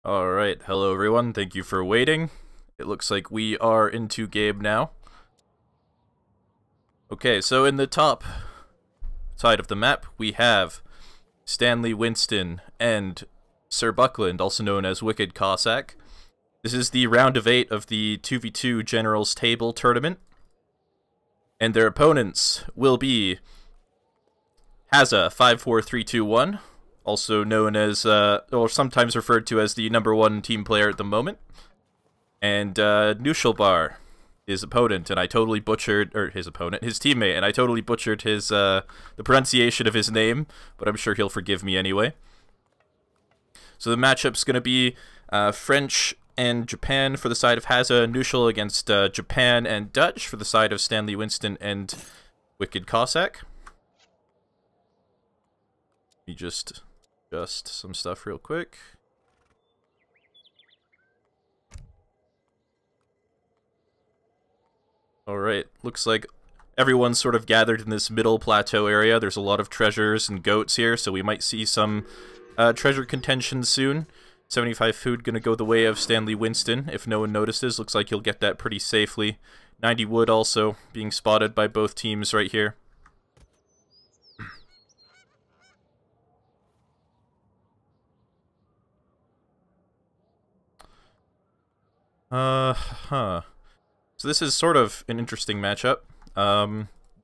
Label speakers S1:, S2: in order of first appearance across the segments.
S1: Alright, hello everyone, thank you for waiting. It looks like we are into game now. Okay, so in the top side of the map, we have Stanley Winston and Sir Buckland, also known as WickedCossack. This is the round of 8 of the 2v2 Generals Table Tournament. And their opponents will be Hazza54321, also known as, or sometimes referred to as the #1 team player at the moment, and Knuschelbär, his opponent, and I totally butchered, or his opponent, his teammate, and I totally butchered his, the pronunciation of his name, but I'm sure he'll forgive me anyway. So the matchup's going to be French and Japan for the side of Hazza and Knuschel against Japan and Dutch for the side of Stanley Winston and WickedCossack. Let me just adjust some stuff real quick. Alright, looks like everyone's sort of gathered in this middle plateau area. There's a lot of treasures and goats here, so we might see some treasure contention soon. 75 food gonna go the way of Stanley Winston, if no one notices. Looks like he'll get that pretty safely. 90 wood also being spotted by both teams right here. So this is sort of an interesting matchup.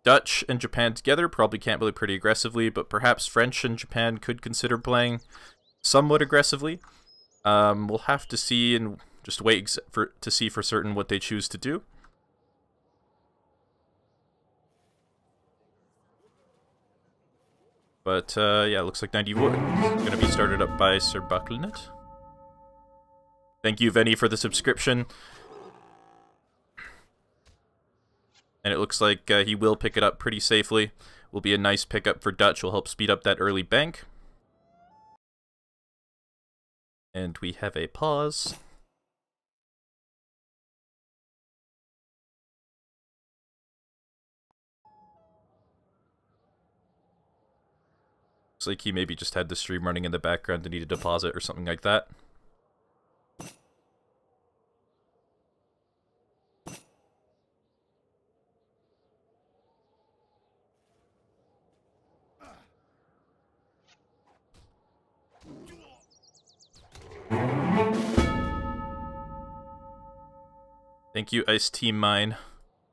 S1: Dutch and Japan together probably can't play pretty aggressively, but perhaps French and Japan could consider playing somewhat aggressively. We'll have to see and just wait to see for certain what they choose to do. But yeah, looks like 90 wood is going to be started up by Sir Buckland. Thank you, Venny, for the subscription. And it looks like he will pick it up pretty safely. Will be a nice pickup for Dutch. Will help speed up that early bank. And we have a pause. Looks like he maybe just had the stream running in the background and needed to pause it or something like that. Thank you, Ice Team Mine.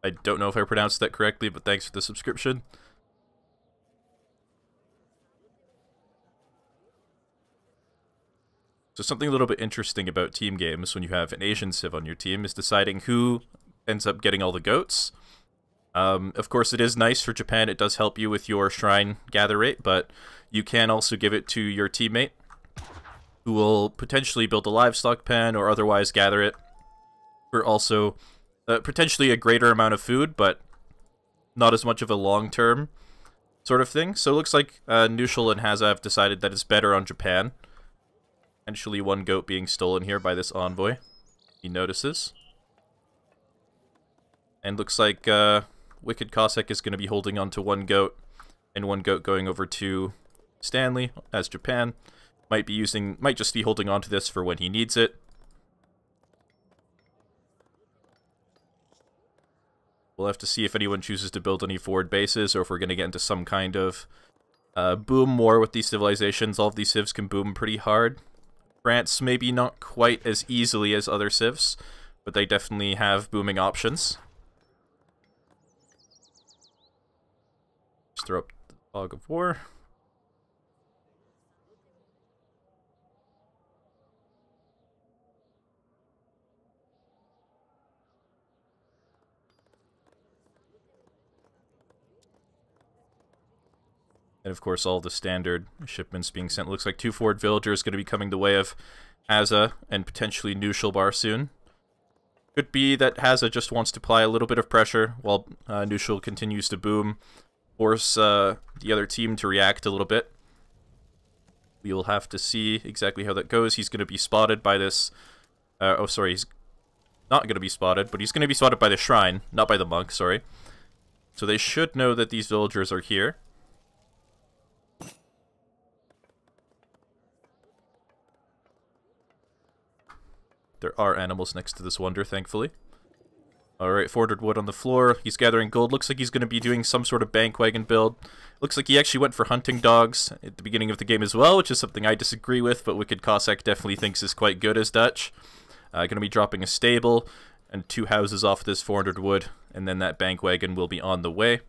S1: I don't know if I pronounced that correctly, but thanks for the subscription. So something a little bit interesting about team games when you have an Asian civ on your team is deciding who ends up getting all the goats. Of course, it is nice for Japan. It does help you with your shrine gather rate, but you can also give it to your teammate, who will potentially build a livestock pen or otherwise gather it for also potentially a greater amount of food, but not as much of a long-term sort of thing. So it looks like Knuschel and Hazza have decided that it's better on Japan. Potentially one goat being stolen here by this envoy. He notices. And looks like WickedCossack is going to be holding on to one goat, and one goat going over to Stanley as Japan. Might just be holding on to this for when he needs it. We'll have to see if anyone chooses to build any forward bases, or if we're going to get into some kind of boom war with these civilizations. All of these civs can boom pretty hard. France maybe not quite as easily as other civs, but they definitely have booming options. Just throw up the fog of war. And of course, all the standard shipments being sent. Looks like 2 forward villagers going to be coming the way of Hazza and potentially Knuschelbär soon. Could be that Hazza just wants to apply a little bit of pressure while Knuschel continues to boom. Force the other team to react a little bit. We will have to see exactly how that goes. He's going to be spotted by this... oh, sorry, he's not going to be spotted, but he's going to be spotted by the shrine, not by the monk, sorry. So they should know that these villagers are here. there are animals next to this wonder, thankfully. Alright, 400 wood on the floor. He's gathering gold. Looks like he's going to be doing some sort of bank wagon build. Looks like he actually went for hunting dogs at the beginning of the game as well, which is something I disagree with, but WickedCossack definitely thinks is quite good as Dutch. Going to be dropping a stable and 2 houses off this 400 wood, and then that bank wagon will be on the way.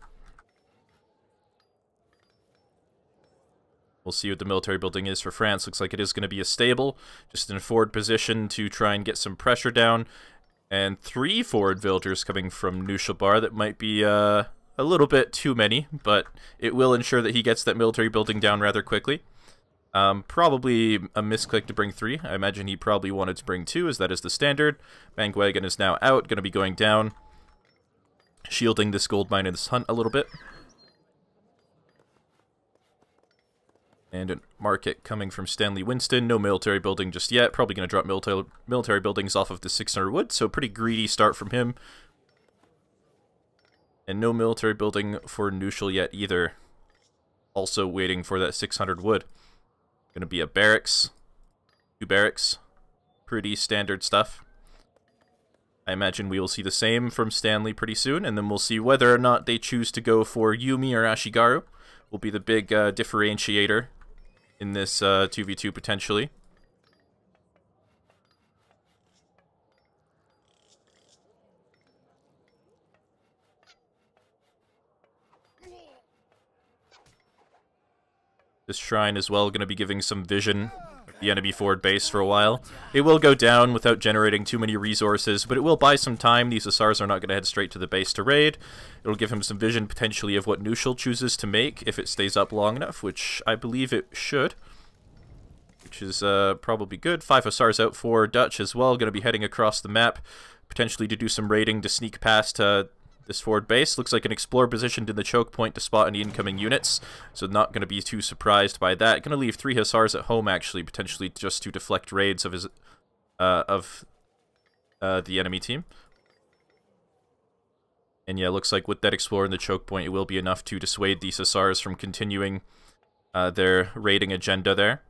S1: We'll see what the military building is for France. Looks like it is going to be a stable, just in a forward position to try and get some pressure down. And 3 forward villagers coming from Knuschelbär. That might be a little bit too many, but it will ensure that he gets that military building down rather quickly. Probably a misclick to bring 3. I imagine he probably wanted to bring 2, as that is the standard. Bank wagon is now out, going to be going down, shielding this gold mine in this hunt a little bit. And a market coming from Stanley Winston. No military building just yet. Probably going to drop military buildings off of the 600 wood. So pretty greedy start from him. And no military building for Knuschel yet either. Also waiting for that 600 wood. Going to be a barracks. 2 barracks. Pretty standard stuff. I imagine we will see the same from Stanley pretty soon. And then we'll see whether or not they choose to go for Yumi or Ashigaru. Will be the big differentiator in this 2v2 potentially. This shrine as well going to be giving some vision of the enemy forward base for a while. It will go down without generating too many resources, but it will buy some time. These Hussars are not going to head straight to the base to raid. It'll give him some vision potentially of what Knuschel chooses to make if it stays up long enough, which I believe it should. Which is probably good. 5 Hussars out for Dutch as well. Going to be heading across the map, potentially to do some raiding to sneak past this forward base. Looks like an explorer positioned in the choke point to spot any incoming units, so not going to be too surprised by that. Going to leave 3 Hussars at home, actually, potentially just to deflect raids of his the enemy team. And yeah, looks like with that explorer in the choke point, it will be enough to dissuade these Hussars from continuing their raiding agenda there.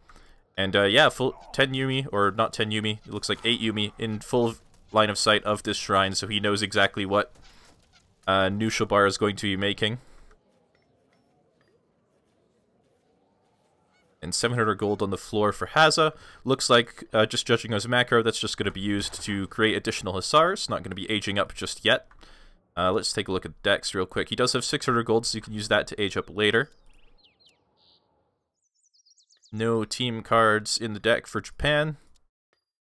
S1: And yeah, full 10 Yumi, or not 10 Yumi, it looks like 8 Yumi in full line of sight of this shrine, so he knows exactly what Knuschelbär is going to be making. And 700 gold on the floor for Hazza. Looks like, just judging as a macro, that's just going to be used to create additional Hussars. Not going to be aging up just yet. Let's take a look at Dex real quick. He does have 600 gold, so you can use that to age up later. No team cards in the deck for Japan.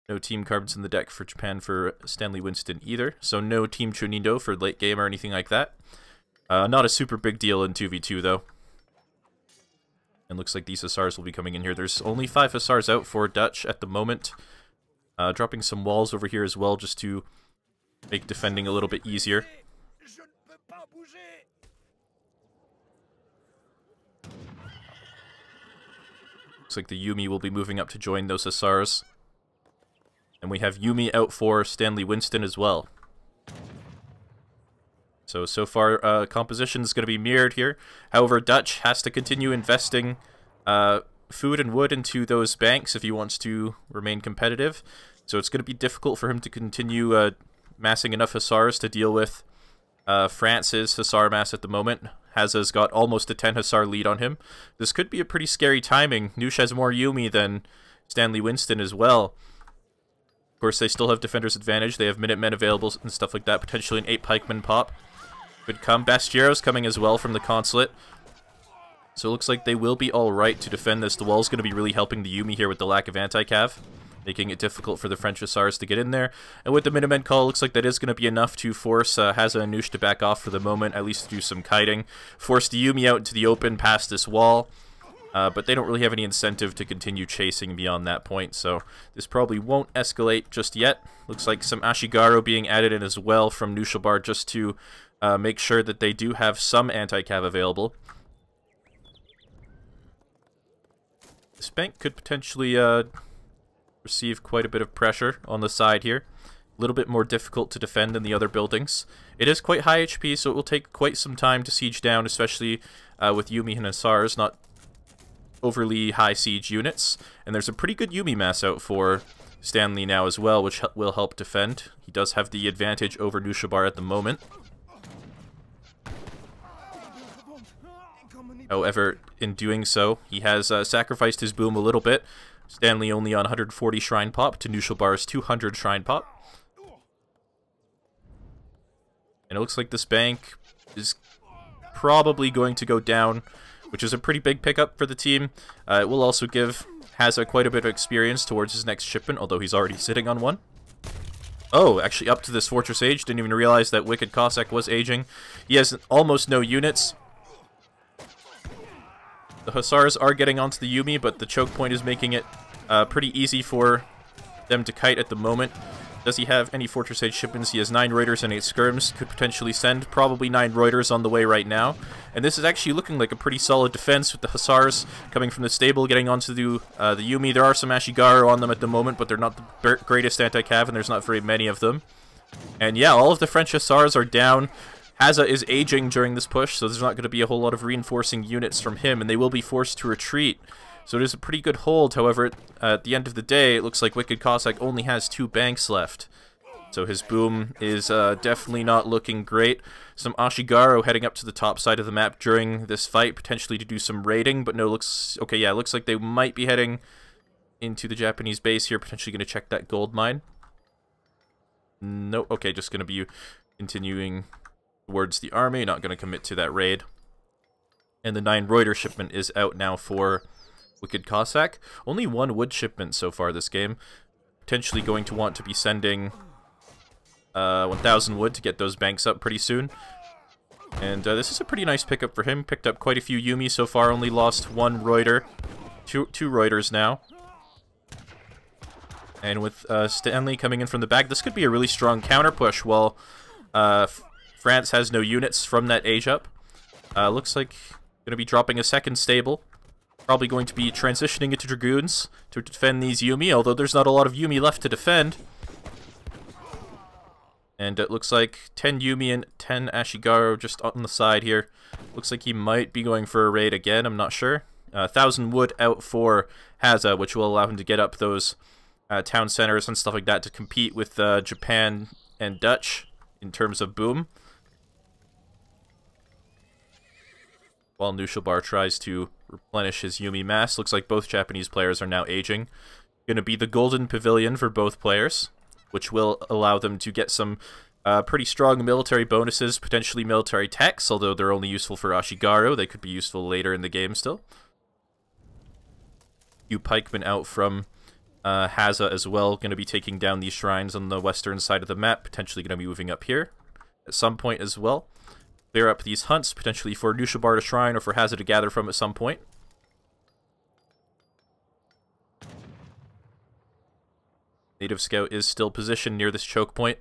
S1: No team cards in the deck for Japan for Stanley Winston either. So no Team Chunindo for late game or anything like that. Not a super big deal in 2v2 though. And looks like these Hussars will be coming in here. There's only 5 Hussars out for Dutch at the moment. Dropping some walls over here as well just to make defending a little bit easier. Looks like the Yumi will be moving up to join those Hussars. And we have Yumi out for Stanley Winston as well. So far, composition is going to be mirrored here. However, Dutch has to continue investing food and wood into those banks if he wants to remain competitive. So it's going to be difficult for him to continue massing enough Hussars to deal with France's Hussar mass at the moment. Hazza's got almost a 10 Hussar lead on him. This could be a pretty scary timing. Knusch has more Yumi than Stanley Winston as well. Of course, they still have Defender's Advantage. They have Minutemen available and stuff like that. Potentially an 8 Pikeman pop could come. Bastiero's coming as well from the Consulate. So it looks like they will be alright to defend this. The wall's going to be really helping the Yumi here with the lack of anti-cav, making it difficult for the French Hussars to get in there. And with the Minutemen call, looks like that is going to be enough to force Hazza and Knusch to back off for the moment, at least to do some kiting. Force the Yumi out into the open past this wall. But they don't really have any incentive to continue chasing beyond that point, so this probably won't escalate just yet. Looks like some Ashigaru being added in as well from Knuschelbär just to make sure that they do have some anti-cav available. This bank could potentially receive quite a bit of pressure on the side here. A little bit more difficult to defend than the other buildings. It is quite high HP, so it will take quite some time to siege down, especially with Yumi and Hussars, not overly high siege units. And there's a pretty good Yumi mass out for Stanley now as well, which will help defend. He does have the advantage over Knuschelbär at the moment. However, in doing so, he has sacrificed his boom a little bit. Stanley only on 140 Shrine Pop to Knuschelbär's 200 Shrine Pop. And it looks like this bank is probably going to go down, which is a pretty big pickup for the team. It will also give Hazza quite a bit of experience towards his next shipment, although he's already sitting on one. Oh, actually up to this Fortress Age. Didn't even realize that WickedCossack was aging. He has almost no units. The Hussars are getting onto the Yumi, but the choke point is making it pretty easy for them to kite at the moment. Does he have any Fortress Age shipments? He has 9 Reuters and 8 Skirms. Could potentially send probably 9 Reuters on the way right now. And this is actually looking like a pretty solid defense with the Hussars coming from the stable, getting onto the Yumi. There are some Ashigaru on them at the moment, but they're not the greatest anti-cav, and there's not very many of them. And yeah, all of the French Hussars are down. Hazza is aging during this push, so there's not going to be a whole lot of reinforcing units from him, and they will be forced to retreat. So it is a pretty good hold. However, at the end of the day, it looks like WickedCossack only has 2 banks left. So his boom is definitely not looking great. Some Ashigaru heading up to the top side of the map during this fight, potentially to do some raiding, but no, looks... Okay, yeah, looks like they might be heading into the Japanese base here, potentially going to check that gold mine. No, okay, just going to be continuing towards the army, not going to commit to that raid. And the 9 Reuter shipment is out now for WickedCossack. Only 1 wood shipment so far this game. Potentially going to want to be sending 1,000 wood to get those banks up pretty soon. And this is a pretty nice pickup for him. Picked up quite a few Yumi so far, only lost 1 Reuter. Two Reuters now. And with Stanley coming in from the back, this could be a really strong counter push while France has no units from that age up. Looks like going to be dropping a second stable. Probably going to be transitioning into Dragoons to defend these Yumi, although there's not a lot of Yumi left to defend. And it looks like 10 Yumi and 10 Ashigaru just on the side here. Looks like he might be going for a raid again, I'm not sure. 1,000 wood out for Hazza, which will allow him to get up those town centers and stuff like that to compete with Japan and Dutch in terms of boom. While Knuschelbär tries to replenish his Yumi mass. Looks like both Japanese players are now aging. Going to be the Golden Pavilion for both players, which will allow them to get some pretty strong military bonuses, potentially military techs, although they're only useful for Ashigaru. They could be useful later in the game still. Few pikemen out from Hazza as well, going to be taking down these shrines on the western side of the map, potentially going to be moving up here at some point as well. Clear up these hunts, potentially for Knuschelbär to shrine or for Hazza to gather from at some point. Native Scout is still positioned near this choke point,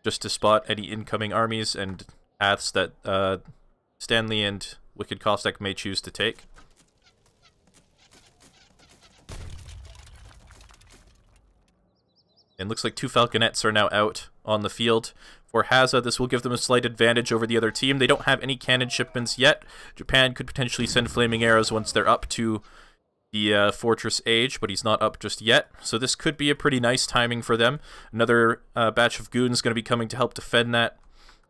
S1: just to spot any incoming armies and paths that Stanley and WickedCossack may choose to take. And looks like 2 Falconets are now out on the field. For Hazza, this will give them a slight advantage over the other team. They don't have any cannon shipments yet. Japan could potentially send flaming arrows once they're up to the Fortress Age, but he's not up just yet. So this could be a pretty nice timing for them. Another batch of goons going to be coming to help defend that.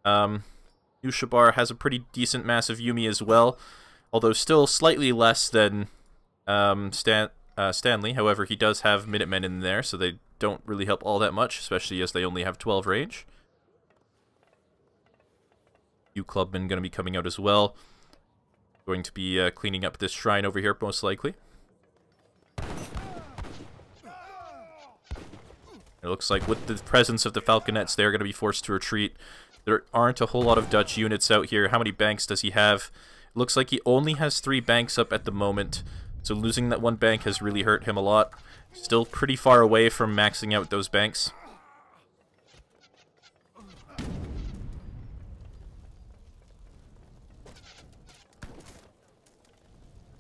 S1: Knuschelbär has a pretty decent mass of Yumi as well, although still slightly less than Stanley. However, he does have Minutemen in there, so they don't really help all that much, especially as they only have 12 range. Few clubmen going to be coming out as well. Going to be cleaning up this shrine over here, most likely. It looks like with the presence of the Falconets, they're going to be forced to retreat. There aren't a whole lot of Dutch units out here. How many banks does he have? It looks like he only has 3 banks up at the moment, so losing that 1 bank has really hurt him a lot. Still pretty far away from maxing out those banks.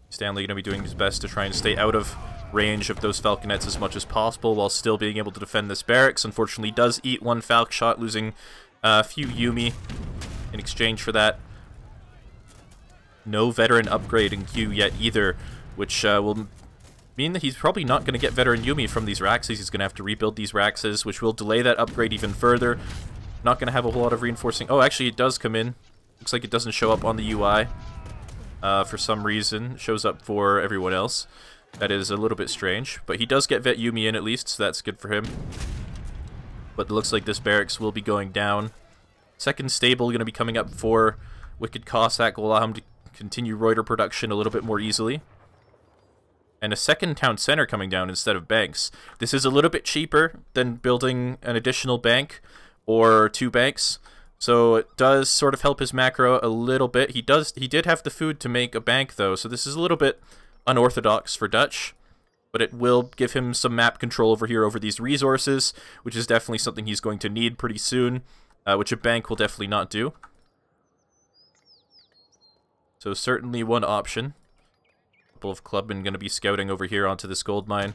S1: Stanley going to be doing his best to try and stay out of range of those Falconets as much as possible while still being able to defend this barracks. Unfortunately, does eat 1 Falc shot, losing a few Yumi in exchange for that. No veteran upgrade in queue yet either, which will mean that he's probably not going to get veteran Yuumi from these Raxes. He's going to have to rebuild these Raxes, which will delay that upgrade even further. Not going to have a whole lot of reinforcing. Oh, actually, it does come in. Looks like it doesn't show up on the UI for some reason. It shows up for everyone else. That is a little bit strange. But he does get vet Yuumi in at least, so that's good for him. But it looks like this barracks will be going down. Second stable going to be coming up for WickedCossack. Will allow him to continue Ro8 production a little bit more easily. And a second town center coming down instead of banks. This is a little bit cheaper than building an additional bank or 2 banks. So it does sort of help his macro a little bit. He did have the food to make a bank though, so this is a little bit unorthodox for Dutch. But it will give him some map control over here over these resources, which is definitely something he's going to need pretty soon, which a bank will definitely not do. So certainly one option. A couple of clubmen going to be scouting over here onto this gold mine.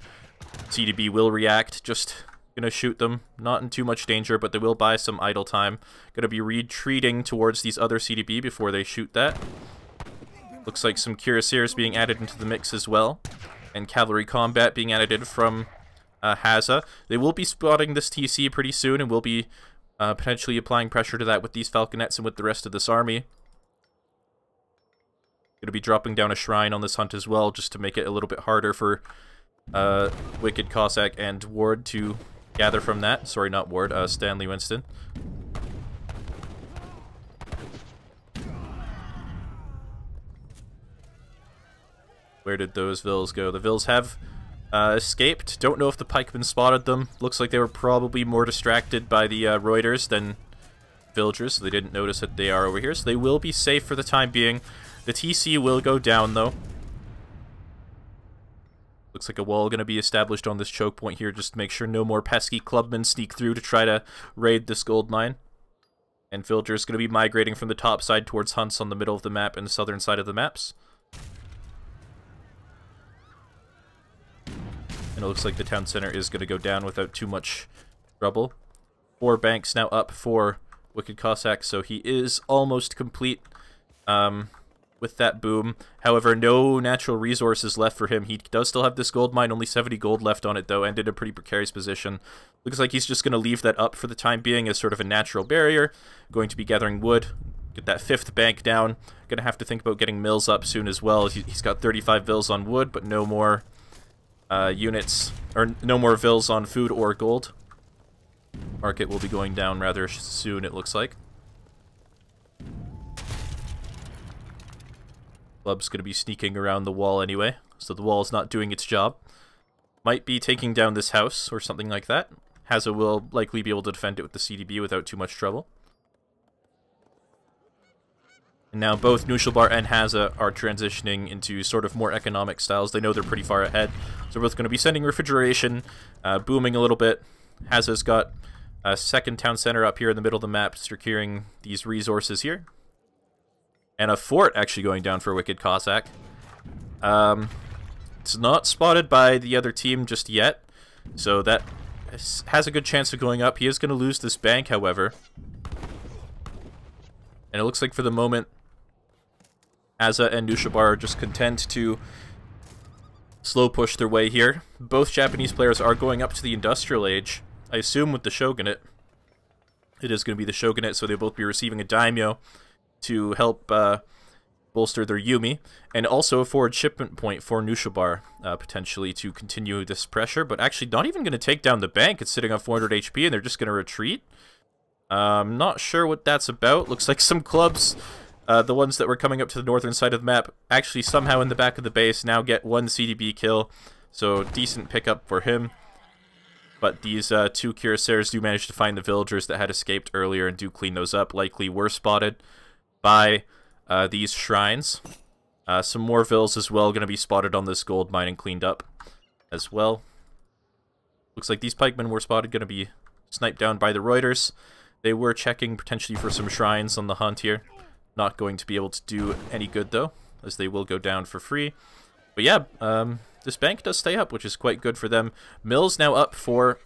S1: CDB will react, just going to shoot them. Not in too much danger, but they will buy some idle time. Going to be retreating towards these other CDB before they shoot that. Looks like some cuirassiers being added into the mix as well. And cavalry combat being added in from Hazza. They will be spotting this TC pretty soon and will be potentially applying pressure to that with these falconets and with the rest of this army. Going to be dropping down a shrine on this hunt as well, just to make it a little bit harder for WickedCossack and Ward to gather from that. Sorry, not Ward, Stanley Winston. Where did those Vills go? The Vills have escaped. Don't know if the pikemen spotted them. Looks like they were probably more distracted by the Ro8ers than villagers, so they didn't notice that they are over here. So they will be safe for the time being. The TC will go down, though. Looks like a wall going to be established on this choke point here, just to make sure no more pesky clubmen sneak through to try to raid this gold mine. And villagers going to be migrating from the top side towards hunts on the middle of the map and the southern side of the maps. And it looks like the town center is going to go down without too much trouble. 4 banks now up for WickedCossack, so he is almost complete with that boom. However, no natural resources left for him. He does still have this gold mine, only 70 gold left on it though, and in a pretty precarious position. Looks like he's just going to leave that up for the time being as sort of a natural barrier. Going to be gathering wood, get that 5th bank down. Going to have to think about getting mills up soon as well. He's got 35 vills on wood, but no more units, or no more vills on food or gold. Market will be going down rather soon, it looks like. Club's going to be sneaking around the wall anyway, so the wall is not doing its job. Might be taking down this house or something like that. Hazza will likely be able to defend it with the CDB without too much trouble. And now both Knuschelbär and Hazza are transitioning into sort of more economic styles. They know they're pretty far ahead, so we're both going to be sending refrigeration, booming a little bit. Hazza's got a second town center up here in the middle of the map, securing these resources here. And a fort actually going down for WickedCossack. It's not spotted by the other team just yet, so that has a good chance of going up. He is going to lose this bank, however. And it looks like for the moment, Hazza and Knuschelbär are just content to slow push their way here. Both Japanese players are going up to the Industrial Age. I assume with the Shogunate. It is going to be the Shogunate, so they'll both be receiving a daimyo to help bolster their Yuumi, and also a forward shipment point for Knuschelbär, potentially to continue this pressure, but actually not even going to take down the bank. It's sitting on 400 HP, and they're just going to retreat. Not sure what that's about. Looks like some clubs, the ones that were coming up to the northern side of the map, actually somehow in the back of the base now get 1 CDB kill, so decent pickup for him. But these 2 cuirassiers do manage to find the villagers that had escaped earlier and do clean those up. Likely were spotted by these shrines. Some more vills as well going to be spotted on this gold mine and cleaned up as well. Looks like these pikemen were spotted, going to be sniped down by the Ro8ers. They were checking potentially for some shrines on the hunt here. Not going to be able to do any good though, as they will go down for free. But yeah, this bank does stay up, which is quite good for them. Mill's now up for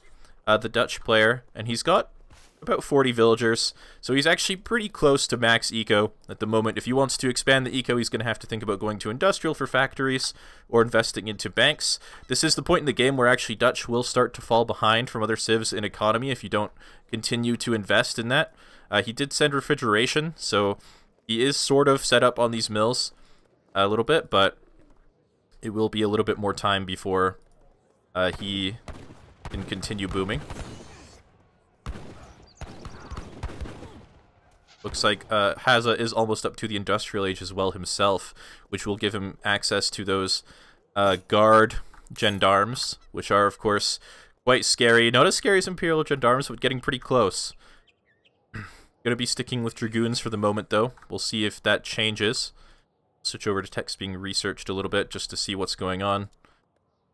S1: the Dutch player, and he's got about 40 villagers, so he's actually pretty close to max eco at the moment. If he wants to expand the eco, he's going to have to think about going to industrial for factories or investing into banks. This is the point in the game where actually Dutch will start to fall behind from other civs in economy if you don't continue to invest in that. He did send refrigeration, so he is sort of set up on these mills a little bit, but it will be a little bit more time before he can continue booming. Looks like Hazza is almost up to the industrial age as well himself, which will give him access to those guard gendarmes, which are, of course, quite scary. Not as scary as Imperial gendarmes, but getting pretty close. Gonna be sticking with dragoons for the moment, though. We'll see if that changes. Switch over to text being researched a little bit just to see what's going on.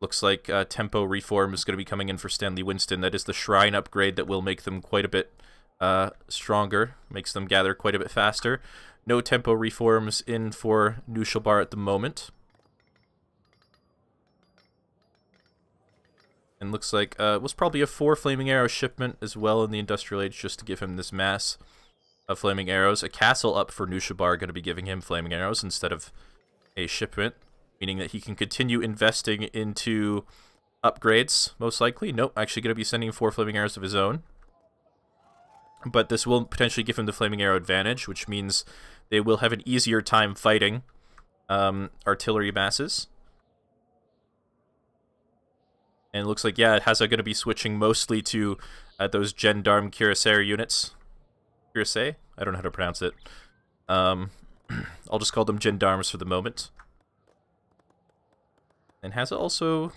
S1: Looks like tempo reform is going to be coming in for Stanley Winston. That is the shrine upgrade that will make them quite a bit stronger, makes them gather quite a bit faster. No tempo reforms in for Knuschelbär at the moment. And looks like it was probably a 4 flaming arrow shipment as well in the industrial age just to give him this mass of flaming arrows. A castle up for Knuschelbär going to be giving him flaming arrows instead of a shipment, meaning that he can continue investing into upgrades, most likely. Nope, actually going to be sending 4 flaming arrows of his own. But this will potentially give him the flaming arrow advantage, which means they will have an easier time fighting artillery masses. And it looks like, yeah, Hazza going to be switching mostly to those gendarme cuirassier units. Cuirassier? I don't know how to pronounce it. I'll just call them gendarmes for the moment. And Hazza also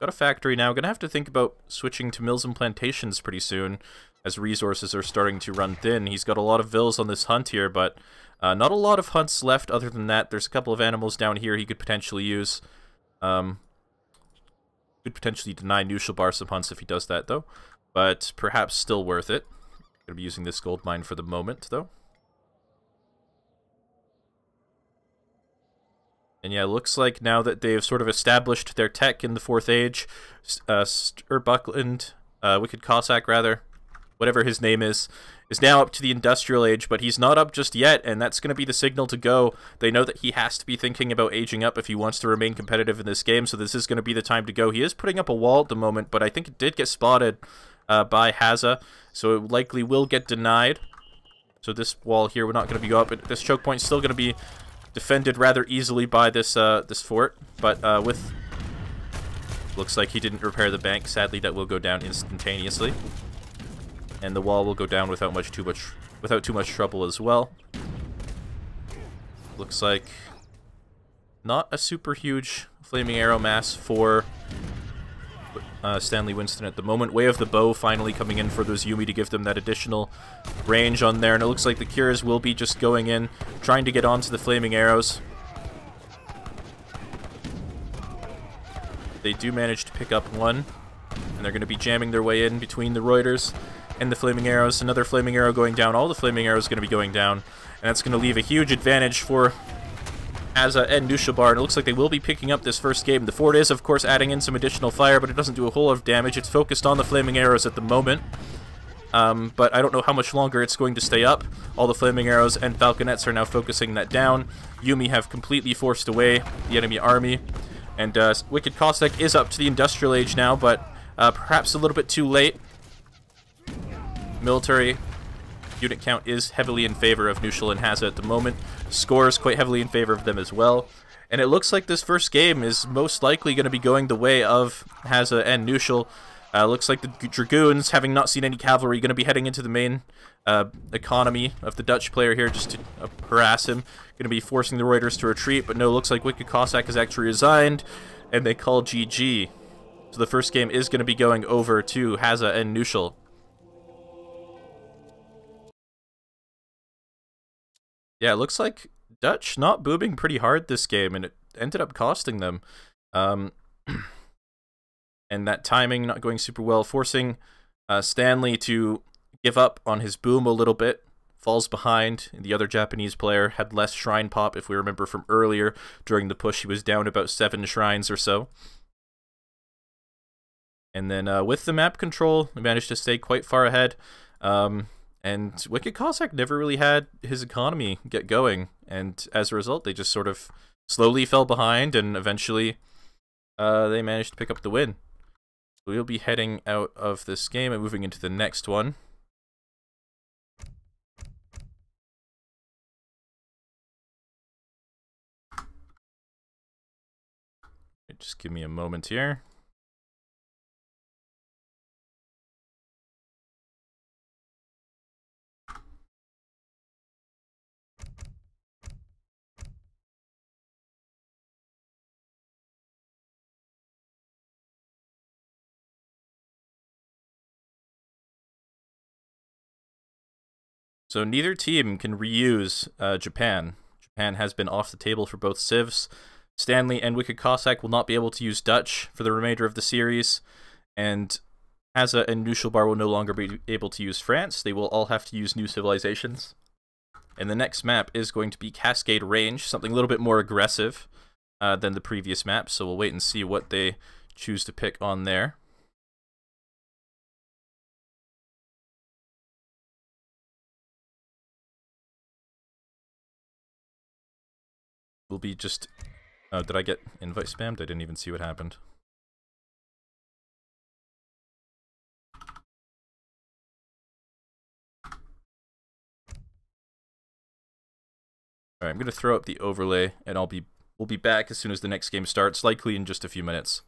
S1: got a factory now. Gonna have to think about switching to mills and plantations pretty soon, as resources are starting to run thin. He's got a lot of vills on this hunt here, but not a lot of hunts left other than that. There's a couple of animals down here he could potentially use. Could potentially deny Knuschelbär some hunts if he does that, though. But perhaps still worth it. Gonna be using this gold mine for the moment, though. And yeah, it looks like now that they've sort of established their tech in the 4th Age, Buckland, WickedCossack rather, whatever his name is now up to the industrial age, but he's not up just yet, and that's going to be the signal to go. They know that he has to be thinking about aging up if he wants to remain competitive in this game, so this is going to be the time to go. He is putting up a wall at the moment, but I think it did get spotted by Hazza, so it likely will get denied. So this wall here, we're not going to be go up, but this choke point is still going to be defended rather easily by this this fort, but with... Looks like he didn't repair the bank. Sadly, that will go down instantaneously. And the wall will go down without too much trouble as well. Looks like not a super huge flaming arrow mass for Stanley Winston at the moment. Way of the Bow finally coming in for those Yumi to give them that additional range on there. And it looks like the Cures will be just going in, trying to get onto the flaming arrows. They do manage to pick up one, and they're going to be jamming their way in between the Reuters and the flaming arrows. Another flaming arrow going down. All the flaming arrows going to be going down, and that's going to leave a huge advantage for Hazza and Knuschelbär. And it looks like they will be picking up this first game. The fort is, of course, adding in some additional fire, but it doesn't do a whole lot of damage. It's focused on the flaming arrows at the moment, but I don't know how much longer it's going to stay up. All the flaming arrows and falconets are now focusing that down. Yumi have completely forced away the enemy army, and WickedCossack is up to the industrial age now, but perhaps a little bit too late. Military unit count is heavily in favor of Knuschel and Hazza at the moment. Scores quite heavily in favor of them as well. And it looks like this first game is most likely going to be going the way of Hazza and Knuschel. Looks like the Dragoons, having not seen any cavalry, going to be heading into the main economy of the Dutch player here just to harass him. Going to be forcing the Reuters to retreat, but no, looks like WickedCossack has actually resigned, and they call GG. So the first game is going to be going over to Hazza and Knuschel. Yeah, it looks like Dutch not booming pretty hard this game, and it ended up costing them. And that timing not going super well, forcing Stanley to give up on his boom a little bit, falls behind. The other Japanese player had less shrine pop, if we remember from earlier. During the push, he was down about 7 shrines or so. And then with the map control, we managed to stay quite far ahead. And WickedCossack never really had his economy get going, and as a result, they just sort of slowly fell behind, and eventually they managed to pick up the win. We'll be heading out of this game and moving into the next one. Just give me a moment here. So neither team can reuse Japan. Japan has been off the table for both civs. Stanley and WickedCossack will not be able to use Dutch for the remainder of the series, and Hazza and Knuschelbär will no longer be able to use France. They will all have to use new civilizations. And the next map is going to be Cascade Range, something a little bit more aggressive than the previous map, so we'll wait and see what they choose to pick on there. Will be just... Oh, did I get invite spammed? I didn't even see what happened. Alright, I'm going to throw up the overlay, and we'll be back as soon as the next game starts, likely in just a few minutes.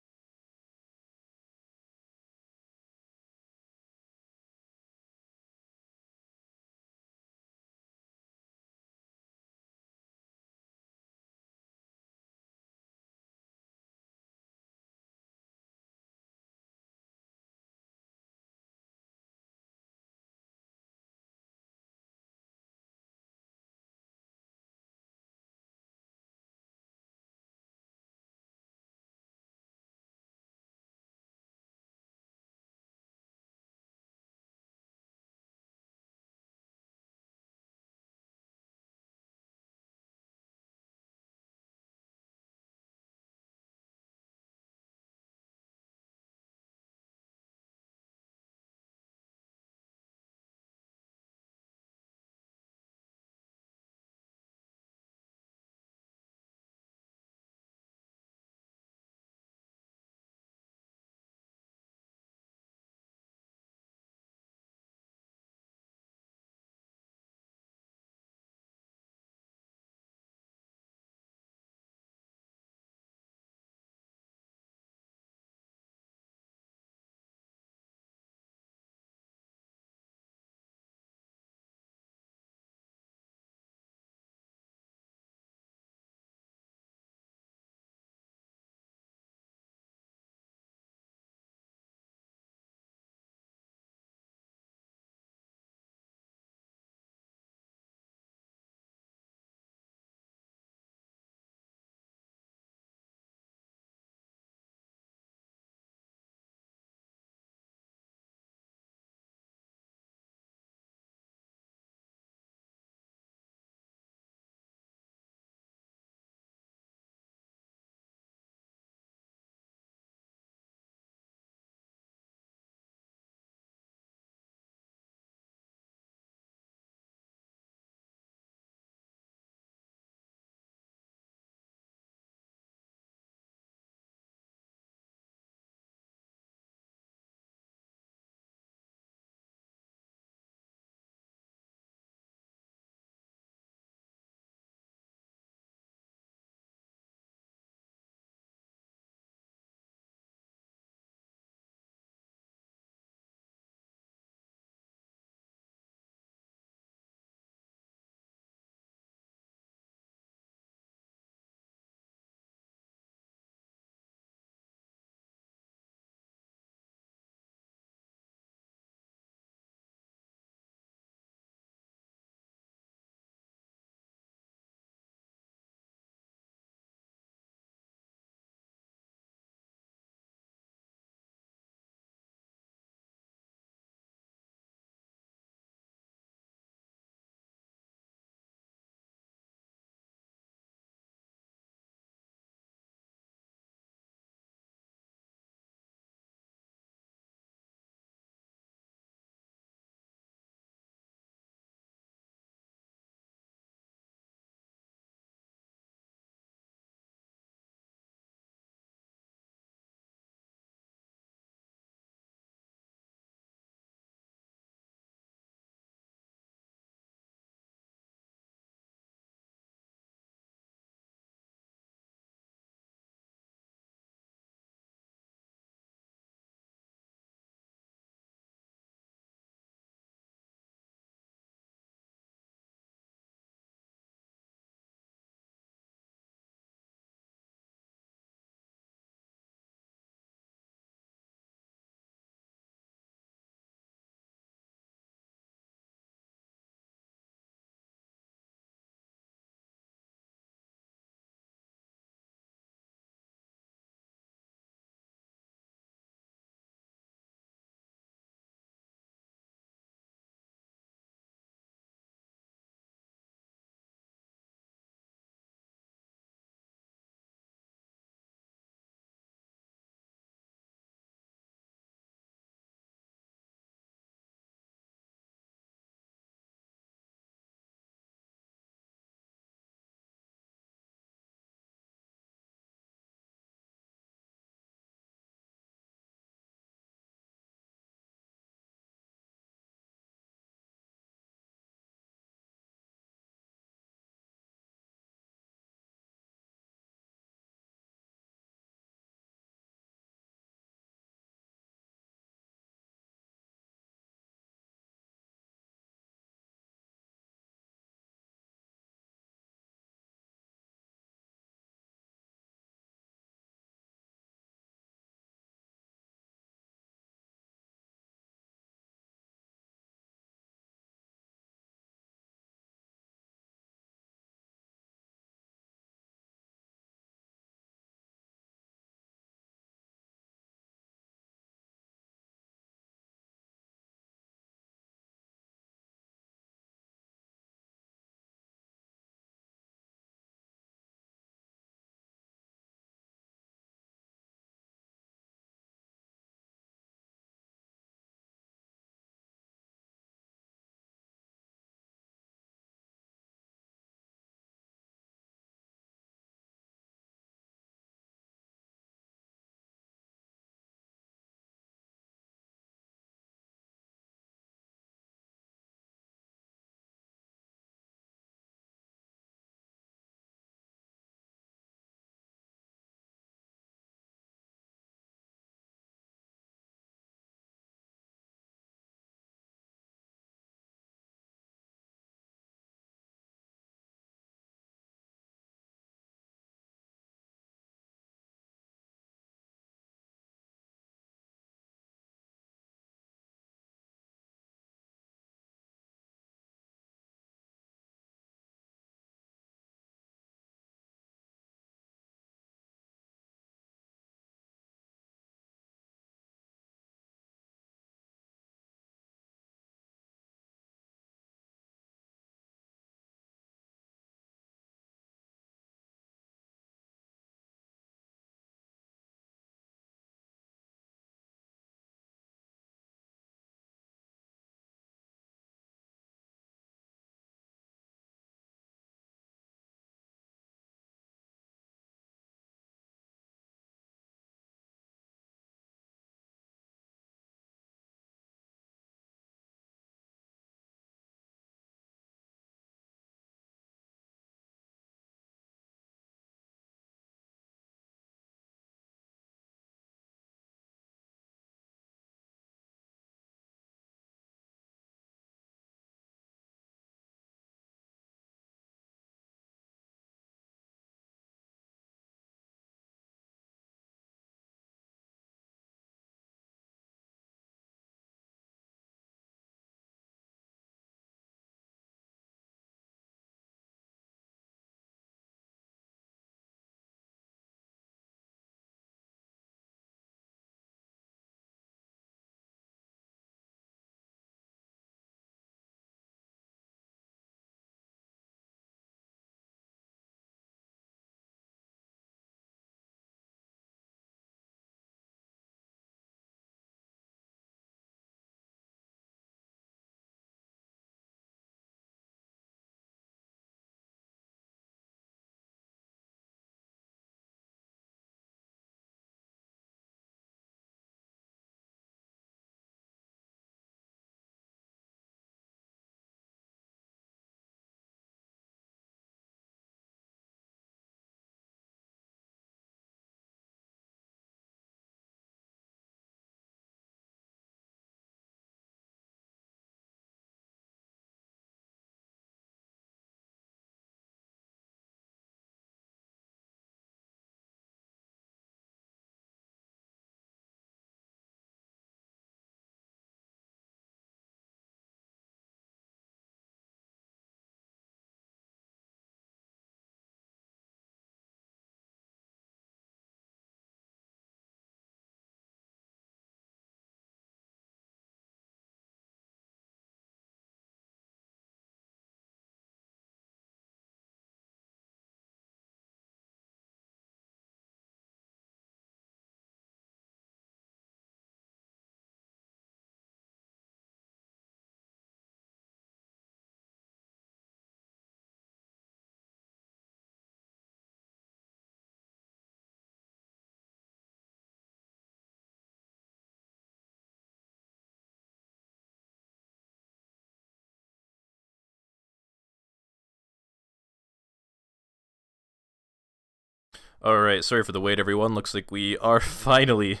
S1: Alright, sorry for the wait, everyone. Looks like we are finally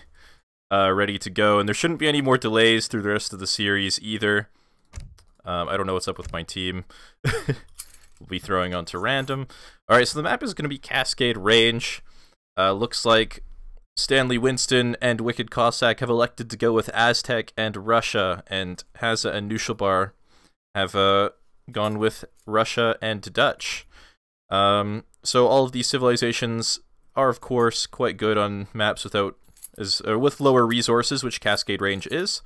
S1: ready to go, and there shouldn't be any more delays through the rest of the series either. I don't know what's up with my team. We'll be throwing on to random. Alright, so the map is going to be Cascade Range. Looks like Stanley Winston and WickedCossack have elected to go with Aztec and Russia, and Hazza and Knuschelbär have gone with Russia and Dutch. So all of these civilizations are, of course, quite good on maps with lower resources, which Cascade Range is.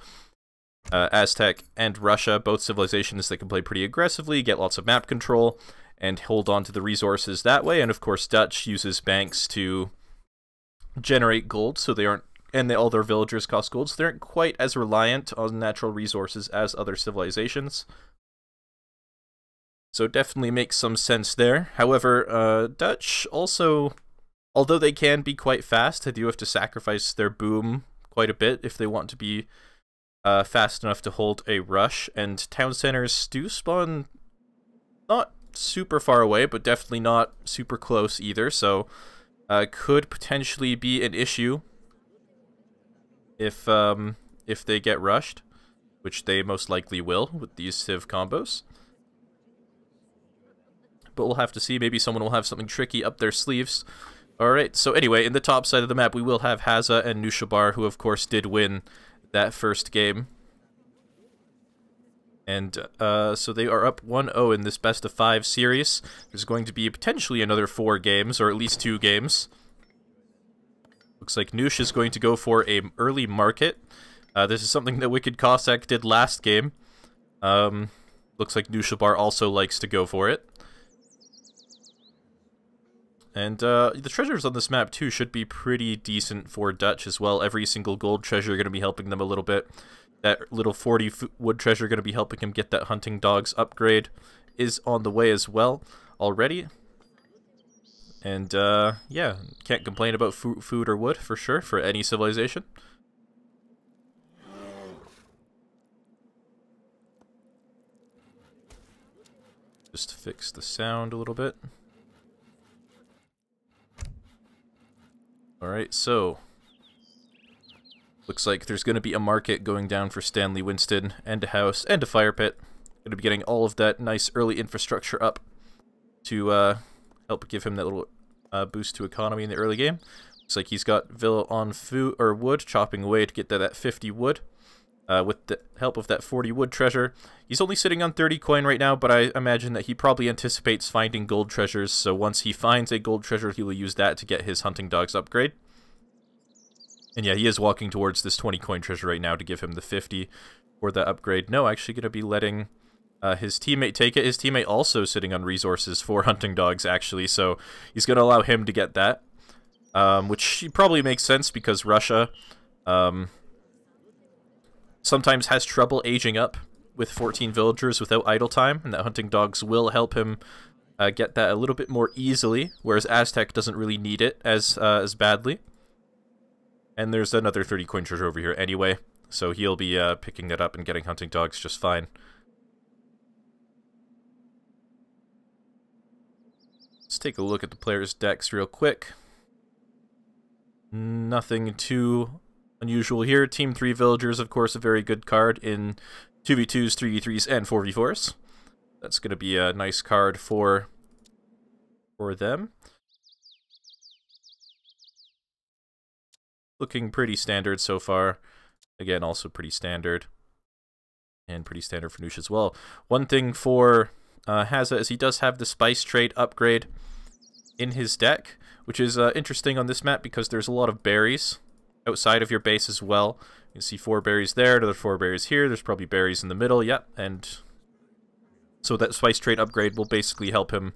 S1: Aztec and Russia, both civilizations that can play pretty aggressively, get lots of map control, and hold on to the resources that way. And of course, Dutch uses banks to generate gold, so they aren't, and all their villagers cost gold, so they aren't quite as reliant on natural resources as other civilizations. So it definitely makes some sense there. However, Dutch also, although they can be quite fast, they do have to sacrifice their boom quite a bit if they want to be fast enough to hold a rush, and town centers do spawn not super far away, but definitely not super close either, so could potentially be an issue if they get rushed, which they most likely will with these civ combos. But we'll have to see. Maybe someone will have something tricky up their sleeves. Alright, so anyway, in the top side of the map, we will have Hazza and Knuschelbär, who of course did win that first game. And so they are up 1-0 in this best of 5 series. There's going to be potentially another 4 games, or at least 2 games. Looks like Knusch is going to go for an early market. This is something that WickedCossack did last game. Looks like Knuschelbär also likes to go for it. And the treasures on this map, too, should be pretty decent for Dutch as well. Every single gold treasure going to be helping them a little bit. That little 40 wood treasure going to be helping him get that hunting dogs upgrade is on the way as well already. And, yeah, can't complain about food or wood, for sure, for any civilization. Just fix the sound a little bit. Alright, so looks like there's going to be a market going down for Stanley Winston, and a house, and a fire pit. Going to be getting all of that nice early infrastructure up to help give him that little boost to economy in the early game. Looks like he's got Villa on food or wood, chopping away to get to that 50 wood. With the help of that 40 wood treasure. He's only sitting on 30 coin right now, but I imagine that he probably anticipates finding gold treasures, so once he finds a gold treasure, he will use that to get his hunting dogs upgrade. And yeah, he is walking towards this 20 coin treasure right now to give him the 50 for the upgrade. No, actually going to be letting his teammate take it. His teammate also sitting on resources for hunting dogs, actually, so he's going to allow him to get that. Which probably makes sense because Russia sometimes has trouble aging up with 14 villagers without idle time, and that hunting dogs will help him get that a little bit more easily, whereas Aztec doesn't really need it as badly. And there's another 30 coin treasure over here anyway, so he'll be picking that up and getting hunting dogs just fine. Let's take a look at the players' decks real quick. Nothing too unusual here. Team 3 Villagers, of course, a very good card in 2v2s, 3v3s, and 4v4s. That's going to be a nice card for them. Looking pretty standard so far. Again, also pretty standard. And pretty standard for Knusch as well. One thing for Hazza is he does have the spice trade upgrade in his deck, which is interesting on this map because there's a lot of berries outside of your base as well. You can see 4 berries there, another 4 berries here, there's probably berries in the middle, yep, and so that spice trade upgrade will basically help him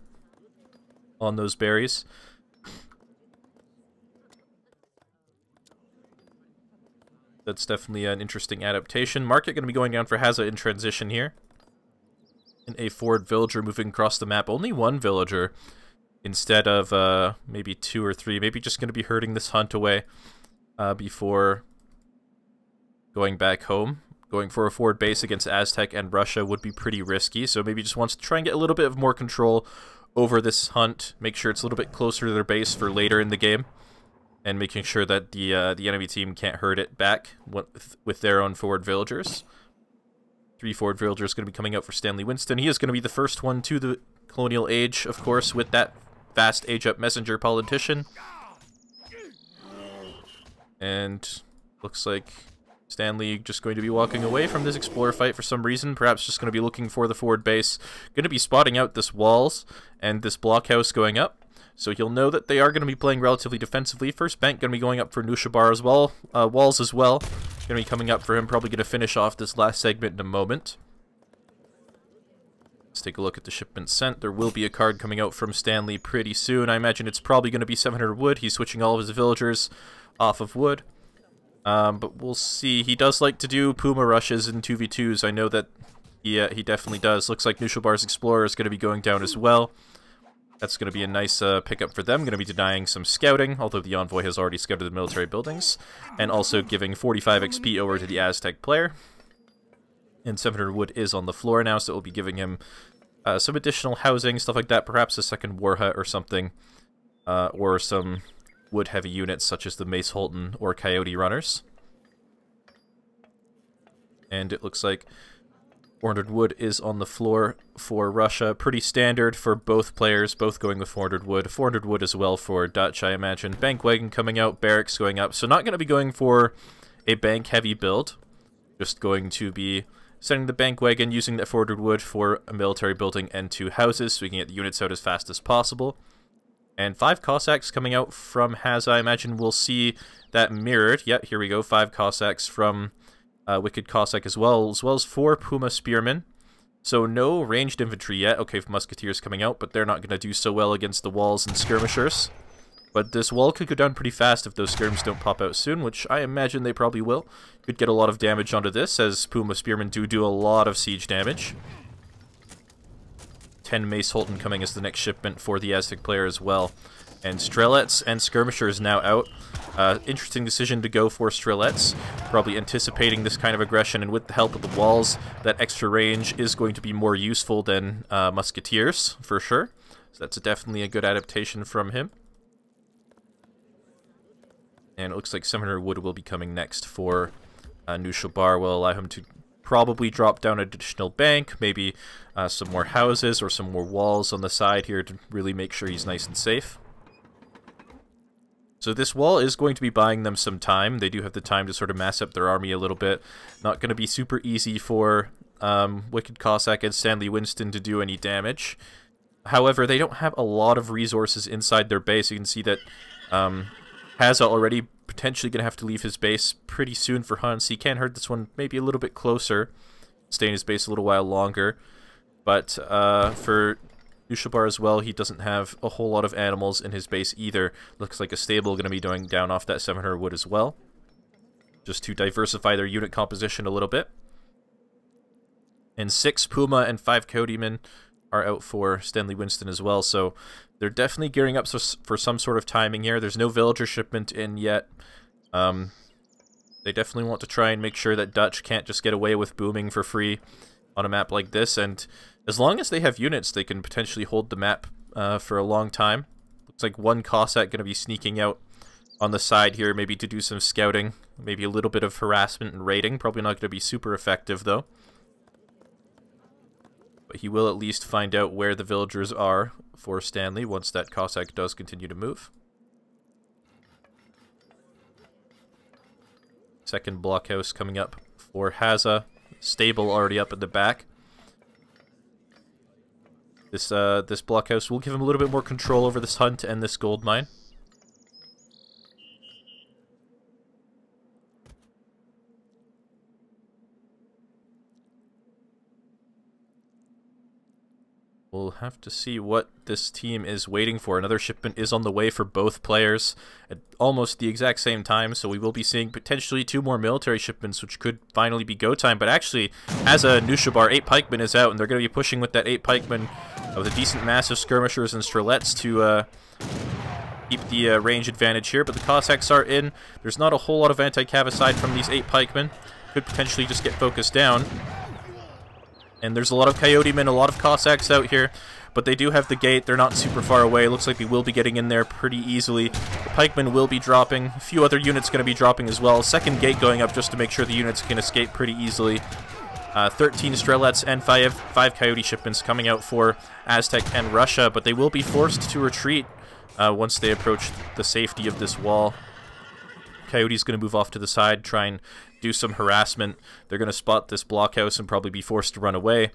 S1: on those berries. That's definitely an interesting adaptation. Market going to be going down for Hazza in transition here. And a forward villager moving across the map. Only 1 villager instead of maybe 2 or 3. Maybe just going to be herding this hunt away before going back home. Going for a forward base against Aztec and Russia would be pretty risky, so maybe just wants to try and get a little bit of more control over this hunt, make sure it's a little bit closer to their base for later in the game, and making sure that the enemy team can't hurt it back with their own forward villagers. 3 forward villagers going to be coming out for Stanley Winston. He is going to be the first one to the colonial age, of course, with that fast age-up messenger politician. And looks like Stanley just going to be walking away from this explorer fight for some reason. Perhaps just going to be looking for the forward base. Going to be spotting out this walls and this blockhouse going up. So you'll know that they are going to be playing relatively defensively. First bank going to be going up for Knuschelbär as well. Walls as well. Going to be coming up for him. Probably going to finish off this last segment in a moment. Let's take a look at the shipment sent. There will be a card coming out from Stanley pretty soon. I imagine it's probably going to be 700 wood. He's switching all of his villagers off of wood. But we'll see. He does like to do Puma rushes in 2v2s. I know that he definitely does. Looks like Knuschelbär's Explorer is going to be going down as well. That's going to be a nice pickup for them. Going to be denying some scouting, although the Envoy has already scouted the military buildings. And also giving 45 XP over to the Aztec player. And 700 wood is on the floor now, so it will be giving him some additional housing, stuff like that. Perhaps a second war hut or something. Or some wood-heavy units, such as the Mace Holton or Coyote Runners. And it looks like 400 wood is on the floor for Russia. Pretty standard for both players, both going with 400 wood. 400 wood as well for Dutch, I imagine. Bank wagon coming out, barracks going up. So not going to be going for a bank-heavy build. Just going to be sending the bank wagon, using that 400 wood for a military building and 2 houses, so we can get the units out as fast as possible. And 5 Cossacks coming out from Hazza. I imagine we'll see that mirrored. Yeah, here we go. 5 Cossacks from WickedCossack as well as 4 Puma Spearmen. So no ranged infantry yet. Okay, Musketeers coming out, but they're not going to do so well against the walls and skirmishers. But this wall could go down pretty fast if those skirms don't pop out soon, which I imagine they probably will. Could get a lot of damage onto this, as Puma Spearmen do a lot of siege damage. 10 Mace Holton coming as the next shipment for the Aztec player as well. And Strelets and Skirmishers now out. Interesting decision to go for Strelets. Probably anticipating this kind of aggression, and with the help of the walls, that extra range is going to be more useful than Musketeers, for sure. So that's definitely a good adaptation from him. And it looks like 700 wood will be coming next for Knuschelbär. Will allow him to probably drop down an additional bank, maybe some more houses or some more walls on the side here to really make sure he's nice and safe. So this wall is going to be buying them some time. They do have the time to sort of mass up their army a little bit. Not going to be super easy for WickedCossack and Stanley Winston to do any damage. However, they don't have a lot of resources inside their base. You can see that Hazza already potentially going to have to leave his base pretty soon for hunts. He can hurt this one maybe a little bit closer, stay in his base a little while longer. But for Knuschelbär as well, he doesn't have a whole lot of animals in his base either. Looks like a stable going to be going down off that 700 wood as well, just to diversify their unit composition a little bit. And 6 Puma and 5 Coyotemen are out for Stanley Winston as well, so they're definitely gearing up for some sort of timing here. There's no villager shipment in yet. They definitely want to try and make sure that Dutch can't just get away with booming for free on a map like this, and as long as they have units, they can potentially hold the map for a long time. Looks like 1 Cossack going to be sneaking out on the side here, maybe to do some scouting, maybe a little bit of harassment and raiding. Probably not going to be super effective, though. But he will at least find out where the villagers are for Stanley once that Cossack does continue to move. Second blockhouse coming up for Hazza. Stable already up at the back. This blockhouse will give him a little bit more control over this hunt and this gold mine. We'll have to see what this team is waiting for. Another shipment is on the way for both players at almost the exact same time, so we will be seeing potentially 2 more military shipments, which could finally be go time. But actually, as a Knuschelbär, 8 pikemen is out, and they're going to be pushing with that 8 pikemen with a decent mass of skirmishers and strelets to keep the range advantage here. But the Cossacks are in. There's not a whole lot of anti-cav aside from these 8 pikemen. Could potentially just get focused down. And there's a lot of Coyotemen, a lot of Cossacks out here. but they do have the gate. They're not super far away. Looks like they will be getting in there pretty easily. The pikemen will be dropping. A few other units going to be dropping as well. Second gate going up just to make sure the units can escape pretty easily. 13 Strelets and 5 Coyote shipments coming out for Aztec and Russia, but they will be forced to retreat once they approach the safety of this wall. Coyote's going to move off to the side, try and do some harassment. They're going to spot this blockhouse and probably be forced to run away.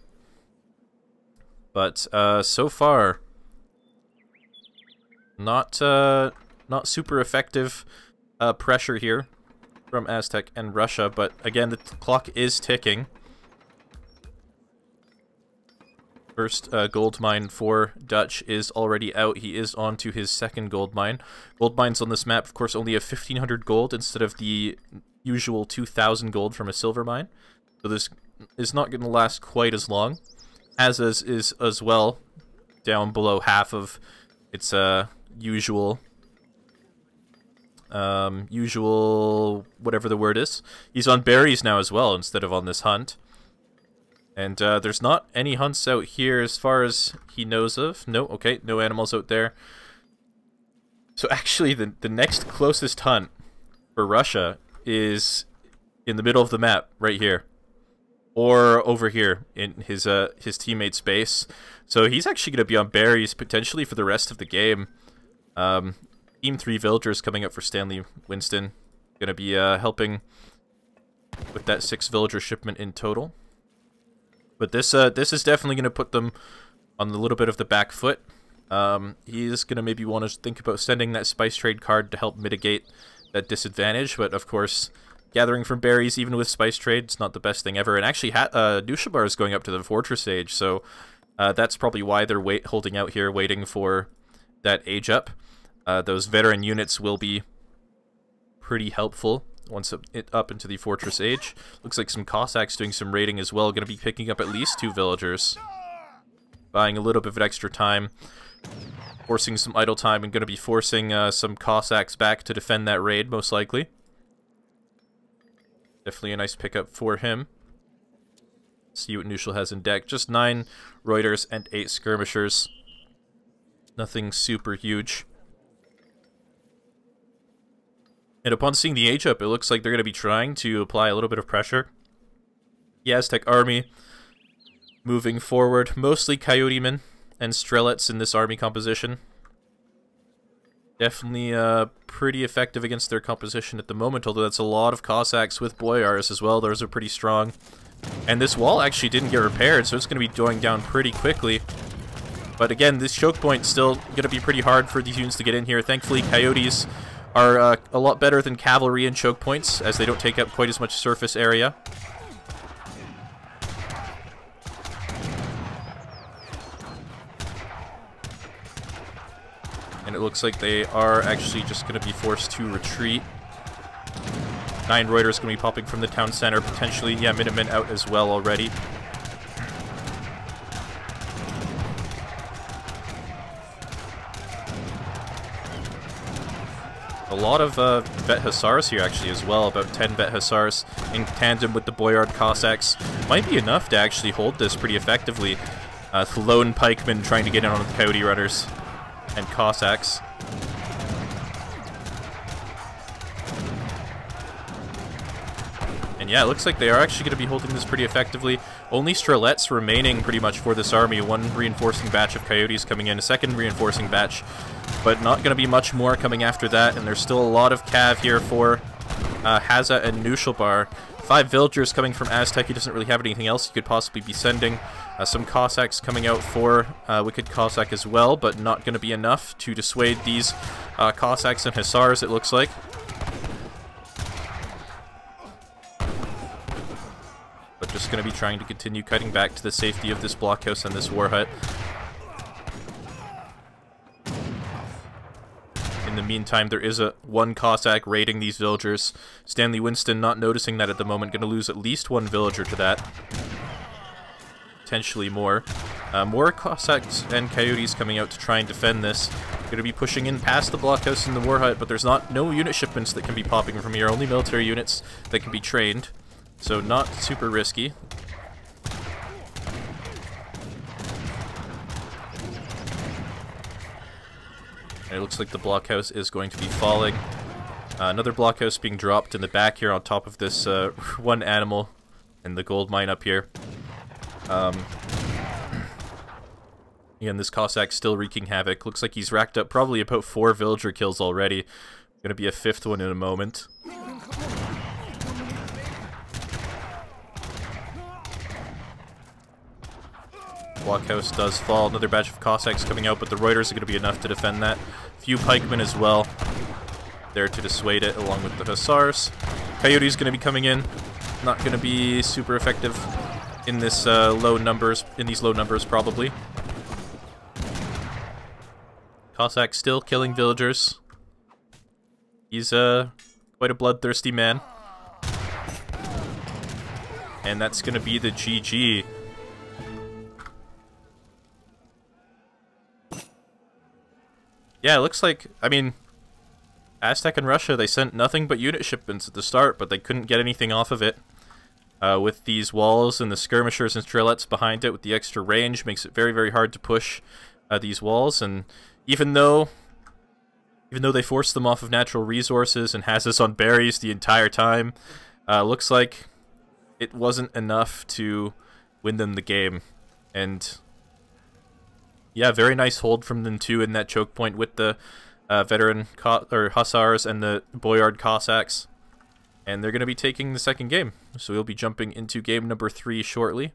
S1: But so far, not super effective pressure here from Aztec and Russia. But again, the clock is ticking. First gold mine for Dutch is already out. He is on to his second gold mine. Gold mines on this map, of course, only have 1,500 gold instead of the usual 2,000 gold from a silver mine. So this is not going to last quite as long. Hazza's is as well down below half of its usual whatever the word is. He's on berries now as well instead of on this hunt. And there's not any hunts out here as far as he knows of. No, okay, no animals out there. So actually, the next closest hunt for Russia is in the middle of the map, right here. Or over here in his teammate's base. So he's actually going to be on berries potentially for the rest of the game. Team 3 villagers coming up for Stanley Winston. Going to be helping with that 6 villager shipment in total. But this is definitely going to put them on a little bit of the back foot. He is going to maybe want to think about sending that spice trade card to help mitigate that disadvantage. But of course, gathering from berries, even with spice trade, it's not the best thing ever. And actually, Knuschelbär is going up to the fortress age, so that's probably why they're holding out here, waiting for that age up. Those veteran units will be pretty helpful once up into the fortress age. Looks like some Cossacks doing some raiding as well. Going to be picking up at least 2 villagers. Buying a little bit of extra time. Forcing some idle time and going to be forcing some Cossacks back to defend that raid, most likely. Definitely a nice pickup for him. See what Knuschel has in deck. Just 9 Ro8ers and 8 skirmishers. Nothing super huge. And upon seeing the age up, it looks like they're going to be trying to apply a little bit of pressure. The Aztec army moving forward. Mostly Coyote men and Strelets in this army composition. Definitely pretty effective against their composition at the moment, although that's a lot of Cossacks with Boyars as well. Those are pretty strong. And this wall actually didn't get repaired, so it's going to be going down pretty quickly. But again, this choke point still going to be pretty hard for these units to get in here. Thankfully, Coyotes are a lot better than cavalry in choke points, as they don't take up quite as much surface area. And it looks like they are actually just going to be forced to retreat. 9 Ro8ers going to be popping from the town center, potentially. Yeah, Minutemen out as well already. A lot of Vet Hussars here actually as well, about 10 Vet Hussars in tandem with the Boyard Cossacks. Might be enough to actually hold this pretty effectively. Lone pikemen trying to get in on the Coyote Runners and Cossacks. And yeah, it looks like they are actually going to be holding this pretty effectively. Only Strelets remaining pretty much for this army. 1 reinforcing batch of Coyotes coming in, a 2nd reinforcing batch. But not going to be much more coming after that, and there's still a lot of cav here for Hazza and Knuschelbär. 5 villagers coming from Aztec. He doesn't really have anything else he could possibly be sending. Some Cossacks coming out for WickedCossack as well, but not going to be enough to dissuade these Cossacks and Hussars, it looks like. But just going to be trying to continue cutting back to the safety of this blockhouse and this war hut. In the meantime, there is one Cossack raiding these villagers. Stanley Winston not noticing that at the moment, going to lose at least 1 villager to that. Potentially more. More Cossacks and Coyotes coming out to try and defend this. Going to be pushing in past the blockhouse and the war hut, but there's no unit shipments that can be popping from here. Only military units that can be trained. So not super risky. And it looks like the blockhouse is going to be falling. Another blockhouse being dropped in the back here on top of this one animal and the gold mine up here. Again, this Cossack still wreaking havoc. Looks like he's racked up probably about 4 villager kills already. Gonna be a 5th one in a moment. Blockhouse does fall. Another batch of Cossacks coming out, but the Reuters are going to be enough to defend that. Few pikemen as well, there to dissuade it, along with the Hussars. Coyote's going to be coming in. Not going to be super effective in this low numbers. In these low numbers, probably. Cossack still killing villagers. He's quite a bloodthirsty man, and that's going to be the GG. Yeah, it looks like, I mean, Aztec and Russia, they sent nothing but unit shipments at the start, but they couldn't get anything off of it. With these walls and the skirmishers and strelets behind it with the extra range, makes it very, very hard to push these walls. And even though they forced them off of natural resources and has us on berries the entire time, looks like it wasn't enough to win them the game. And yeah, very nice hold from them too in that choke point with the veteran Hussars and the Boyard Cossacks. And they're going to be taking the second game. So we'll be jumping into game number 3 shortly.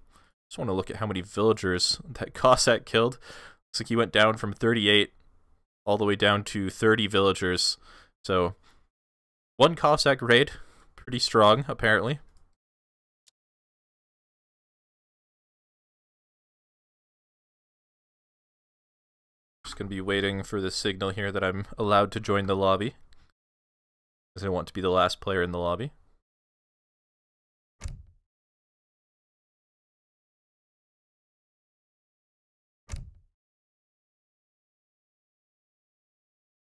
S1: Just want to look at how many villagers that Cossack killed. Looks like he went down from 38 all the way down to 30 villagers. So 1 Cossack raid. Pretty strong, apparently. Just going to be waiting for the signal here that I'm allowed to join the lobby, because I want to be the last player in the lobby.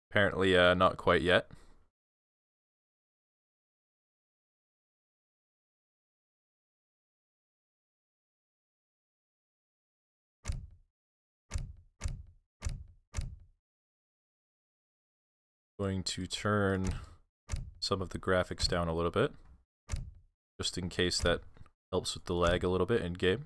S1: Apparently, not quite yet. Going to turn some of the graphics down a little bit, just in case that helps with the lag a little bit in game.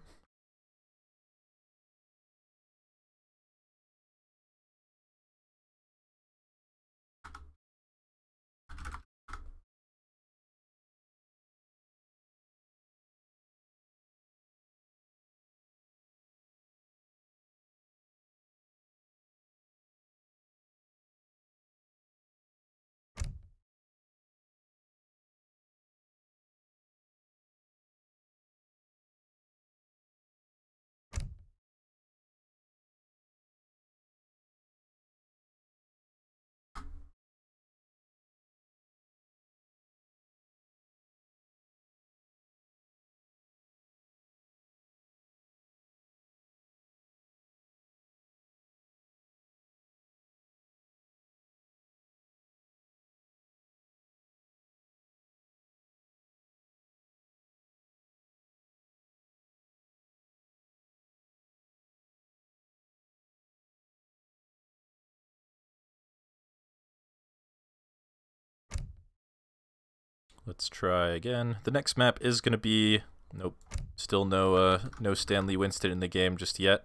S1: Let's try again. The next map is going to be... Nope. Still no Stanley Winston in the game just yet.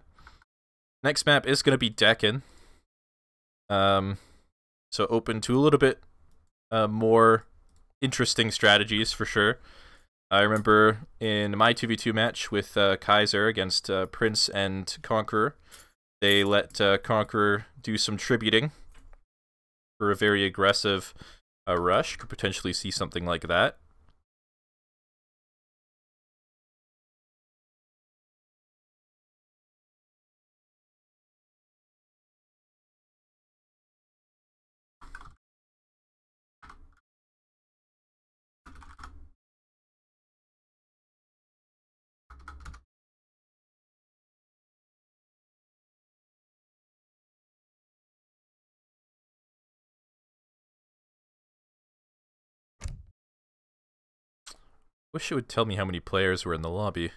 S1: Next map is going to be Deccan. So open to a little bit more interesting strategies for sure. I remember in my 2v2 match with Kaiser against Prince and Conqueror, they let Conqueror do some tributing for a very aggressive rush. Could potentially see something like that. Wish it would tell me how many players were in the lobby.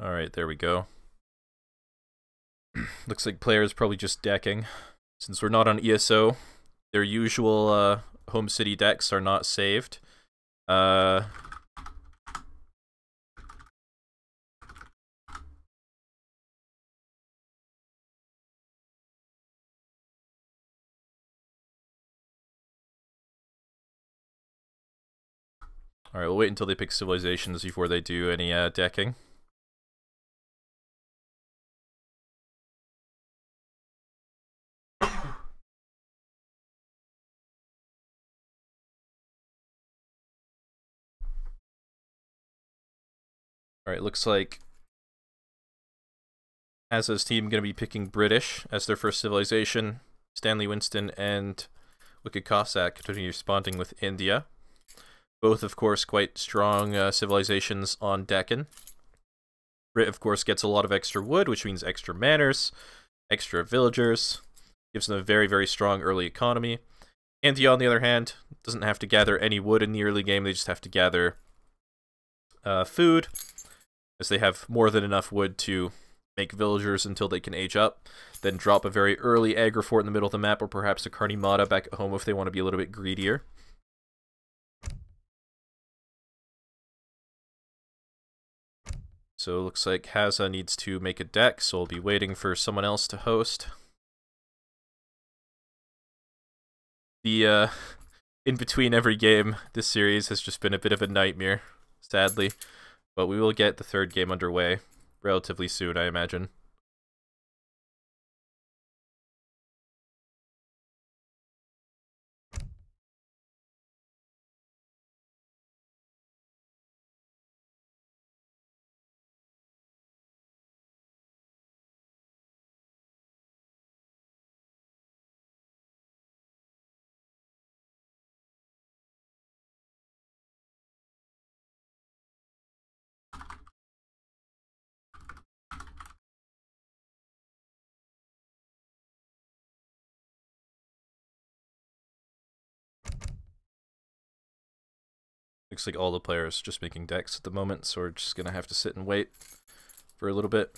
S1: Alright, there we go. Looks like players probably just decking. Since we're not on ESO, their usual home city decks are not saved. Alright, we'll wait until they pick civilizations before they do any decking. Alright, looks like Hazza's team going to be picking British as their first civilization. Stanley Winston and WickedCossack continue responding with India. Both, of course, quite strong civilizations on Deccan. Brit, of course, gets a lot of extra wood, which means extra manors, extra villagers. Gives them a very, very strong early economy. India, on the other hand, doesn't have to gather any wood in the early game. They just have to gather food, as they have more than enough wood to make villagers until they can age up. Then drop a very early agri fort in the middle of the map, or perhaps a Carnimata back at home if they want to be a little bit greedier. So it looks like Hazza needs to make a deck, so we'll be waiting for someone else to host. The in between every game, this series has just been a bit of a nightmare, sadly. But we will get the third game underway relatively soon, I imagine. Looks like all the players just making decks at the moment, so we're just gonna have to sit and wait for a little bit.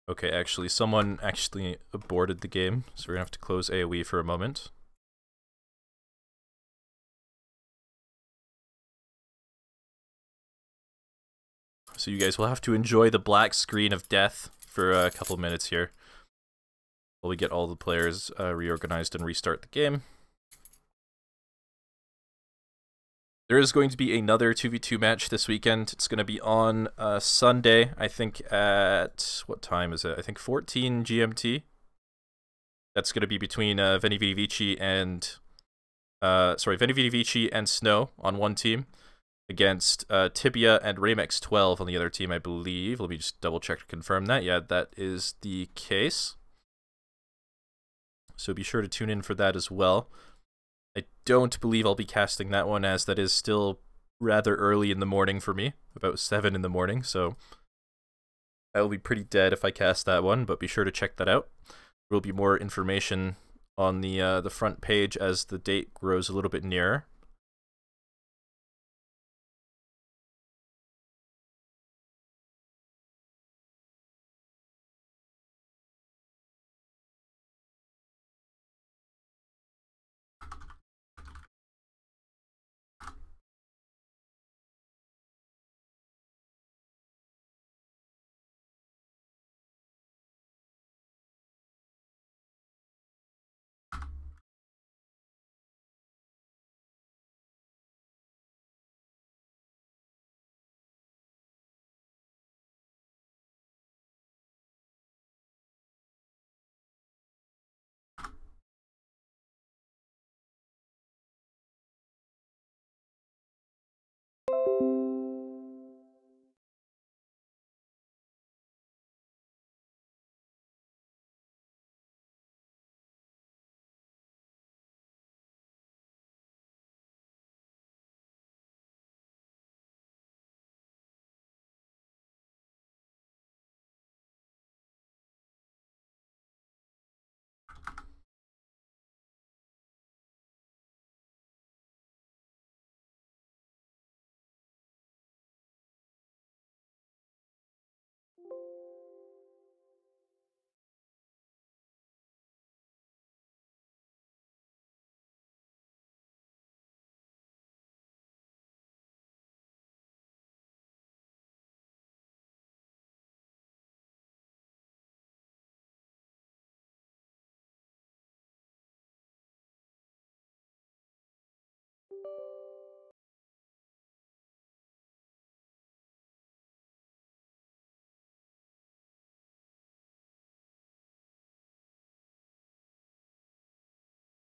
S1: Okay, actually, someone actually aborted the game, so we're gonna have to close AoE for a moment. So you guys will have to enjoy the black screen of death for a couple of minutes here, while we get all the players reorganized and restart the game. There is going to be another 2v2 match this weekend. It's going to be on Sunday, I think at... what time is it? I think 14 GMT. That's going to be between Veni Vidi Vici and... Veni Vidi Vici and Snow on one team, against Tibia and Ramex 12 on the other team, I believe. Let me just double check to confirm that. Yeah, that is the case. So be sure to tune in for that as well. I don't believe I'll be casting that one, as that is still rather early in the morning for me, about 7 in the morning, so I will be pretty dead if I cast that one, but be sure to check that out. There will be more information on the front page as the date grows a little bit nearer.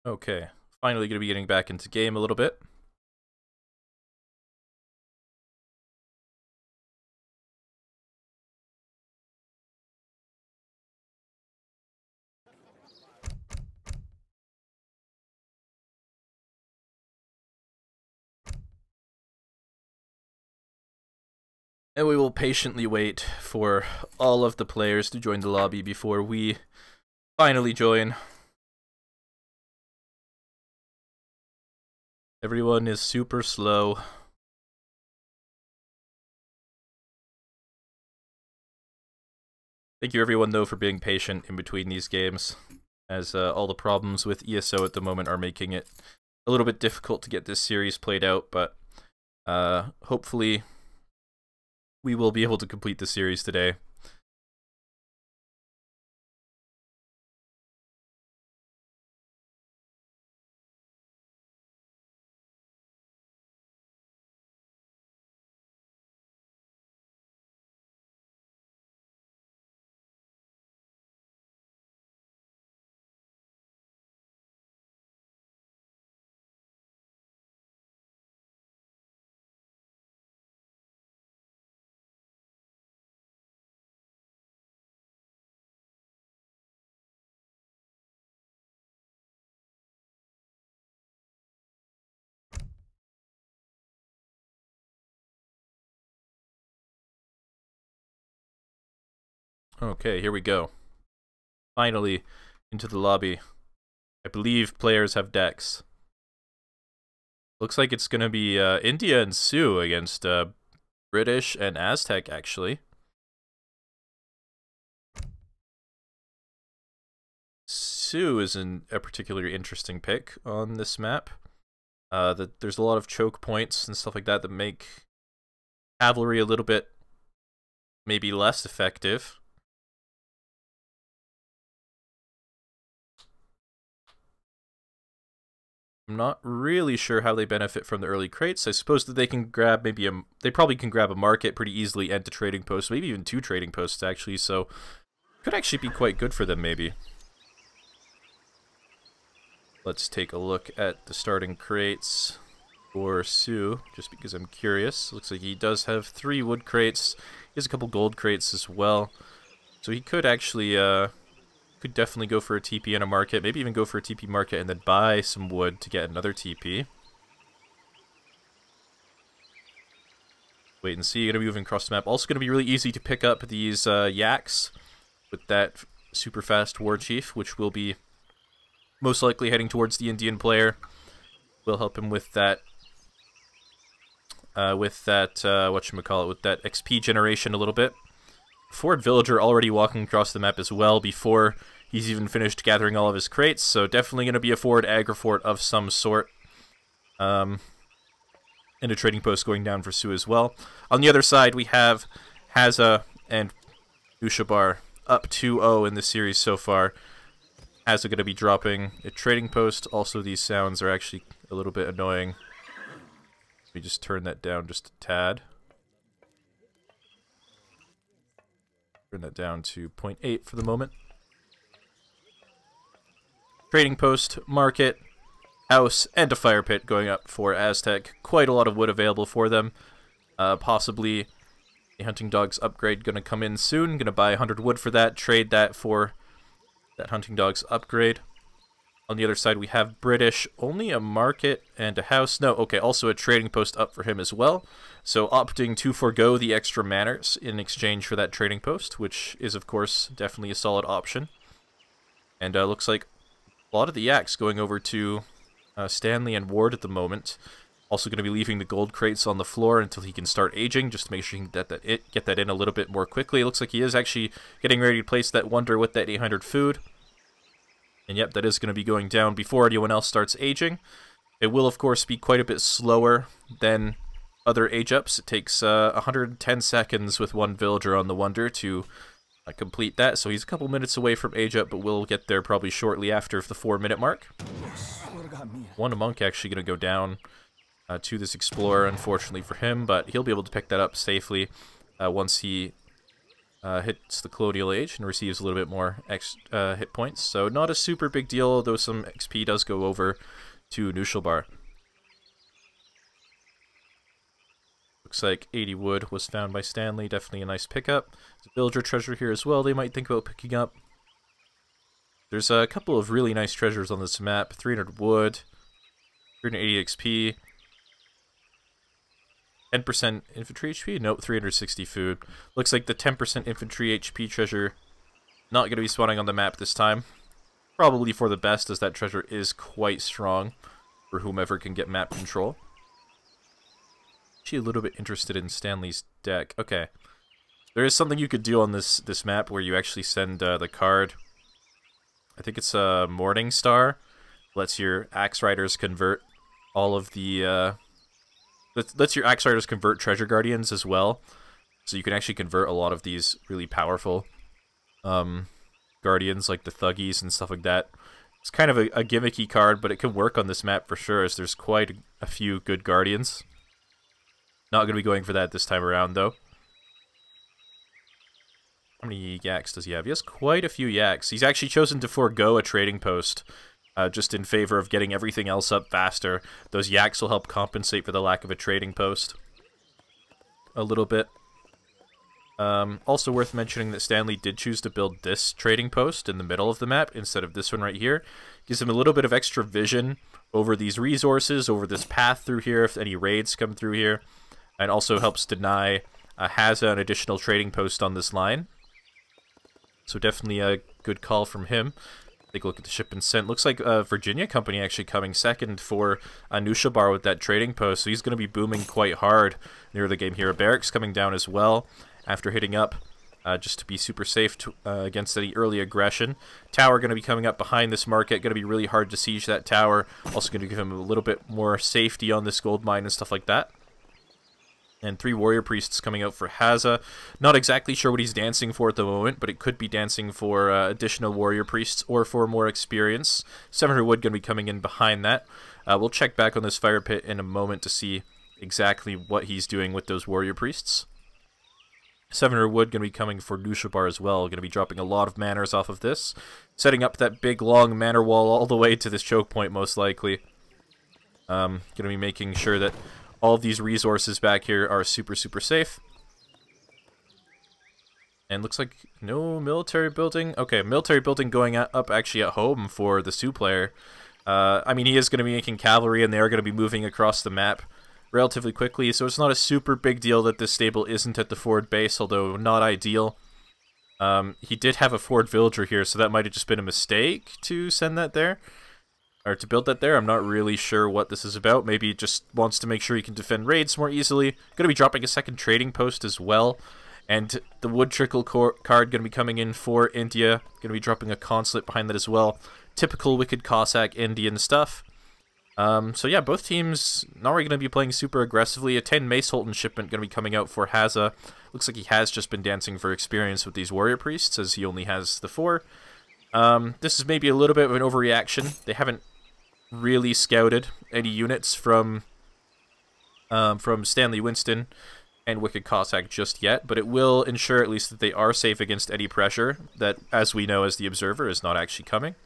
S1: Okay, finally going to be getting back into game a little bit. And we will patiently wait for all of the players to join the lobby before we finally join. Everyone is super slow. Thank you everyone though for being patient in between these games, as all the problems with ESO at the moment are making it a little bit difficult to get this series played out, but hopefully we will be able to complete the series today. Okay, here we go. Finally, into the lobby. I believe players have decks. Looks like it's going to be India and Sioux against British and Aztec, actually. Sioux is a particularly interesting pick on this map. There's a lot of choke points and stuff like that that make cavalry a little bit maybe less effective. I'm not really sure how they benefit from the early crates. I suppose that they can grab they probably can grab a market pretty easily and a trading post, maybe even 2 trading posts actually, so could actually be quite good for them maybe. Let's take a look at the starting crates for Sioux, just because I'm curious. Looks like he does have 3 wood crates. He has a couple gold crates as well. So he could actually, could definitely go for a TP in a market, maybe even go for a TP market and then buy some wood to get another TP. Wait and see, gonna be moving across the map. Also gonna be really easy to pick up these yaks with that super fast war chief, which will be most likely heading towards the Indian player. We'll help him with that, with that XP generation a little bit. Forward villager already walking across the map as well before he's even finished gathering all of his crates, so definitely going to be a forward aggro fort of some sort. And a trading post going down for Sioux as well. On the other side, we have Hazza and Knuschelbär up 2-0 in the series so far. Hazza going to be dropping a trading post. Also, these sounds are actually a little bit annoying. Let me just turn that down just a tad. Turn that down to 0.8 for the moment. Trading post, market, house, and a fire pit going up for Aztec. Quite a lot of wood available for them. Possibly a hunting dog's upgrade going to come in soon. Going to buy 100 wood for that, trade that for that hunting dog's upgrade. On the other side, we have British, only a market and a house. No, okay, also a trading post up for him as well. So opting to forego the extra manors in exchange for that trading post, which is, of course, definitely a solid option. And looks like a lot of the yaks going over to Stanley and Ward at the moment. Also going to be leaving the gold crates on the floor until he can start aging, just to make sure he can get that in a little bit more quickly. It looks like he is actually getting ready to place that wonder with that 800 food. And yep, that is going to be going down before anyone else starts aging. It will, of course, be quite a bit slower than other age-ups. It takes 110 seconds with one villager on the wonder to complete that. So he's a couple minutes away from age-up, but we'll get there probably shortly after the 4-minute mark. One monk actually going to go down to this explorer, unfortunately for him, but he'll be able to pick that up safely once he hits the Colonial Age and receives a little bit more hit points. So not a super big deal, though some XP does go over to Knuschelbär. Looks like 80 wood was found by Stanley. Definitely a nice pickup. There's a villager treasure here as well they might think about picking up. There's a couple of really nice treasures on this map. 300 wood, 380 XP, 10% infantry HP? Nope, 360 food. Looks like the 10% infantry HP treasure not going to be spawning on the map this time. Probably for the best, as that treasure is quite strong for whomever can get map control. Actually a little bit interested in Stanley's deck. Okay. There is something you could do on this map where you actually send the card. I think it's a Morning Star. Lets your Axe Riders convert all of the... lets your Axe Riders convert Treasure Guardians as well. So you can actually convert a lot of these really powerful Guardians, like the Thuggies and stuff like that. It's kind of a gimmicky card, but it can work on this map for sure, as there's quite a few good Guardians. Not going to be going for that this time around, though. How many yaks does he have? He has quite a few yaks. He's actually chosen to forego a trading post, just in favor of getting everything else up faster. Those yaks will help compensate for the lack of a trading post a little bit. Also worth mentioning that Stanley did choose to build this trading post in the middle of the map instead of this one right here. Gives him a little bit of extra vision over these resources, over this path through here if any raids come through here. And also helps deny Hazza an additional trading post on this line. So definitely a good call from him. Take a look at the ship and sent. Looks like Virginia Company actually coming second for Knuschelbär with that trading post. So he's going to be booming quite hard near the game here. A barracks coming down as well after hitting up, just to be super safe against any early aggression. Tower going to be coming up behind this market. Going to be really hard to siege that tower. Also going to give him a little bit more safety on this gold mine and stuff like that. And 3 warrior priests coming out for Hazza. Not exactly sure what he's dancing for at the moment, but it could be dancing for additional warrior priests or for more experience. 700 wood going to be coming in behind that. We'll check back on this fire pit in a moment to see exactly what he's doing with those warrior priests. 700 wood going to be coming for Knuschelbär as well. Going to be dropping a lot of manners off of this. Setting up that big long manor wall all the way to this choke point most likely. Going to be making sure that all of these resources back here are super, super safe. And looks like no military building. Okay, military building going up actually at home for the Sioux player. I mean, he is going to be making cavalry, and they are going to be moving across the map relatively quickly, so it's not a super big deal that this stable isn't at the forward base, although not ideal. He did have a forward villager here, so that might have just been a mistake to send that there. Or to build that there. I'm not really sure what this is about. Maybe he just wants to make sure he can defend raids more easily. Going to be dropping a second trading post as well. And the wood trickle card going to be coming in for India. Going to be dropping a consulate behind that as well. Typical Wicked Cossack Indian stuff. So yeah, both teams not really going to be playing super aggressively. A 10 Mace Holton shipment going to be coming out for Hazza. Looks like he has just been dancing for experience with these warrior priests, as he only has the 4. This is maybe a little bit of an overreaction. They haven't really scouted any units from Stanley Winston and Wicked Cossack just yet, but it will ensure at least that they are safe against any pressure that, as we know as the observer, is not actually coming.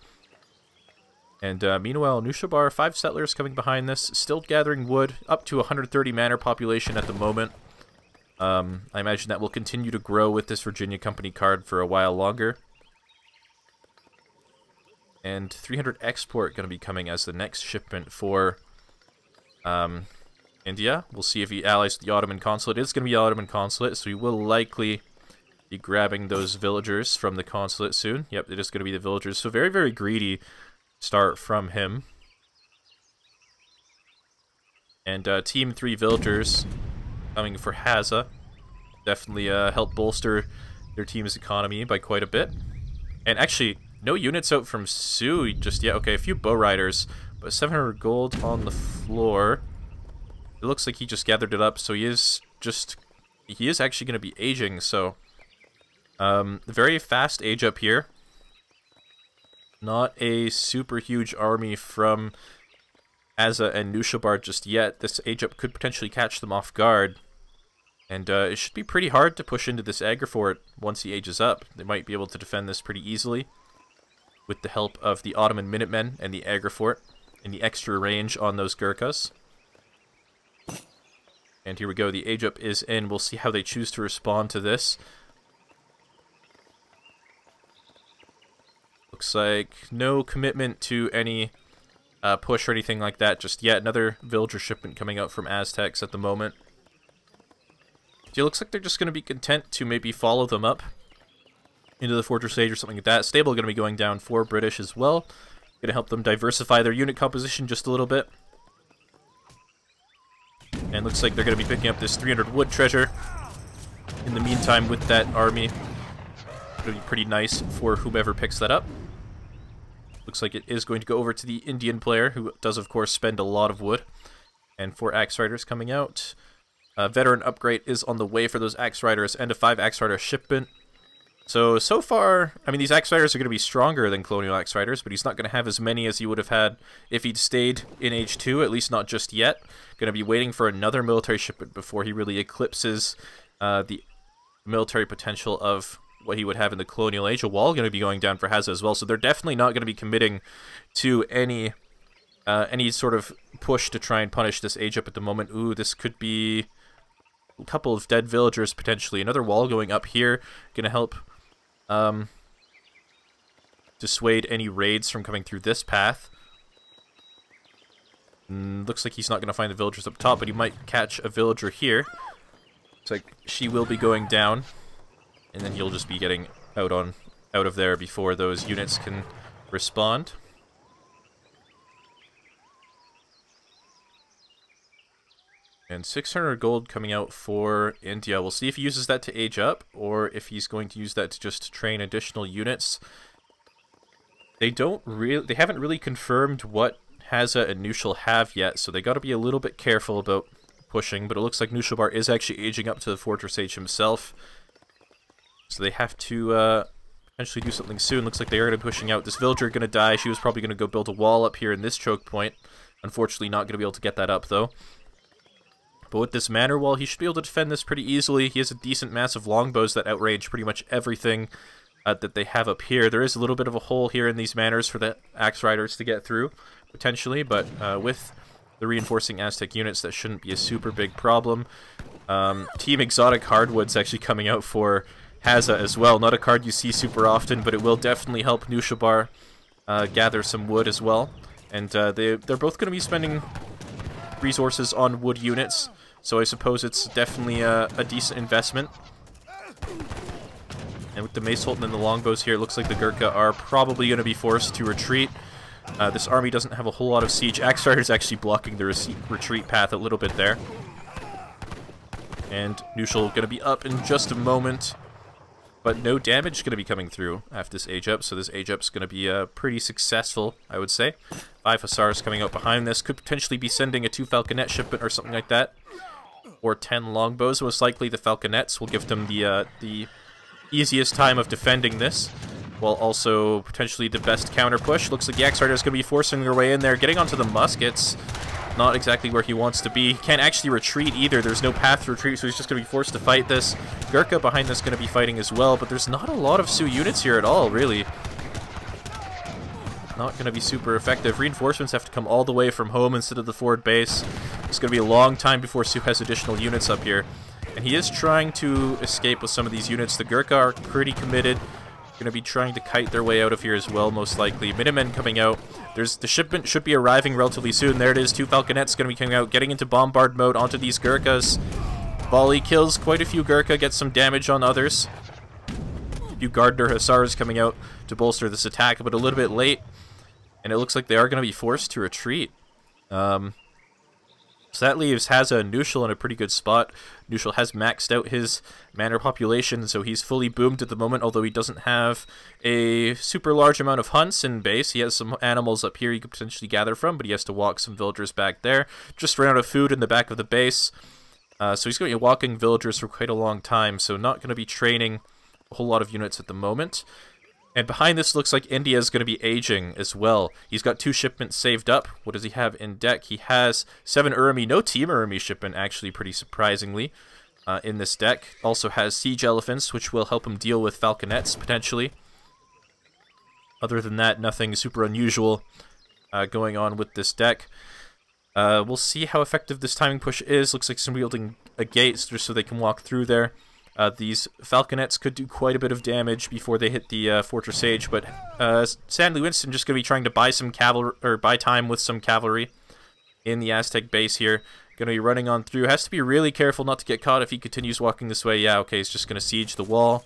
S1: And meanwhile, Knuschelbär, 5 settlers coming behind this, still gathering wood, up to 130 manor population at the moment. I imagine that will continue to grow with this Virginia Company card for a while longer. And 300 export going to be coming as the next shipment for India. We'll see if he allies with the Ottoman consulate. It's going to be Ottoman consulate, so he will likely be grabbing those villagers from the consulate soon. Yep, it is going to be the villagers. So very, very greedy start from him. And Team 3 villagers coming for Hazza. Definitely help bolster their team's economy by quite a bit. And actually, no units out from Sioux just yet. Okay, a few bow riders, but 700 gold on the floor. It looks like he just gathered it up, so he is actually going to be aging, so very fast age up here. Not a super huge army from Hazza and Knuschelbär just yet. This age up could potentially catch them off guard. And it should be pretty hard to push into this Agra fort once he ages up. They might be able to defend this pretty easily with the help of the Ottoman Minutemen and the Agra fort and the extra range on those Gurkhas. And here we go, the age up is in. We'll see how they choose to respond to this. Looks like no commitment to any push or anything like that just yet. Another villager shipment coming out from Aztecs at the moment. It looks like they're just going to be content to maybe follow them up into the Fortress Age or something like that. Stable going to be going down for British as well. Going to help them diversify their unit composition just a little bit. And looks like they're going to be picking up this 300 wood treasure in the meantime with that army. It'll be pretty nice for whomever picks that up. Looks like it is going to go over to the Indian player, who does, of course, spend a lot of wood. And 4 Axe Riders coming out. Veteran upgrade is on the way for those Axe Riders, and a 5 Axe Rider shipment. So far, I mean, these Axe Riders are going to be stronger than Colonial Axe Riders, but he's not going to have as many as he would have had if he'd stayed in Age 2, at least not just yet. Going to be waiting for another military shipment before he really eclipses the military potential of what he would have in the Colonial Age. A wall going to be going down for Hazza as well, so they're definitely not going to be committing to any sort of push to try and punish this age up at the moment. Ooh, this could be a couple of dead villagers potentially. Another wall going up here, going to help dissuade any raids from coming through this path. Looks like he's not going to find the villagers up top, but he might catch a villager here. Looks like she will be going down, and then he'll just be getting out of there before those units can respond. And 600 gold coming out for India. We'll see if he uses that to age up, or if he's going to use that to just train additional units. They haven't really confirmed what Hazza and Knuschel have yet, so they got to be a little bit careful about pushing. But it looks like Knuschelbär is actually aging up to the Fortress Age himself, so they have to potentially do something soon. Looks like they are going to be pushing out. This villager going to die. She was probably going to go build a wall up here in this choke point. Unfortunately, not going to be able to get that up though. But with this manor wall, he should be able to defend this pretty easily. He has a decent mass of longbows that outrange pretty much everything that they have up here. There is a little bit of a hole here in these manors for the Axe Riders to get through, potentially, but with the reinforcing Aztec units, that shouldn't be a super big problem. Team Exotic Hardwood's actually coming out for Hazza as well. Not a card you see super often, but it will definitely help Knuschelbär gather some wood as well. And they're both going to be spending resources on wood units, so I suppose it's definitely a decent investment. And with the Mace Sultan and the longbows here, it looks like the Gurkha are probably going to be forced to retreat. This army doesn't have a whole lot of siege. Axe Rider's actually blocking the retreat path a little bit there. And Knuschel going to be up in just a moment, but no damage going to be coming through after this age up, so this age up's going to be pretty successful, I would say. 5 Hussars coming out behind this. Could potentially be sending a 2 Falconet shipment or something like that. Or 10 longbows. Most likely the Falconets will give them the easiest time of defending this, while also potentially the best counter push. Looks like the Axe Rider is going to be forcing their way in there, getting onto the muskets. Not exactly where he wants to be. He can't actually retreat either. There's no path to retreat, so he's just going to be forced to fight this. Gurkha behind this is going to be fighting as well, but there's not a lot of Sioux units here at all, really. Not going to be super effective. Reinforcements have to come all the way from home instead of the forward base. It's going to be a long time before Sioux has additional units up here. And he is trying to escape with some of these units. The Gurkha are pretty committed. Going to be trying to kite their way out of here as well, most likely. Minutemen coming out. The shipment should be arriving relatively soon. There it is. 2 Falconets going to be coming out, getting into bombard mode onto these Gurkhas. Volley kills quite a few Gurkha, gets some damage on others. A few Gardner Hussars coming out to bolster this attack, but a little bit late. And it looks like they are going to be forced to retreat. So that leaves Hazza and Knuschel in a pretty good spot. Knuschel has maxed out his manor population, so he's fully boomed at the moment, although he doesn't have a super large amount of hunts in base. He has some animals up here he could potentially gather from, but he has to walk some villagers back there. Just ran out of food in the back of the base. So he's going to be walking villagers for quite a long time, so not going to be training a whole lot of units at the moment. And behind this looks like India is going to be aging as well. He's got 2 shipments saved up. What does he have in deck? He has 7 Urumi. No Team Urumi shipment, actually, pretty surprisingly. in this deck. Also has Siege Elephants, which will help him deal with Falconets, potentially. Other than that, nothing super unusual going on with this deck. We'll see how effective this timing push is. Looks like some wielding a gate just so they can walk through there. These Falconets could do quite a bit of damage before they hit the Fortress Age, but Stanley Winston just going to be trying to buy some cavalry, or buy time with some cavalry in the Aztec base here. Going to be running on through. Has to be really careful not to get caught if he continues walking this way. Yeah, okay, he's just going to siege the wall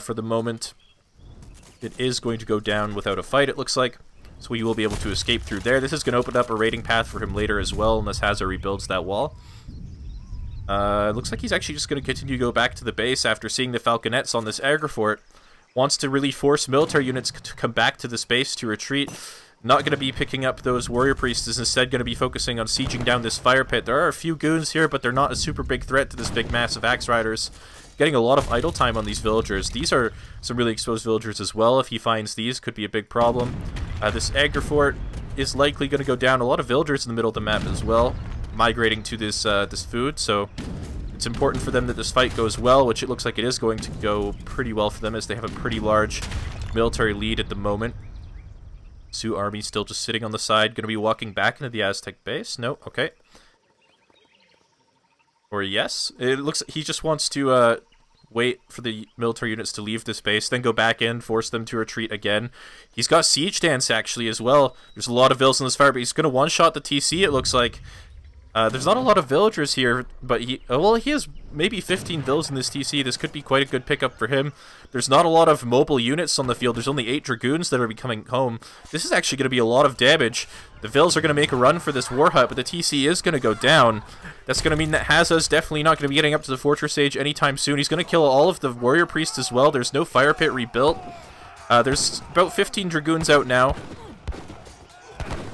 S1: for the moment. It is going to go down without a fight, it looks like. So we will be able to escape through there. This is going to open up a raiding path for him later as well, unless Hazza rebuilds that wall. Looks like he's actually just going to continue to go back to the base after seeing the Falconets on this Agrifort. Wants to really force military units to come back to this base to retreat. Not going to be picking up those warrior priests, is instead going to be focusing on sieging down this fire pit. There are a few goons here, but they're not a super big threat to this big massive axe riders. Getting a lot of idle time on these villagers. These are some really exposed villagers as well. If he finds these, could be a big problem. This Agrifort is likely going to go down. A lot of villagers in the middle of the map as well, migrating to this this food. So it's important for them that this fight goes well, which it looks like it is going to go pretty well for them, as they have a pretty large military lead at the moment. Sioux army still just sitting on the side. Going to be walking back into the Aztec base. No, okay. Or yes. It looks like he just wants to wait for the military units to leave this base, then go back in, force them to retreat again. He's got Siege Dance actually as well. There's a lot of vills in this fire, but he's going to one-shot the TC, it looks like. There's not a lot of villagers here, but he has maybe 15 vills in this TC. This could be quite a good pickup for him. There's not a lot of mobile units on the field. There's only 8 dragoons that are coming home. This is actually going to be a lot of damage. The vills are going to make a run for this war hut, but the TC is going to go down. That's going to mean that Hazza's definitely not going to be getting up to the Fortress Age anytime soon. He's going to kill all of the warrior priests as well. There's no fire pit rebuilt. There's about 15 dragoons out now.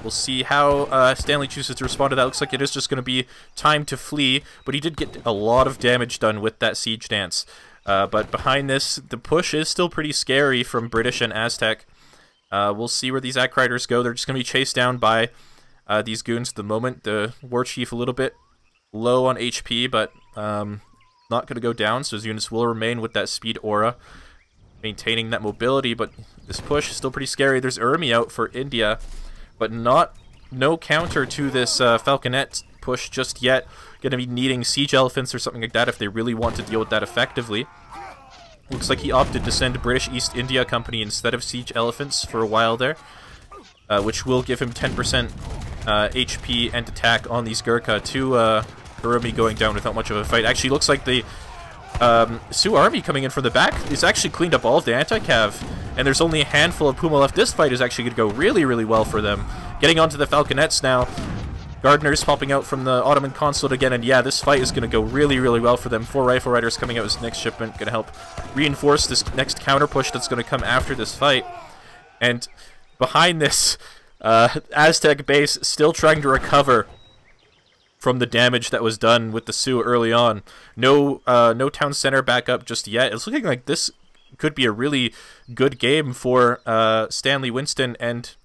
S1: We'll see how Stanley chooses to respond to that. Looks like it is just going to be time to flee, but he did get a lot of damage done with that Siege Dance. But behind this, the push is still pretty scary from British and Aztec. We'll see where these Ack Riders go. They're just going to be chased down by these goons at the moment. The War Chief a little bit low on HP, but not going to go down, so his units will remain with that speed aura, maintaining that mobility, but this push is still pretty scary. There's Urmi out for India, but no counter to this Falconet push just yet. Going to be needing Siege Elephants or something like that if they really want to deal with that effectively. Looks like he opted to send British East India Company instead of Siege Elephants for a while there, which will give him 10% HP and attack on these Gurkha to Urmi going down without much of a fight. Actually, looks like the Sioux army coming in from the back is actually cleaned up all of the anti-cav, and there's only a handful of Puma left. This fight is actually going to go really, really well for them. Getting onto the Falconets now. Gardeners popping out from the Ottoman consulate again, and yeah, this fight is going to go really, really well for them. 4 Rifle Riders coming out as next shipment, going to help reinforce this next counter push that's going to come after this fight. And behind this, Aztec base still trying to recover from the damage that was done with the Sioux early on. No town center backup just yet. It's looking like this could be a really good game for Stanley Winston and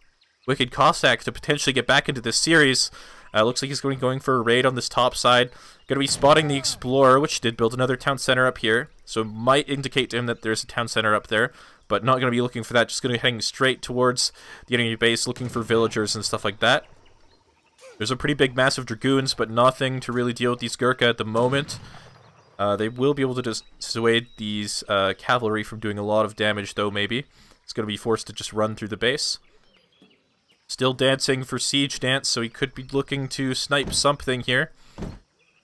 S1: WickedCossack to potentially get back into this series. Looks like he's going for a raid on this top side. Going to be spotting the Explorer, which did build another town center up here. So might indicate to him that there's a town center up there, but not going to be looking for that. Just going to be heading straight towards the enemy base, looking for villagers and stuff like that. There's a pretty big mass of dragoons, but nothing to really deal with these Gurkha at the moment. They will be able to dissuade these cavalry from doing a lot of damage, though, maybe. It's going to be forced to just run through the base. Still dancing for Siege Dance, so he could be looking to snipe something here.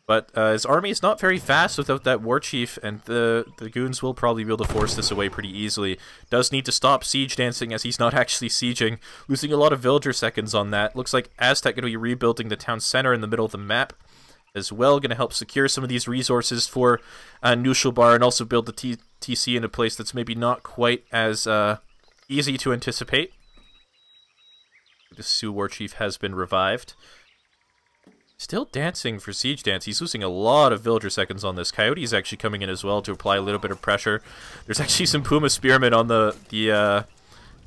S1: But his army is not very fast without that War Chief, and the goons will probably be able to force this away pretty easily. Does need to stop Siege Dancing as he's not actually sieging, losing a lot of villager seconds on that. Looks like Aztec going to be rebuilding the town center in the middle of the map as well, going to help secure some of these resources for Knuschelbär, and also build the TC in a place that's maybe not quite as easy to anticipate. The Sioux War Chief has been revived. Still dancing for Siege Dance. He's losing a lot of villager seconds on this. Coyote's actually coming in as well to apply a little bit of pressure. There's actually some Puma Spearmen on the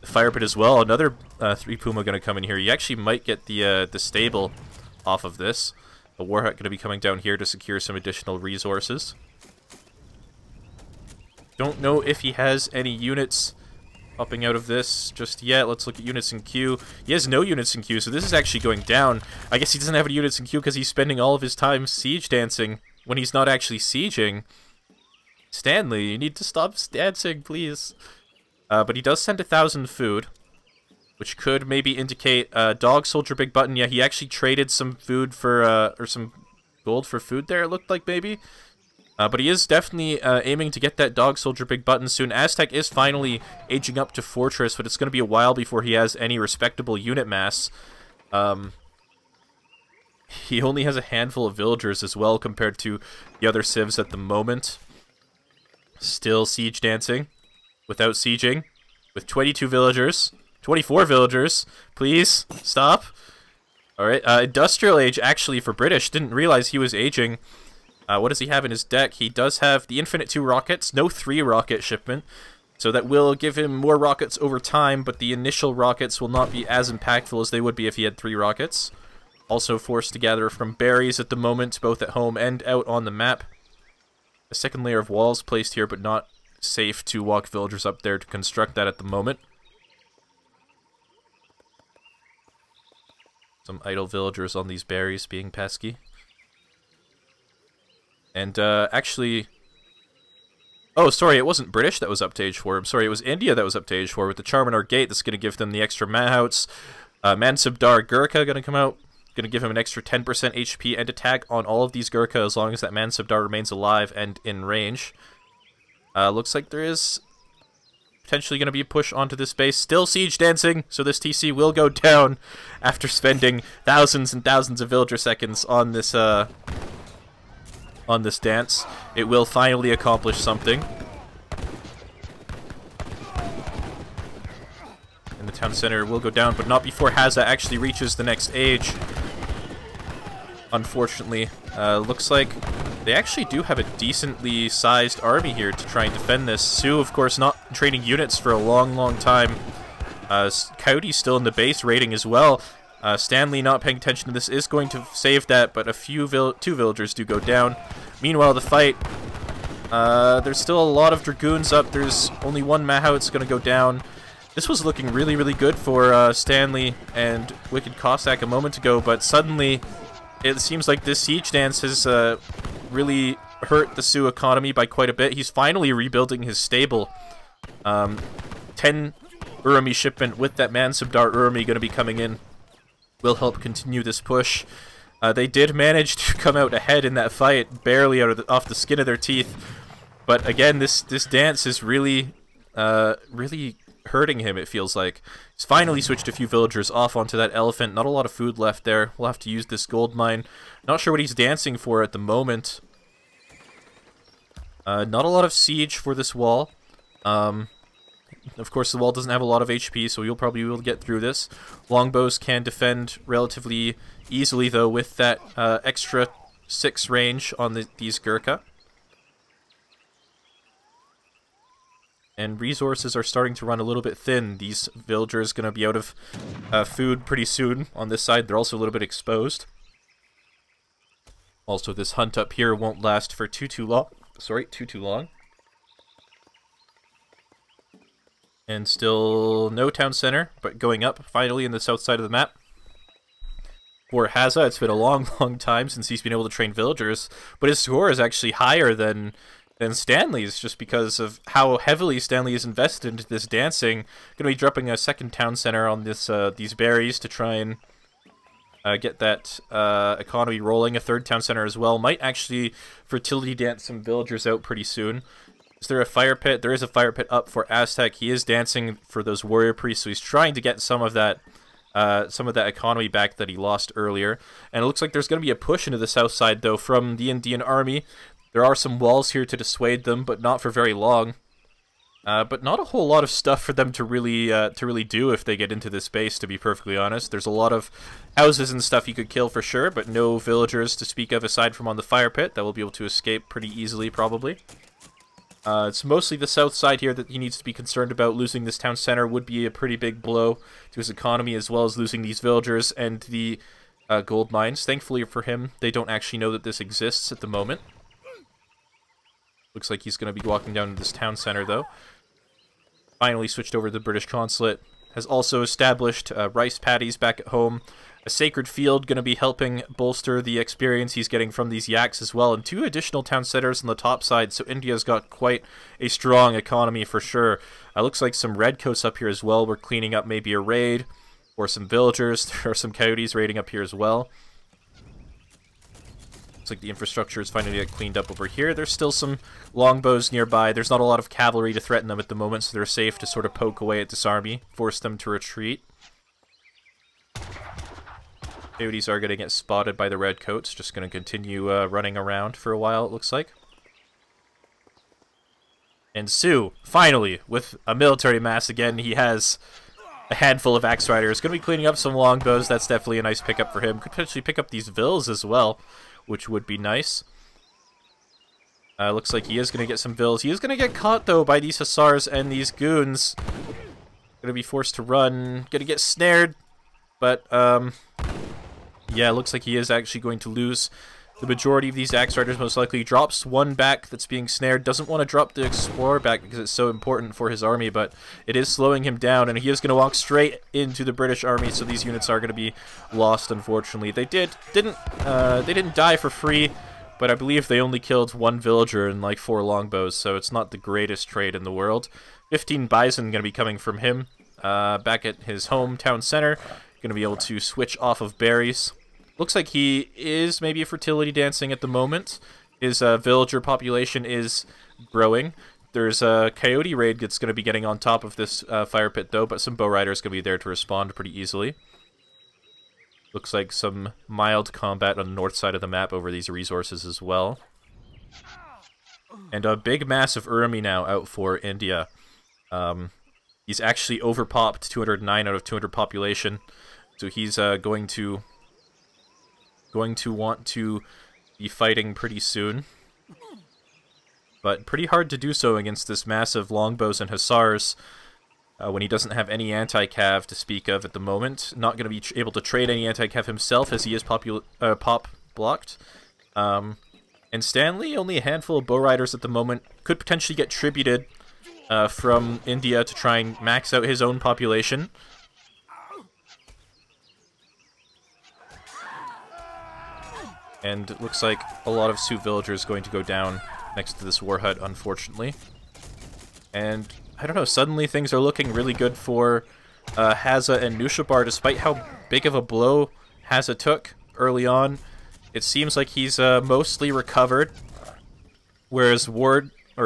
S1: fire pit as well. Another 3 Puma going to come in here. You actually might get the stable off of this. A Warhawk going to be coming down here to secure some additional resources. Don't know if he has any units popping out of this just yet. Let's look at units in queue. He has no units in queue, so this is actually going down. I guess he doesn't have any units in queue because he's spending all of his time siege dancing when he's not actually sieging. Stanley, you need to stop dancing, please. But he does send 1,000 food, which could maybe indicate dog soldier big button. Yeah, he actually traded some food for, or some gold for food there, it looked like maybe. But he is definitely aiming to get that dog soldier big button soon. Aztec is finally aging up to Fortress, but it's going to be a while before he has any respectable unit mass. He only has a handful of villagers as well compared to the other civs at the moment. Still siege dancing without sieging with 22 villagers. 24 villagers. Please, stop. Alright, Industrial Age, actually, for British. Didn't realize he was aging. What does he have in his deck? He does have the Infinite 2 rockets. No 3 rocket shipment. So that will give him more rockets over time, but the initial rockets will not be as impactful as they would be if he had 3 rockets. Also forced to gather from berries at the moment, both at home and out on the map. A second layer of walls placed here, but not safe to walk villagers up there to construct that at the moment. Some idle villagers on these berries being pesky. And, actually... Oh, sorry, it wasn't British that was up to age 4. I'm sorry, it was India that was up to age 4 with the Charminar Gate. That's going to give them the extra Mahouts. Mansabdar Gurkha going to come out. Going to give him an extra 10% HP and attack on all of these Gurkha as long as that Mansabdar remains alive and in range. Looks like there is potentially going to be a push onto this base. Still siege dancing, so this TC will go down after spending thousands and thousands of villager seconds on this dance. It will finally accomplish something. And the town center will go down, but not before Hazza actually reaches the next age. Unfortunately, looks like they actually do have a decently sized army here to try and defend this. Sioux, of course, not training units for a long, long time. Coyote's still in the base raiding as well. Stanley not paying attention to this is going to save that, but two villagers do go down. Meanwhile, the fight, there's still a lot of dragoons up. There's only one Mahout's going to go down. This was looking really, really good for Stanley and WickedCossack a moment ago, but suddenly it seems like this siege dance has really hurt the Sioux economy by quite a bit. He's finally rebuilding his stable. 10 Urumi shipment with that Mansabdar Urumi going to be coming in will help continue this push. They did manage to come out ahead in that fight, barely off the skin of their teeth. But again, this dance is really, really hurting him, it feels like. He's finally switched a few villagers off onto that elephant. Not a lot of food left there. We'll have to use this gold mine. Not sure what he's dancing for at the moment. Not a lot of siege for this wall. Of course, the wall doesn't have a lot of HP, so you'll probably be able to get through this. Longbows can defend relatively easily, though, with that extra 6 range on these Gurkha. And resources are starting to run a little bit thin. These villagers are going to be out of food pretty soon on this side. They're also a little bit exposed. Also, this hunt up here won't last for too long. Sorry, too long. And still no town center, but going up finally in the south side of the map. For Hazza, it's been a long, long time since he's been able to train villagers, but his score is actually higher than Stanley's, just because of how heavily Stanley is invested into this dancing. Going to be dropping a second town center on this these berries to try and get that economy rolling. A third town center as well. Might actually fertility dance some villagers out pretty soon. Is there a fire pit? There is a fire pit up for Aztec. He is dancing for those warrior priests, so he's trying to get some of that economy back that he lost earlier. And it looks like there's going to be a push into the south side, though, from the Indian army. There are some walls here to dissuade them, but not for very long. But not a whole lot of stuff for them to really do if they get into this base, to be perfectly honest. There's a lot of houses and stuff you could kill for sure, but no villagers to speak of aside from on the fire pit that will be able to escape pretty easily, probably. It's mostly the south side here that he needs to be concerned about. Losing this town center would be a pretty big blow to his economy, as well as losing these villagers. And the gold mines. Thankfully for him, they don't actually know that this exists at the moment. Looks like he's going to be walking down to this town center, though. Finally switched over to the British consulate. Has also established rice paddies back at home. A sacred field going to be helping bolster the experience he's getting from these yaks as well. And 2 additional town centers on the top side, so India's got quite a strong economy for sure. Looks like some redcoats up here as well. We're cleaning up maybe a raid or some villagers. There are some coyotes raiding up here as well. Looks like the infrastructure is finally get cleaned up over here. There's still some longbows nearby. There's not a lot of cavalry to threaten them at the moment, so they're safe to sort of poke away at this army, force them to retreat. Coyotes are going to get spotted by the redcoats. Just going to continue running around for a while, it looks like. And Sue, finally, with a military mass again, he has a handful of axe riders. Going to be cleaning up some longbows. That's definitely a nice pickup for him. Could potentially pick up these vills as well, which would be nice. Looks like he is going to get some vills. He is going to get caught, though, by these hussars and these goons. Going to be forced to run. Going to get snared. But, yeah, it looks like he is actually going to lose the majority of these axe riders, most likely. He drops one back that's being snared. Doesn't want to drop the explorer back because it's so important for his army, but it is slowing him down, and he is going to walk straight into the British army, so these units are going to be lost, unfortunately. They didn't die for free, but I believe they only killed 1 villager and like 4 longbows, so it's not the greatest trade in the world. 15 bison going to be coming from him back at his hometown center. Going to be able to switch off of berries. Looks like he is maybe a fertility dancing at the moment. His villager population is growing. There's a coyote raid that's going to be getting on top of this fire pit, though, but some bow riders going to be there to respond pretty easily. Looks like some mild combat on the north side of the map over these resources as well. And a big mass of Urmi now out for India. He's actually overpopped 209 out of 200 population, so he's going to want to be fighting pretty soon. But pretty hard to do so against this massive longbows and hussars when he doesn't have any anti-cav to speak of at the moment. Not going to be able to trade any anti-cav himself as he is pop blocked. And Stanley, only a handful of bow riders at the moment, could potentially get tributed from India to try and max out his own population. And it looks like a lot of Sioux villagers going to go down next to this war hut, unfortunately. And, I don't know, suddenly things are looking really good for Hazza and Knuschelbär, despite how big of a blow Hazza took early on. It seems like he's mostly recovered, whereas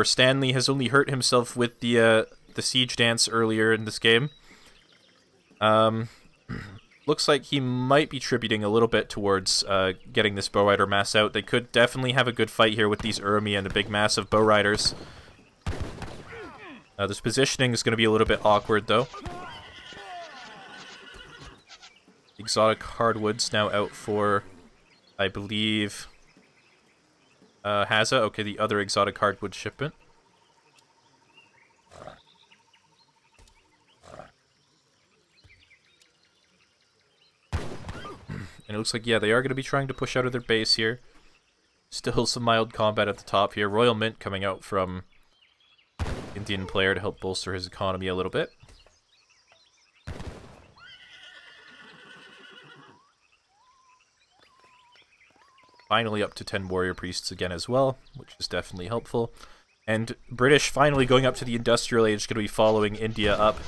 S1: Stanley has only hurt himself with the siege dance earlier in this game. Looks like he might be tributing a little bit towards getting this bow rider mass out. They could definitely have a good fight here with these Urmi and a big mass of bow riders. This positioning is going to be a little bit awkward, though. Exotic hardwoods now out for, I believe, Hazza. Okay, the other exotic hardwood shipment. And it looks like, yeah, they are going to be trying to push out of their base here. Still some mild combat at the top here. Royal Mint coming out from Indian player to help bolster his economy a little bit. Finally up to 10 warrior priests again as well, which is definitely helpful. And British finally going up to the industrial age, going to be following India up.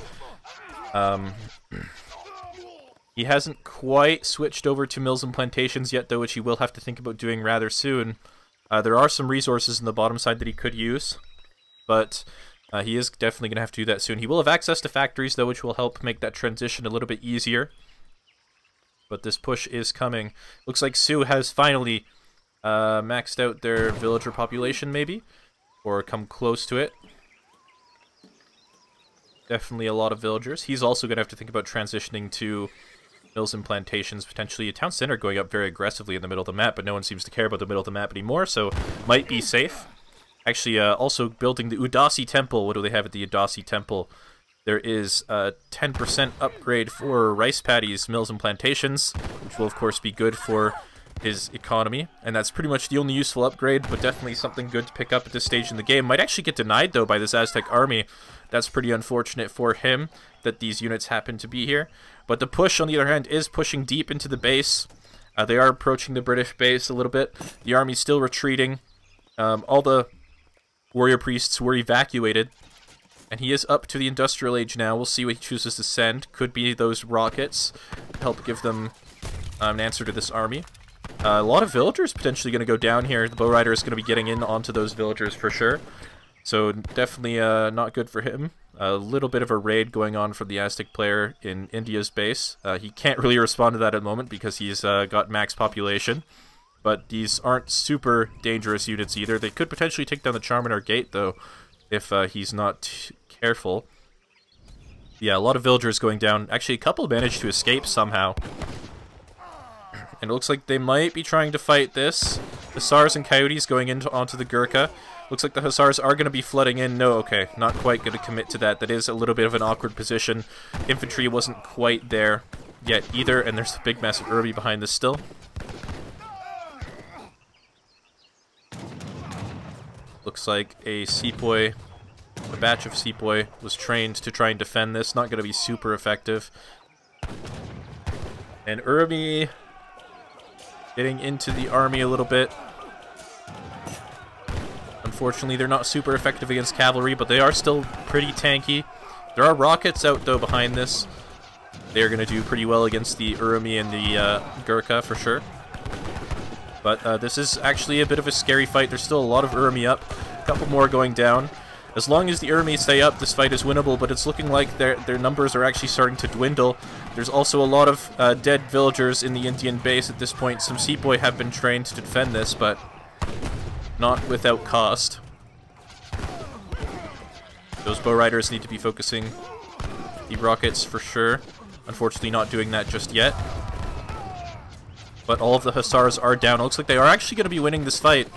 S1: He hasn't quite switched over to mills and plantations yet, though, which he will have to think about doing rather soon. There are some resources in the bottom side that he could use, but he is definitely going to have to do that soon. He will have access to factories, though, which will help make that transition a little bit easier. But this push is coming. Looks like Sioux has finally maxed out their villager population, maybe, or come close to it. Definitely a lot of villagers. He's also going to have to think about transitioning to mills and plantations, potentially a town center going up very aggressively in the middle of the map, but no one seems to care about the middle of the map anymore, so might be safe. Actually, also building the Udasi Temple. What do they have at the Udasi Temple? There is a 10% upgrade for rice paddies, mills, and plantations, which will of course be good for his economy, and that's pretty much the only useful upgrade, but definitely something good to pick up at this stage in the game. Might actually get denied, though, by this Aztec army. That's pretty unfortunate for him that these units happen to be here. But the push, on the other hand, is pushing deep into the base. They are approaching the British base a little bit. The army's still retreating. All the warrior priests were evacuated, and he is up to the industrial age now. We'll see what he chooses to send. Could be those rockets to help give them an answer to this army. A lot of villagers potentially going to go down here. The bow rider is going to be getting in onto those villagers for sure. So definitely not good for him. A little bit of a raid going on from the Aztec player in India's base. He can't really respond to that at the moment because he's got max population. But these aren't super dangerous units either. They could potentially take down the Charminar Gate, though, if he's not careful. Yeah, a lot of villagers going down. Actually, a couple managed to escape somehow. And it looks like they might be trying to fight this. Hussars and Coyotes going onto the Gurkha. Looks like the Hussars are going to be flooding in. No, okay, not quite going to commit to that. That is a little bit of an awkward position. Infantry wasn't quite there yet either, and there's a big massive Urbi behind this still. Looks like a Sepoy, a batch of Sepoy was trained to try and defend this. Not going to be super effective. And Urbi getting into the army a little bit. Unfortunately, they're not super effective against cavalry, but they are still pretty tanky. There are rockets out, though, behind this. They're going to do pretty well against the Urumi and the Gurkha, for sure. But this is actually a bit of a scary fight. There's still a lot of Urumi up. A couple more going down. As long as the Urumi stay up, this fight is winnable, but it's looking like their numbers are actually starting to dwindle. There's also a lot of dead villagers in the Indian base at this point. Some Sepoy have been trained to defend this, but not without cost. Those bow riders need to be focusing the rockets for sure. Unfortunately, not doing that just yet. But all of the Hussars are down. It looks like they are actually going to be winning this fight.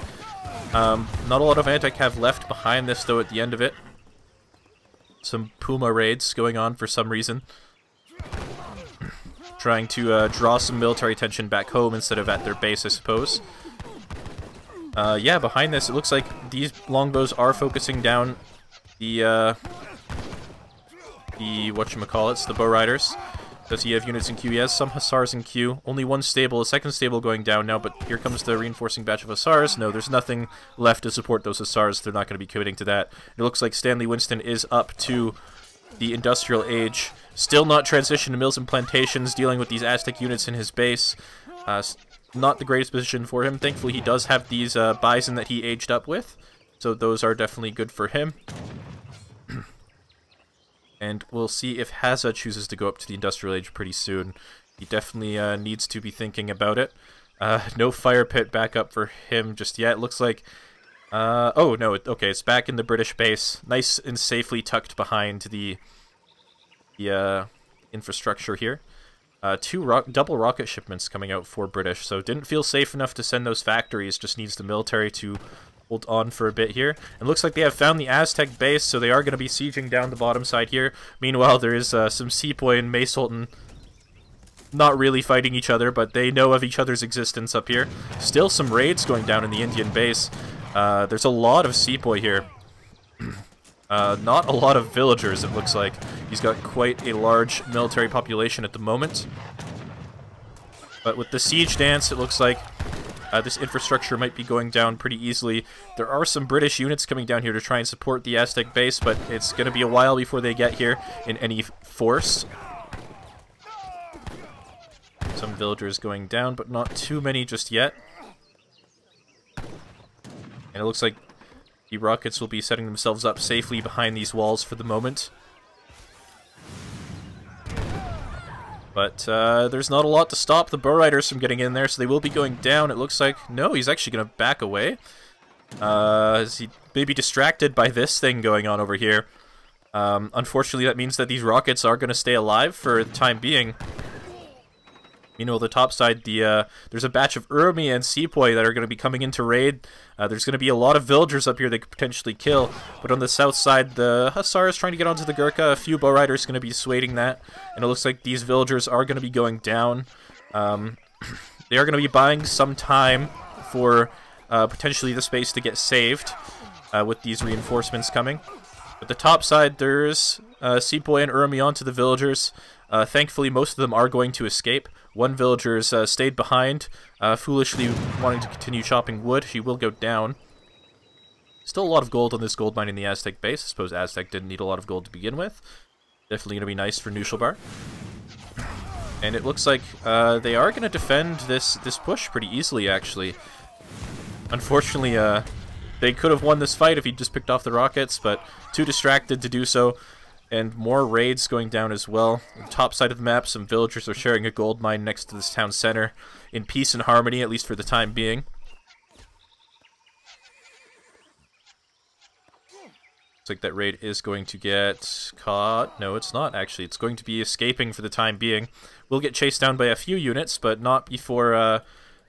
S1: Not a lot of anti-cav left behind this, though, at the end of it. Some Puma raids going on for some reason. Trying to draw some military attention back home instead of at their base, I suppose. Yeah, behind this, it looks like these longbows are focusing down the whatchamacallits, the bow riders. Does he have units in queue? He has some Hussars in queue. Only one stable, a second stable going down now, but here comes the reinforcing batch of Hussars. No, there's nothing left to support those Hussars. They're not going to be committing to that. It looks like Stanley Winston is up to the industrial age. Still not transitioned to mills and plantations, dealing with these Aztec units in his base. Not the greatest position for him. Thankfully, he does have these bison that he aged up with, so those are definitely good for him. And we'll see if Hazza chooses to go up to the industrial age pretty soon. He definitely needs to be thinking about it. No fire pit back up for him just yet. It looks like... oh, no, okay, it's back in the British base. Nice and safely tucked behind the infrastructure here. Two double rocket shipments coming out for British, so didn't feel safe enough to send those factories. Just needs the military to hold on for a bit here. And looks like they have found the Aztec base, so they are going to be sieging down the bottom side here. Meanwhile, there is some Sepoy and Mace Sultan not really fighting each other, but they know of each other's existence up here. Still some raids going down in the Indian base. There's a lot of Sepoy here. Not a lot of villagers, it looks like. He's got quite a large military population at the moment. But with the siege dance, it looks like this infrastructure might be going down pretty easily. There are some British units coming down here to try and support the Aztec base, but it's going to be a while before they get here in any force. Some villagers going down, but not too many just yet. And it looks like the rockets will be setting themselves up safely behind these walls for the moment. But there's not a lot to stop the bow riders from getting in there, so they will be going down. It looks like... No, he's actually going to back away. Is he maybe distracted by this thing going on over here? Unfortunately, that means that these rockets are going to stay alive for the time being. Meanwhile, the top side, there's a batch of Urmi and Sepoy that are going to be coming into raid. There's going to be a lot of villagers up here they could potentially kill. But on the south side, the Hussar is trying to get onto the Gurkha. A few bow riders going to be dissuading that. And it looks like these villagers are going to be going down. They are going to be buying some time for potentially the space to get saved with these reinforcements coming. But the top side, there's Sepoy and Urmi onto the villagers. Thankfully, most of them are going to escape. One villager's stayed behind, foolishly wanting to continue chopping wood. He will go down. Still a lot of gold on this gold mine in the Aztec base. I suppose Aztec didn't need a lot of gold to begin with. Definitely going to be nice for Knuschelbär. And it looks like they are going to defend this push pretty easily, actually. Unfortunately, they could have won this fight if he just picked off the rockets, but too distracted to do so. And more raids going down as well. On the top side of the map, some villagers are sharing a gold mine next to this town center. In peace and harmony, at least for the time being. Looks like that raid is going to get caught. No, it's not, actually. It's going to be escaping for the time being. We'll get chased down by a few units, but not before...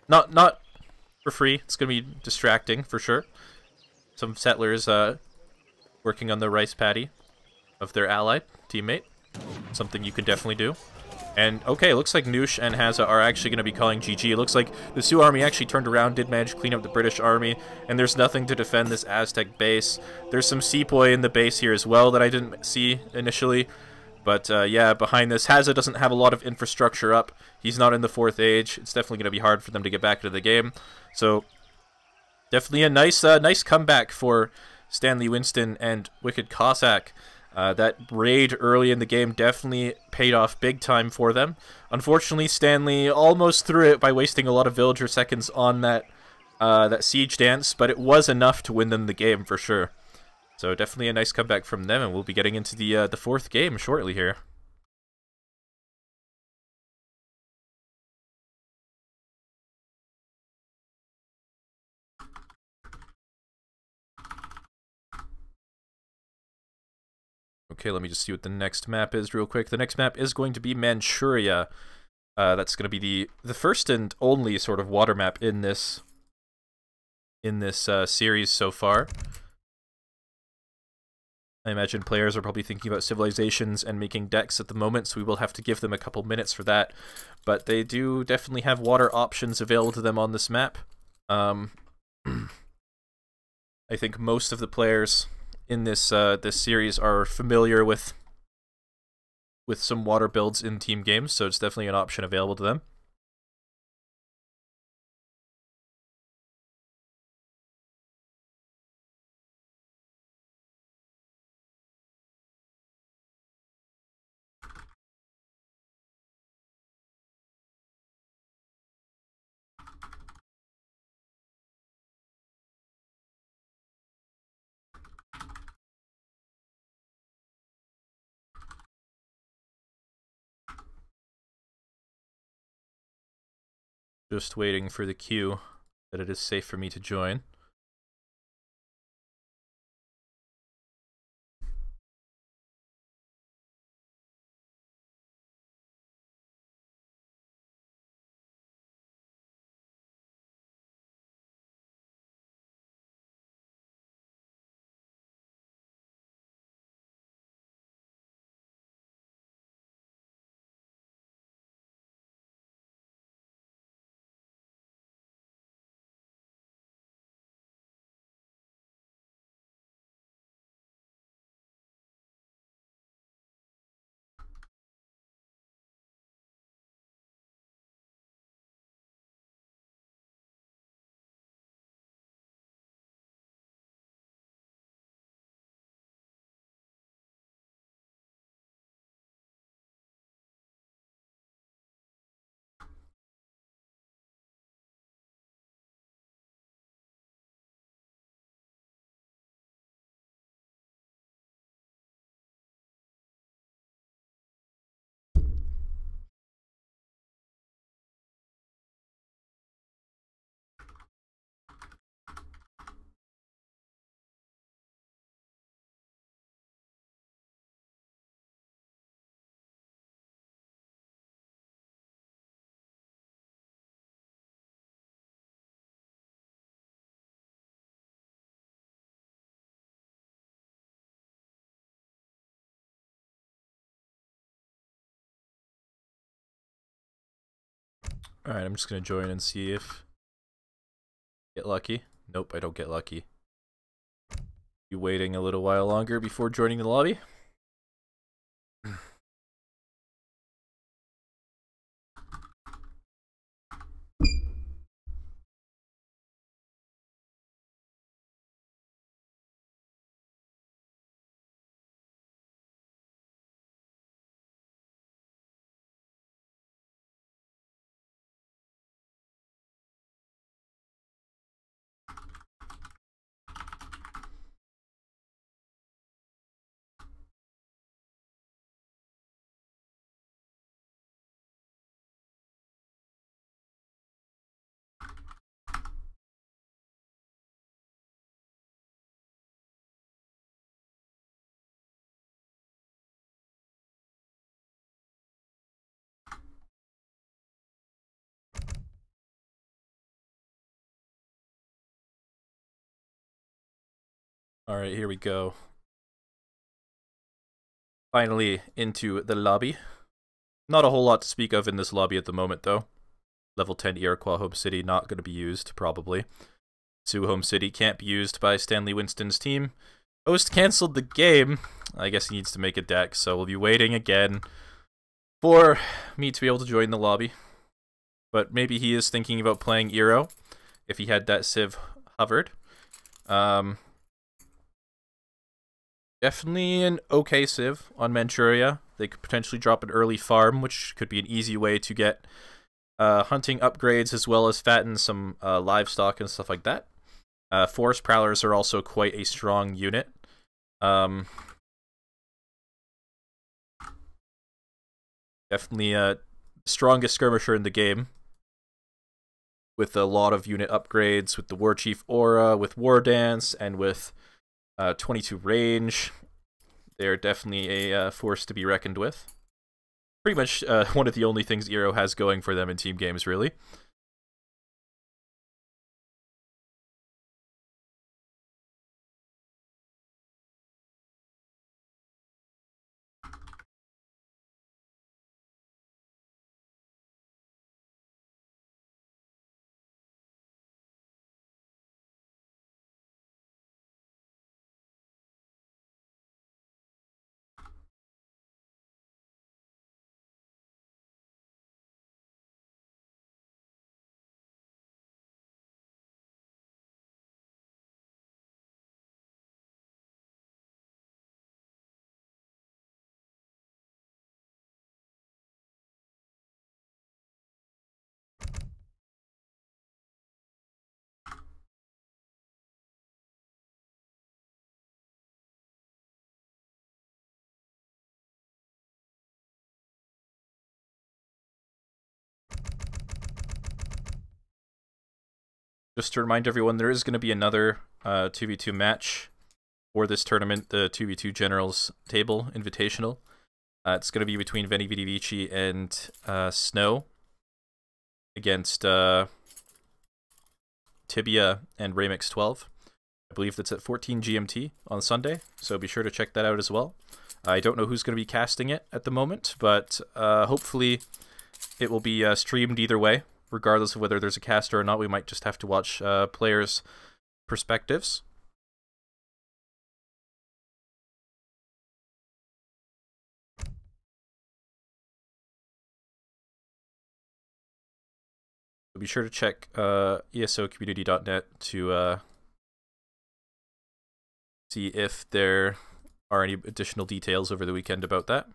S1: Not for free. It's going to be distracting, for sure. Some settlers working on the rice paddy of their allied teammate. Something you can definitely do. And, okay, it looks like Noosh and Hazza are actually going to be calling GG. It looks like the Sioux army actually turned around, did manage to clean up the British army, and there's nothing to defend this Aztec base. There's some Sepoy in the base here as well that I didn't see initially. But, yeah, behind this, Hazza doesn't have a lot of infrastructure up. He's not in the 4th age. It's definitely going to be hard for them to get back into the game. So, definitely a nice comeback for Stanley Winston and WickedCossack. That raid early in the game definitely paid off big time for them. Unfortunately, Stanley almost threw it by wasting a lot of villager seconds on that siege dance, but it was enough to win them the game for sure. So definitely a nice comeback from them, and we'll be getting into the 4th game shortly here. Okay, let me just see what the next map is real quick. The next map is going to be Manchuria. That's going to be the first and only sort of water map in this series so far. I imagine players are probably thinking about civilizations and making decks at the moment, so we will have to give them a couple minutes for that. But they do definitely have water options available to them on this map. I think most of the players in this series are familiar with some water builds in team games, so it's definitely an option available to them. Just waiting for the queue that it is safe for me to join. Alright, I'm just gonna join and see if I get lucky. Nope, I don't get lucky. Be waiting a little while longer before joining the lobby. Alright, here we go. Finally into the lobby. Not a whole lot to speak of in this lobby at the moment, though. Level 10 Iroquois Home City not going to be used, probably. Sioux Home City can't be used by Stanley Winston's team. Host cancelled the game. I guess he needs to make a deck, so we'll be waiting again for me to be able to join the lobby. But maybe he is thinking about playing Eero, if he had that Civ hovered. Definitely an okay Civ on Manchuria. They could potentially drop an early farm, which could be an easy way to get hunting upgrades as well as fatten some livestock and stuff like that. Forest Prowlers are also quite a strong unit. Definitely a strongest skirmisher in the game, with a lot of unit upgrades, with the War Chief Aura, with War Dance, and with 22 range. They're definitely a force to be reckoned with. Pretty much one of the only things Eero has going for them in team games, really. Just to remind everyone, there is going to be another 2v2 match for this tournament, the 2v2 Generals Table Invitational. It's going to be between Veni Vidi Vici and Snow against Tibia and Remix 12. I believe that's at 14 GMT on Sunday, so be sure to check that out as well. I don't know who's going to be casting it at the moment, but hopefully it will be streamed either way. Regardless of whether there's a caster or not, we might just have to watch players' perspectives. So be sure to check esocommunity.net to see if there are any additional details over the weekend about that.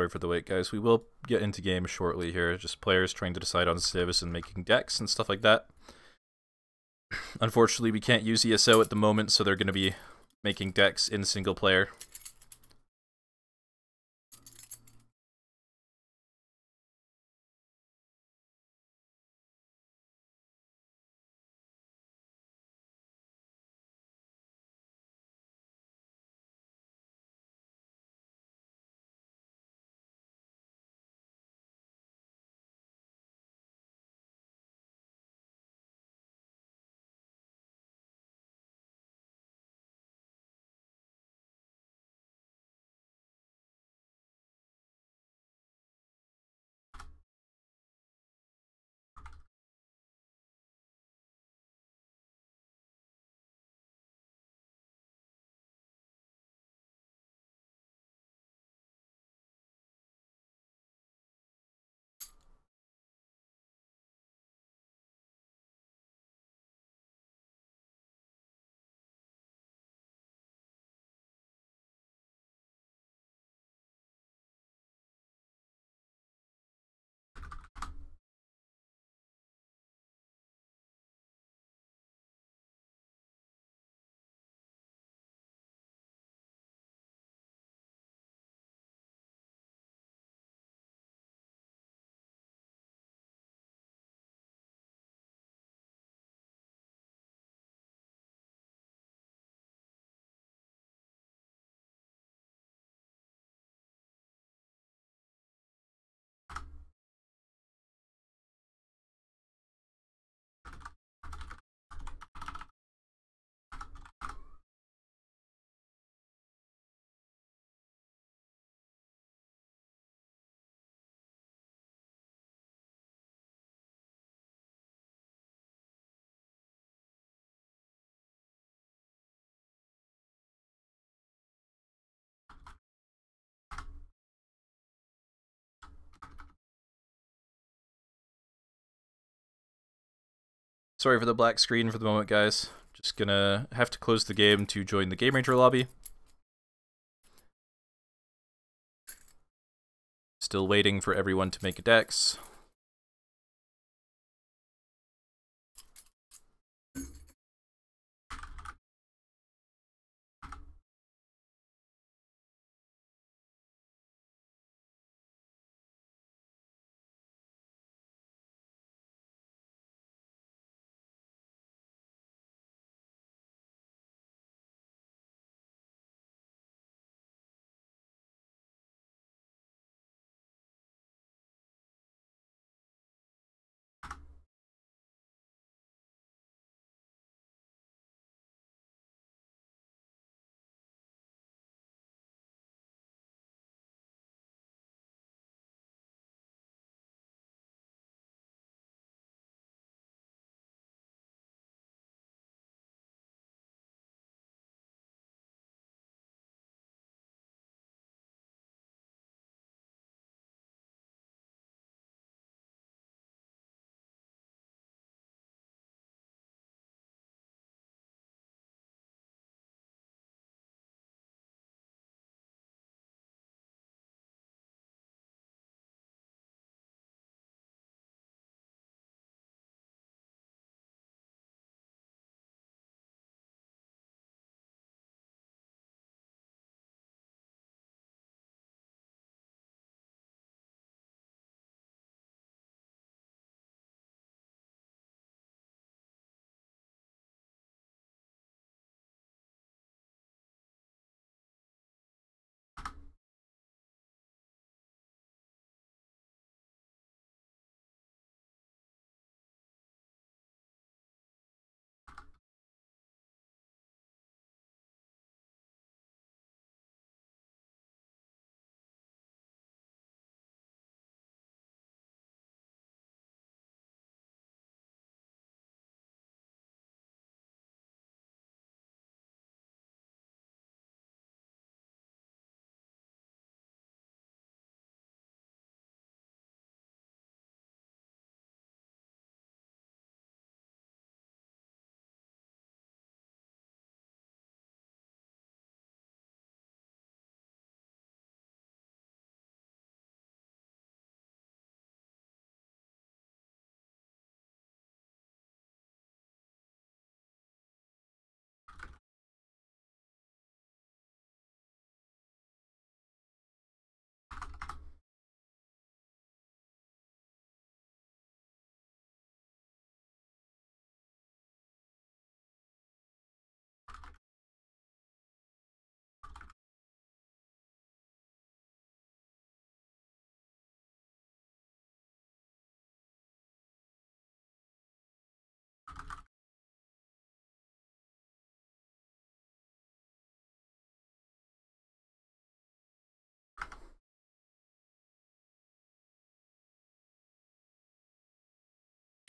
S1: Sorry for the wait, guys. We will get into game shortly here. Just players trying to decide on civs and making decks and stuff like that. Unfortunately, we can't use ESO at the moment, so they're going to be making decks in single player. Sorry for the black screen for the moment, guys. Just gonna have to close the game to join the Game Ranger lobby. Still waiting for everyone to make decks.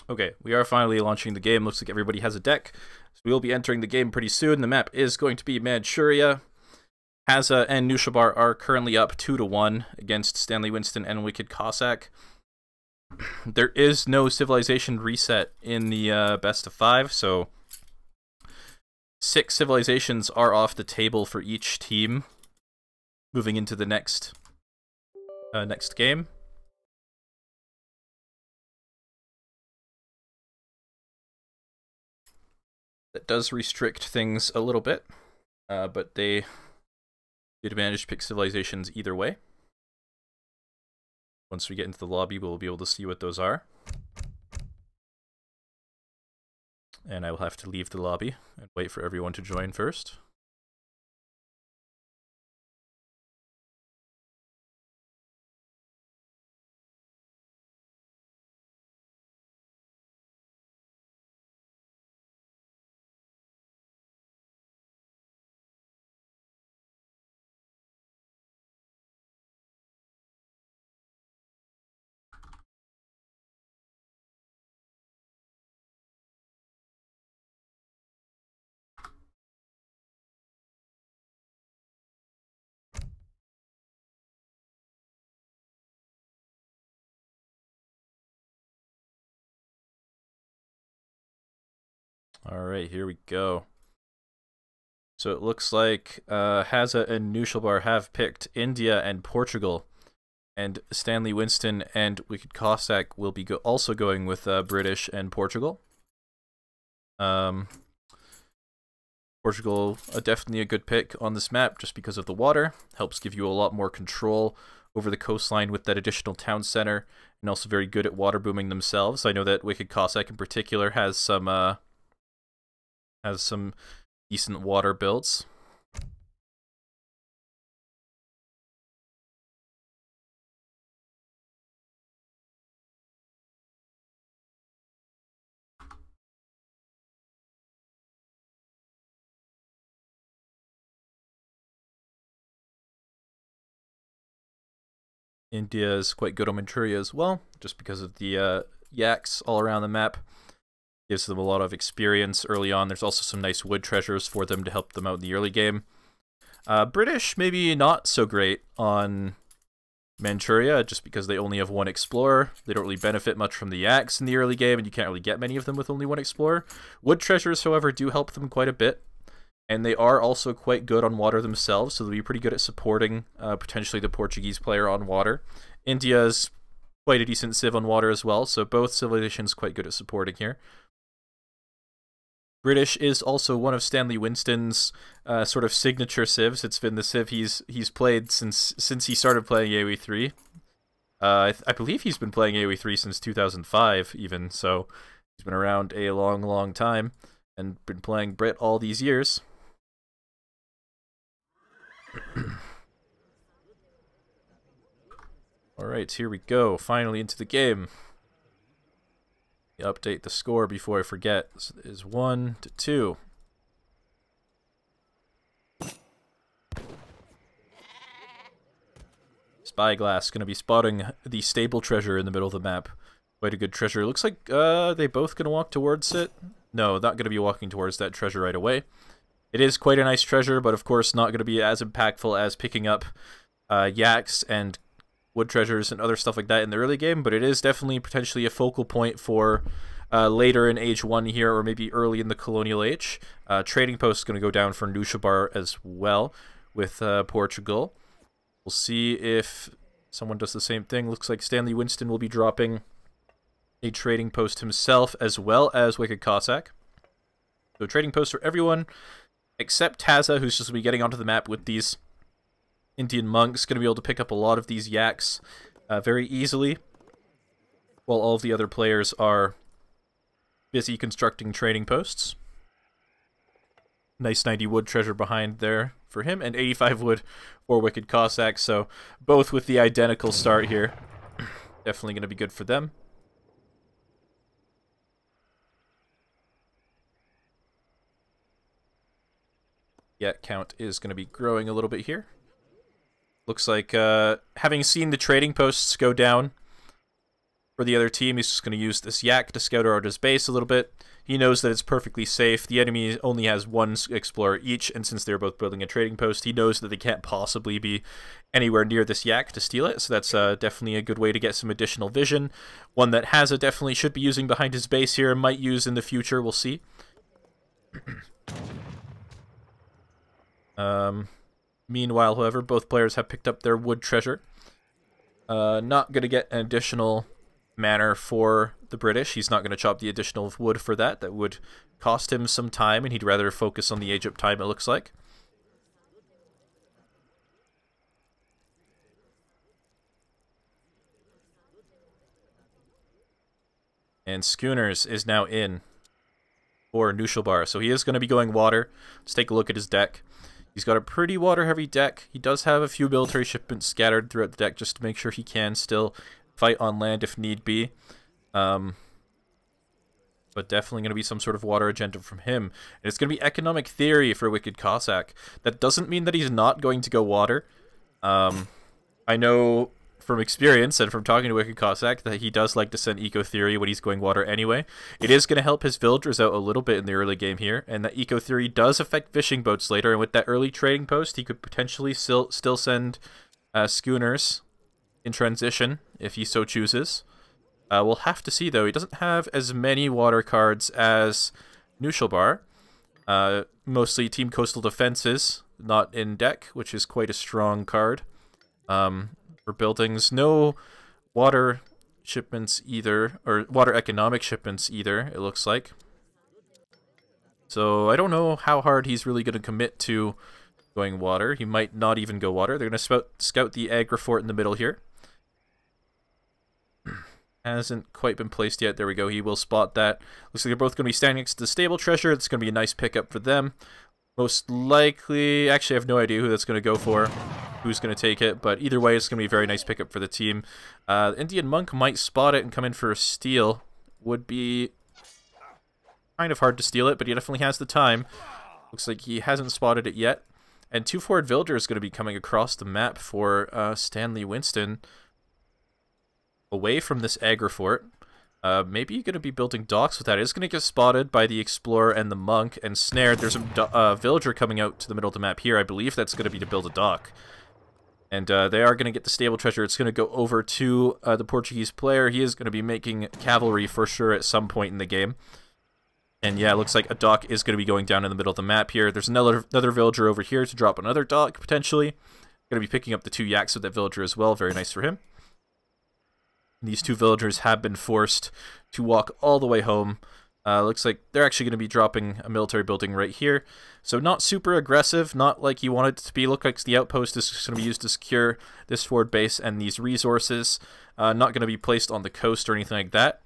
S1: Okay, we are finally launching the game. Looks like everybody has a deck. So we will be entering the game pretty soon. The map is going to be Manchuria. Hazza and Knuschelbär are currently up 2-1 against Stanley Winston and WickedCossack. There is no civilization reset in the best of 5, so 6 civilizations are off the table for each team moving into the next game. That does restrict things a little bit, but they did manage to pick civilizations either way. Once we get into the lobby, we'll be able to see what those are. And I will have to leave the lobby and wait for everyone to join first. Alright, here we go. So it looks like Hazza and Knuschelbär have picked India and Portugal. And Stanley Winston and WickedCossack will be also going with British and Portugal. Portugal, definitely a good pick on this map just because of the water. Helps give you a lot more control over the coastline with that additional town center. And also very good at water booming themselves. I know that WickedCossack in particular has some decent water builds. India is quite good on Manchuria as well, just because of the yaks all around the map. Gives them a lot of experience early on. There's also some nice wood treasures for them to help them out in the early game. British, maybe not so great on Manchuria, just because they only have one explorer. They don't really benefit much from the yaks in the early game, and you can't really get many of them with only one explorer. Wood treasures, however, do help them quite a bit. And they are also quite good on water themselves, so they'll be pretty good at supporting potentially the Portuguese player on water. India's quite a decent civ on water as well, so both civilizations quite good at supporting here. British is also one of Stanley Winston's sort of signature civs. It's been the civ he's played since he started playing AoE3. I believe he's been playing AoE3 since 2005 even, so he's been around a long time and been playing Brit all these years. Alright, here we go. Finally into the game. Update the score before I forget. This is 1-2. Spyglass going to be spotting the stable treasure in the middle of the map. Quite a good treasure. Looks like they both going to walk towards it. No, not going to be walking towards that treasure right away. It is quite a nice treasure, but of course not going to be as impactful as picking up yaks and wood treasures and other stuff like that in the early game, but it is definitely potentially a focal point for later in Age 1 here, or maybe early in the Colonial Age. Trading post is going to go down for Knuschelbär as well with Portugal. We'll see if someone does the same thing. Looks like Stanley Winston will be dropping a trading post himself, as well as WickedCossack. So trading post for everyone, except Hazza, who's just going to be getting onto the map with these Indian monks. Going to be able to pick up a lot of these yaks very easily, while all of the other players are busy constructing trading posts. Nice 90 wood treasure behind there for him, and 85 wood for WickedCossack, so both with the identical start here. Definitely going to be good for them. Yak count is going to be growing a little bit here. Looks like, having seen the trading posts go down For the other team, he's just going to use this yak to scout out his base a little bit. He knows that it's perfectly safe. The enemy only has one explorer each, and since they're both building a trading post, he knows that they can't possibly be anywhere near this yak to steal it, so that's definitely a good way to get some additional vision. One that Hazza definitely should be using behind his base here, might use in the future, we'll see. Meanwhile, however, both players have picked up their wood treasure. Not going to get an additional manor for the British. He's not going to chop the additional wood for that. That would cost him some time, and he'd rather focus on the age-up time, it looks like. And Schooners is now in for Knuschelbär. So he is going to be going water. Let's take a look at his deck. He's got a pretty water-heavy deck. He does have a few military shipments scattered throughout the deck just to make sure he can still fight on land if need be. But definitely going to be some sort of water agenda from him. And it's going to be economic theory for Wicked Cossack. That doesn't mean that he's not going to go water. I know from experience and from talking to Wicked Cossack that he does like to send eco theory when he's going water anyway. It is going to help his villagers out a little bit in the early game here, and that eco theory does affect fishing boats later, and with that early trading post he could potentially still send schooners in transition if he so chooses. We'll have to see though. He doesn't have as many water cards as Knuschelbär. Mostly Team Coastal Defenses, not in deck, which is quite a strong card. For buildings, no water shipments either, or water economic shipments either, it looks like. So I don't know how hard he's really going to commit to going water. He might not even go water. They're going to scout the Agra fort in the middle here. Hasn't quite been placed yet. There we go. He will spot that. Looks like they're both going to be standing next to the stable treasure. It's going to be a nice pickup for them. Most likely, actually I have no idea who that's going to go for, who's going to take it, but either way it's going to be a very nice pickup for the team. Indian Monk might spot it and come in for a steal. Would be kind of hard to steal it, but he definitely has the time. Looks like he hasn't spotted it yet. And 2 forward villager is going to be coming across the map for Stanley Winston. Away from this Agra fort. Maybe you're going to be building docks with that. It's going to get spotted by the Explorer and the Monk and snared. There's a villager coming out to the middle of the map here. I believe that's going to be to build a dock. And they are going to get the stable treasure. It's going to go over to the Portuguese player. He is going to be making cavalry for sure at some point in the game. And yeah, it looks like a dock is going to be going down in the middle of the map here. There's another villager over here to drop another dock, potentially. Going to be picking up the 2 yaks with that villager as well. Very nice for him. These 2 villagers have been forced to walk all the way home. Looks like they're actually going to be dropping a military building right here. So not super aggressive, not like you want it to be. Look like the outpost is going to be used to secure this forward base and these resources. Not going to be placed on the coast or anything like that.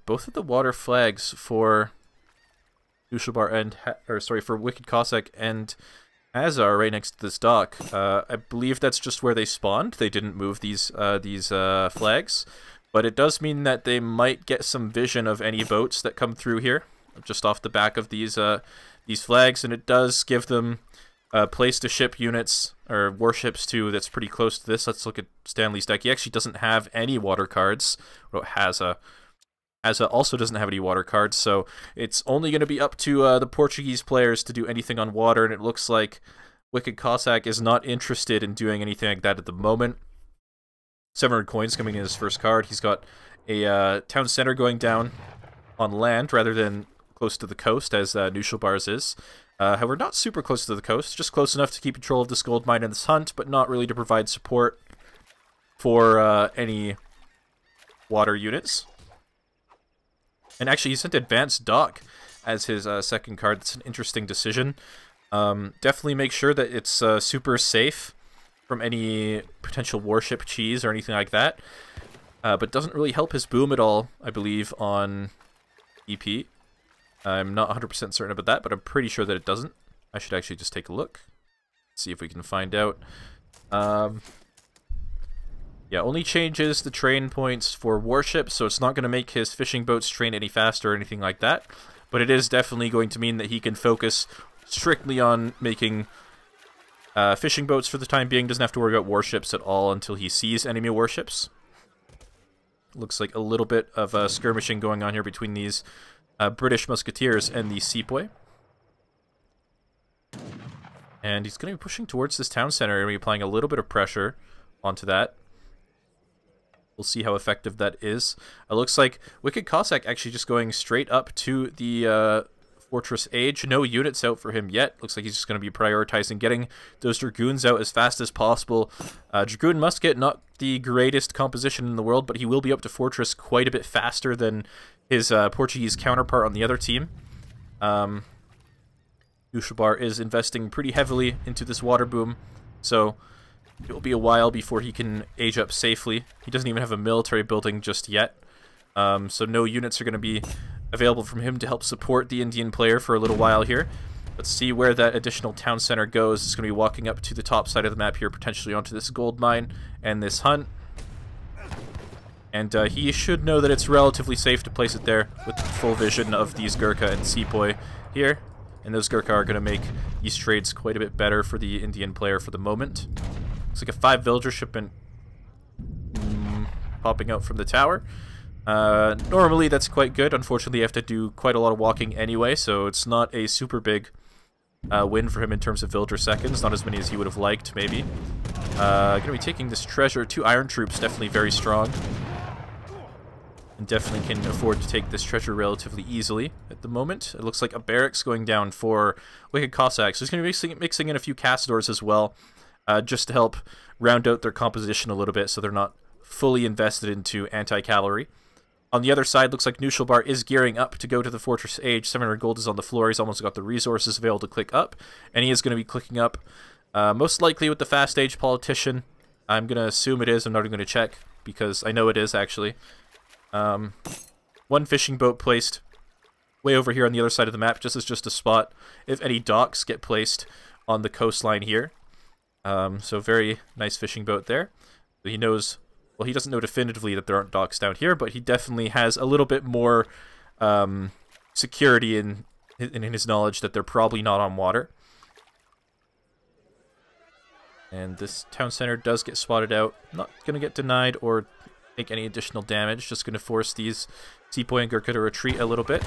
S1: Both of the water flags for Knuschelbär and for Wicked Cossack and Hazza are right next to this dock. I believe that's just where they spawned. They didn't move these flags, but it does mean that they might get some vision of any boats that come through here, just off the back of these flags, and it does give them a place to ship units or warships to that's pretty close to this. Let's look at Stanley's deck. He actually doesn't have any water cards. What about Hazza? Hazza also doesn't have any water cards, so it's only going to be up to the Portuguese players to do anything on water, and it looks like Wicked Cossack is not interested in doing anything like that at the moment. 700 coins coming in his first card. He's got a town center going down on land rather than close to the coast, as Knuschelbär's is. However, not super close to the coast, just close enough to keep control of this gold mine and this hunt, but not really to provide support for any water units. And actually, he sent Advanced Dock as his second card. That's an interesting decision. Definitely make sure that it's super safe from any potential warship cheese or anything like that. But doesn't really help his boom at all, I believe, on EP. I'm not 100% certain about that, but I'm pretty sure that it doesn't. I should actually just take a look. See if we can find out. Yeah, only changes the train points for warships, so it's not going to make his fishing boats train any faster or anything like that. But it is definitely going to mean that he can focus strictly on making fishing boats for the time being. Doesn't have to worry about warships at all until he sees enemy warships. Looks like a little bit of skirmishing going on here between these British musketeers and the sepoy. And he's going to be pushing towards this town center and be applying a little bit of pressure onto that. We'll see how effective that is. It looks like WickedCossack actually just going straight up to the Fortress Age. No units out for him yet. Looks like he's just going to be prioritizing getting those Dragoons out as fast as possible. Dragoon Musket, not the greatest composition in the world, but he will be up to Fortress quite a bit faster than his Portuguese counterpart on the other team. Knuschelbär is investing pretty heavily into this water boom, so it will be a while before he can age up safely. He doesn't even have a military building just yet, so no units are going to be available from him to help support the Indian player for a little while here. Let's see where that additional town center goes. It's going to be walking up to the top side of the map here, potentially onto this gold mine and this hunt. And he should know that it's relatively safe to place it there with full vision of these Gurkha and sepoy here. And those Gurkha are going to make these trades quite a bit better for the Indian player for the moment. It's like a 5 villager shipment popping out from the tower. Normally that's quite good. Unfortunately, you have to do quite a lot of walking anyway, so it's not a super big win for him in terms of villager seconds. Not as many as he would have liked, maybe. Going to be taking this treasure. 2 iron troops, definitely very strong. And definitely can afford to take this treasure relatively easily at the moment. It looks like a barracks going down for WickedCossack. So he's going to be mixing in a few Castadors as well, just to help round out their composition a little bit so they're not fully invested into anti-cavalry. On the other side, looks like Knuschelbär is gearing up to go to the Fortress Age. 700 gold is on the floor. He's almost got the resources available to click up. And he is going to be clicking up, most likely with the Fast Age Politician. I'm going to assume it is. I'm not even going to check, because I know it is, actually. One fishing boat placed way over here on the other side of the map, just as a spot if any docks get placed on the coastline here. So very nice fishing boat there. He knows, well, he doesn't know definitively that there aren't docks down here, but he definitely has a little bit more security in his knowledge that they're probably not on water. And this town center does get spotted out. Not going to get denied or take any additional damage. Just going to force these sepoy and Gurkha to retreat a little bit.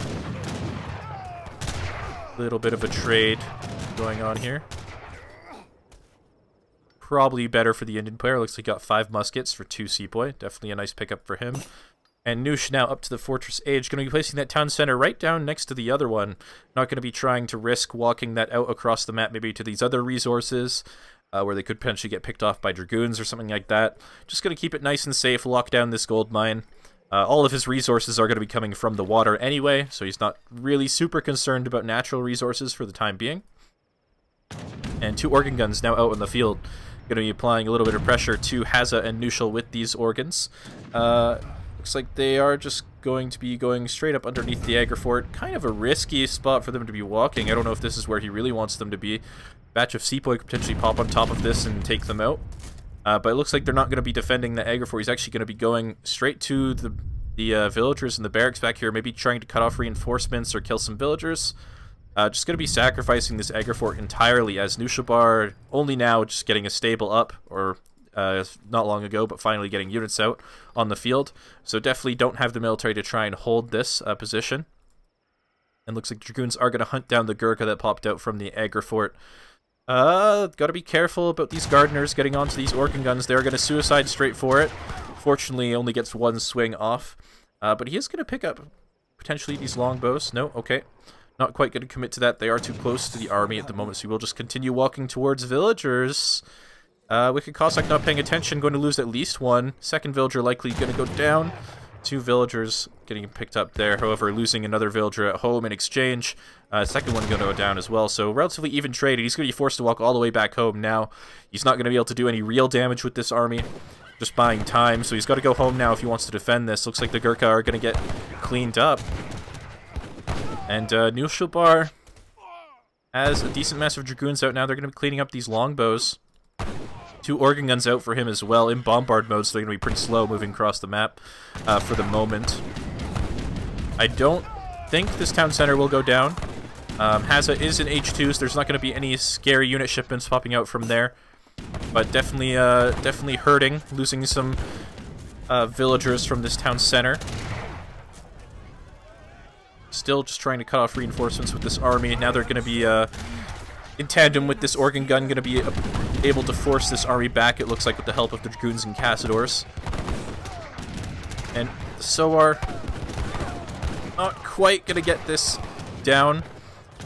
S1: Little bit of a trade going on here. Probably better for the Indian player. Looks like he got 5 muskets for 2 sepoy. Definitely a nice pickup for him. And Noosh now up to the Fortress Age. Going to be placing that town center right down next to the other one. Not going to be trying to risk walking that out across the map, maybe to these other resources, where they could potentially get picked off by Dragoons or something like that. Just going to keep it nice and safe, lock down this gold mine. All of his resources are going to be coming from the water anyway, so he's not really super concerned about natural resources for the time being. And 2 organ guns now out in the field. Going to be applying a little bit of pressure to Hazza and Knuschel with these organs. Looks like they are just going to be going straight up underneath the Agra Fort. Kind of a risky spot for them to be walking. I don't know if this is where he really wants them to be. Batch of sepoy could potentially pop on top of this and take them out. But it looks like they're not going to be defending the Agra Fort. He's actually going to be going straight to the villagers in the barracks back here, maybe trying to cut off reinforcements or kill some villagers. Just going to be sacrificing this Agra Fort entirely, as Knuschelbär only now just getting a stable up, or not long ago, but finally getting units out on the field. So definitely don't have the military to try and hold this position. And looks like Dragoons are going to hunt down the Gurkha that popped out from the Agra Fort. Got to be careful about these gardeners getting onto these organ guns. They're going to suicide straight for it. Fortunately, only gets 1 swing off. But he is going to pick up potentially these longbows. No, okay. Not quite going to commit to that. They are too close to the army at the moment, so we'll just continue walking towards villagers. WickedCossack not paying attention, going to lose at least 1. Second villager likely going to go down. 2 villagers getting picked up there, however, losing another villager at home in exchange. Second one going to go down as well, so relatively even trade. He's going to be forced to walk all the way back home now. He's not going to be able to do any real damage with this army, just buying time, so he's got to go home now if he wants to defend this. Looks like the Gurkha are going to get cleaned up. And Knuschelbär has a decent mass of Dragoons out now. They're going to be cleaning up these longbows. 2 organ guns out for him as well in bombard mode, so they're going to be pretty slow moving across the map for the moment. I don't think this town center will go down. Hazza is in H2, so there's not going to be any scary unit shipments popping out from there. But definitely hurting, losing some villagers from this town center. Still just trying to cut off reinforcements with this army. Now they're going to be, in tandem with this organ gun, going to be able to force this army back, it looks like, with the help of the Dragoons and Cazadors. And the Soar, not quite going to get this down.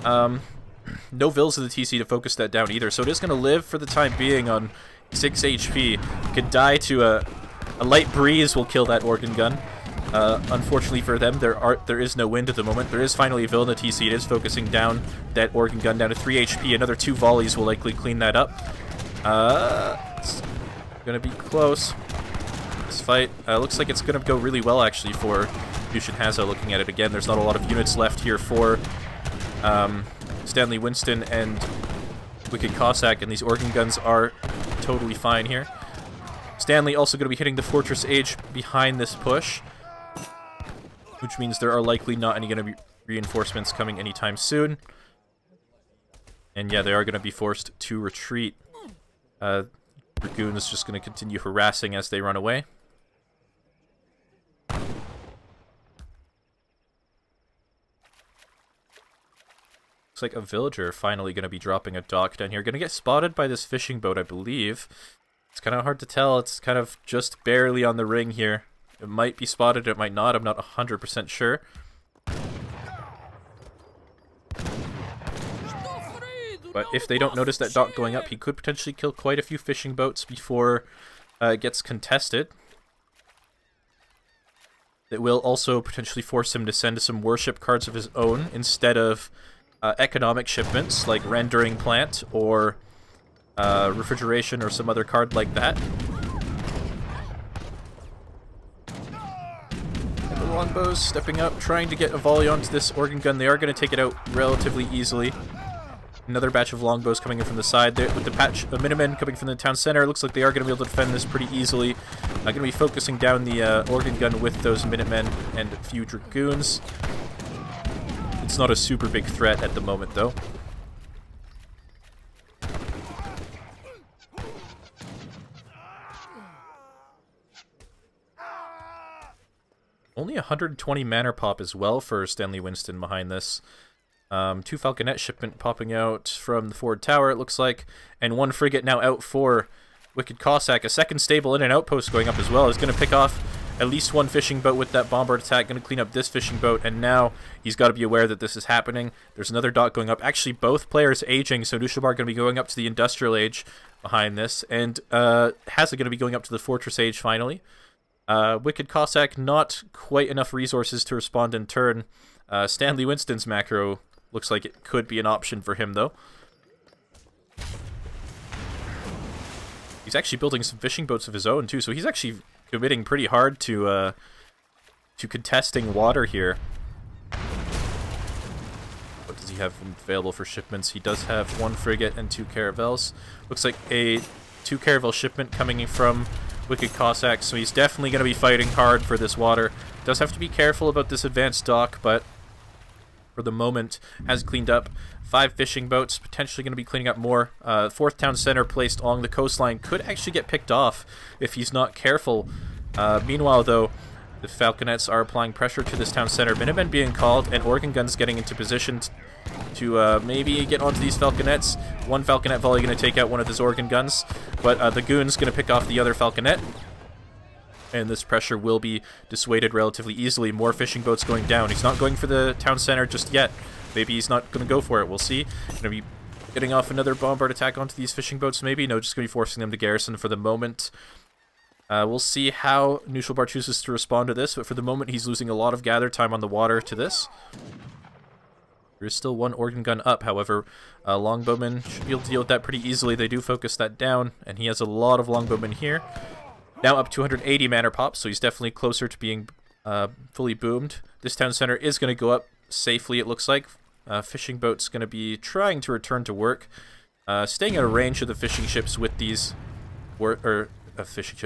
S1: No Vills of the TC to focus that down either, so it is going to live for the time being on 6 HP. Could die to a light breeze will kill that organ gun. Unfortunately for them, there is no wind at the moment. There is finally a Vill in the TC. It is focusing down that organ gun down to 3 HP. Another 2 volleys will likely clean that up. It's gonna be close. This fight looks like it's gonna go really well actually for Fusion Hazza. Looking at it again, there's not a lot of units left here for Stanley Winston and WickedCossack, and these organ guns are totally fine here. Stanley also going to be hitting the Fortress Age behind this push, which means there are likely not any going to be reinforcements coming anytime soon. And yeah, they are going to be forced to retreat. Dragoon is just going to continue harassing as they run away. Looks like a villager finally going to be dropping a dock down here. Going to get spotted by this fishing boat, I believe. It's kind of hard to tell. It's kind of just barely on the ring here. It might be spotted, it might not. I'm not 100% sure. But if they don't notice that dock going up, he could potentially kill quite a few fishing boats before it gets contested. It will also potentially force him to send some worship cards of his own instead of economic shipments like rendering plant or refrigeration or some other card like that. And the longbows stepping up, trying to get a volley onto this organ gun. They are going to take it out relatively easily. Another batch of longbows coming in from the side there with the patch of Minutemen coming from the town center. It looks like they are going to be able to defend this pretty easily. Going to be focusing down the organ gun with those Minutemen and a few Dragoons. It's not a super big threat at the moment, though. Only 120 mana pop as well for Stanley Winston behind this. 2 Falconet shipment popping out from the forward tower, it looks like. And 1 frigate now out for WickedCossack. A second stable and an outpost going up as well. He's going to pick off at least 1 fishing boat with that bombard attack. Going to clean up this fishing boat. And now he's got to be aware that this is happening. There's another dock going up. Actually, both players aging. So Knuschelbär going to be going up to the Industrial Age behind this. And Hazza going to be going up to the Fortress Age finally. WickedCossack, not quite enough resources to respond in turn. Stanley Winston's macro looks like it could be an option for him, though. He's actually building some fishing boats of his own, too, so he's actually committing pretty hard to contesting water here. What does he have available for shipments? He does have 1 frigate and 2 caravels. Looks like a 2 caravel shipment coming in from WickedCossack, so he's definitely going to be fighting hard for this water. Does have to be careful about this advanced dock, but for the moment has cleaned up 5 fishing boats, potentially going to be cleaning up more. 4th town center placed along the coastline could actually get picked off if he's not careful. Meanwhile, though, the Falconets are applying pressure to this town center. Minutemen being called, and organ guns getting into position to maybe get onto these Falconets. 1 Falconet volley going to take out one of his organ guns, but the Goon's going to pick off the other Falconet. And this pressure will be dissuaded relatively easily. More fishing boats going down. He's not going for the town center just yet. Maybe he's not going to go for it. We'll see. Going to be getting off another bombard attack onto these fishing boats, maybe. No, just going to be forcing them to garrison for the moment. We'll see how Knuschelbär chooses to respond to this, but for the moment he's losing a lot of gather time on the water to this. There is still 1 organ gun up, however. Longbowmen should be able to deal with that pretty easily. They do focus that down, and he has a lot of longbowmen here. Now up 280 mana pop, so he's definitely closer to being fully boomed. This town center is going to go up safely, it looks like. Fishing boat's going to be trying to return to work. Staying out of range of the fishing ships with these...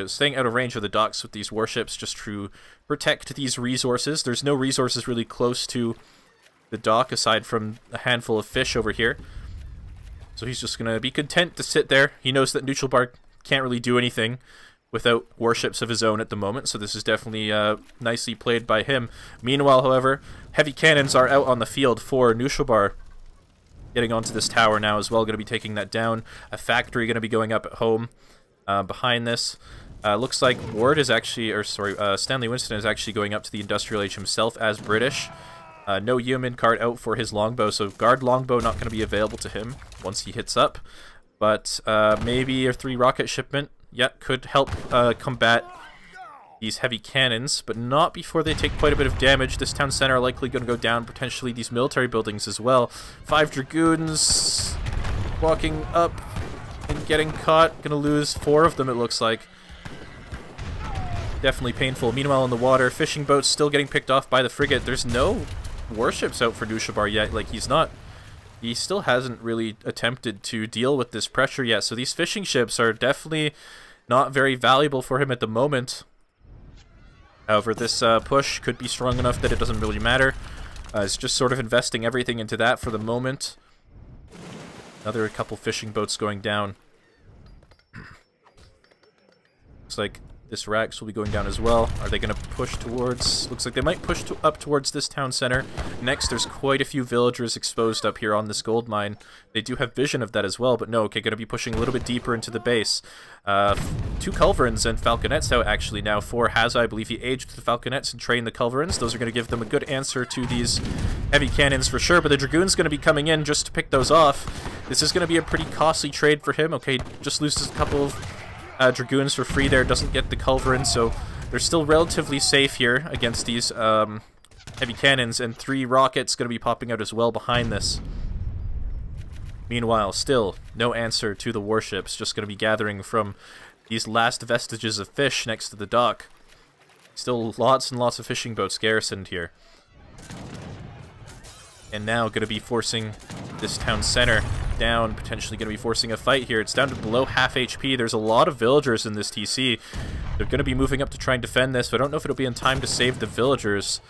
S1: staying out of range of the docks with these warships just to protect these resources. There's no resources really close to the dock aside from a handful of fish over here. So he's just going to be content to sit there. He knows that Knuschelbär can't really do anything without warships of his own at the moment, so this is definitely nicely played by him. Meanwhile, however, heavy cannons are out on the field for Knuschelbär. Getting onto this tower now as well, going to be taking that down. A factory going to be going up at home behind this. Looks like Ward is actually, or sorry, Stanley Winston is actually going up to the Industrial Age himself as British. No Yeoman card out for his longbow, so guard longbow not going to be available to him once he hits up. But maybe a 3 rocket shipment, could help combat these heavy cannons, but not before they take quite a bit of damage. This town center likely going to go down, potentially these military buildings as well. 5 Dragoons walking up and getting caught. Going to lose 4 of them, it looks like. Definitely painful. Meanwhile, in the water, fishing boats still getting picked off by the frigate. There's no warships out for Knuschelbär yet. Like, he still hasn't really attempted to deal with this pressure yet. So these fishing ships are definitely not very valuable for him at the moment. However, this push could be strong enough that it doesn't really matter. It's just sort of investing everything into that for the moment. Another couple fishing boats going down. Looks like this Rax will be going down as well. Are they going to push towards... Looks like they might push up towards this town center. Next, there's quite a few villagers exposed up here on this gold mine. They do have vision of that as well, but no, okay, going to be pushing a little bit deeper into the base. 2 Culverins and Falconets out actually now for Hazza. I believe he aged the Falconets and trained the Culverins. Those are going to give them a good answer to these heavy cannons for sure, but the Dragoon's going to be coming in just to pick those off. This is going to be a pretty costly trade for him. Okay, just loses a couple of Dragoons for free there, doesn't get the Culverin, so they're still relatively safe here against these heavy cannons, and 3 rockets going to be popping out as well behind this. Meanwhile, still no answer to the warships, just going to be gathering from these last vestiges of fish next to the dock. Still lots and lots of fishing boats garrisoned here. And now going to be forcing this town center down, potentially going to be forcing a fight here. It's down to below half HP. There's a lot of villagers in this TC. They're going to be moving up to try and defend this, but I don't know if it'll be in time to save the villagers.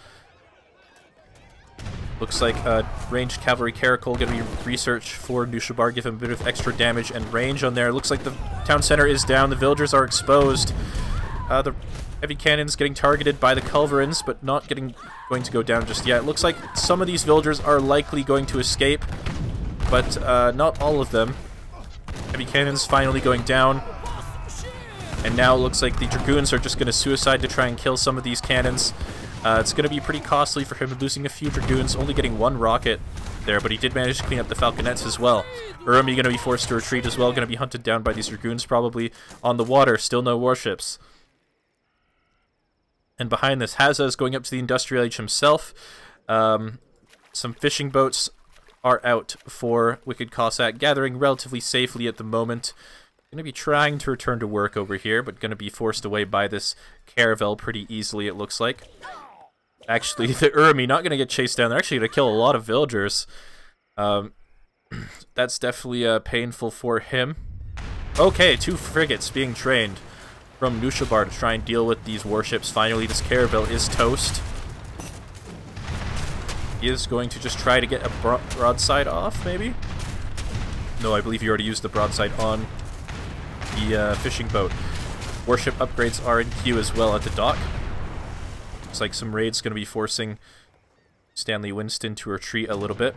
S1: Looks like ranged cavalry caracal going to be research for Knuschelbär, give him a bit of extra damage and range on there. Looks like the town center is down. The villagers are exposed. The heavy cannons getting targeted by the Culverins, but not going to go down just yet. Looks like some of these villagers are likely going to escape, but not all of them. Heavy cannons finally going down. And now it looks like the Dragoons are just going to suicide to try and kill some of these cannons. It's going to be pretty costly for him, losing a few Dragoons, only getting 1 rocket there, but he did manage to clean up the Falconets as well. Urumi going to be forced to retreat as well, going to be hunted down by these Dragoons probably on the water. Still no warships. And behind this, Hazza is going up to the Industrial Age himself. Some fishing boats are out for WickedCossack, gathering relatively safely at the moment. Going to be trying to return to work over here, but going to be forced away by this caravel pretty easily, it looks like. Actually, the Urumi not going to get chased down. They're actually going to kill a lot of villagers. That's definitely painful for him. Okay, 2 frigates being trained from Knuschelbär to try and deal with these warships. Finally, this caravel is toast. He is going to just try to get a broadside off, maybe? No, I believe he already used the broadside on the fishing boat. Warship upgrades are in queue as well at the dock. Looks like some raids going to be forcing Stanley Winston to retreat a little bit.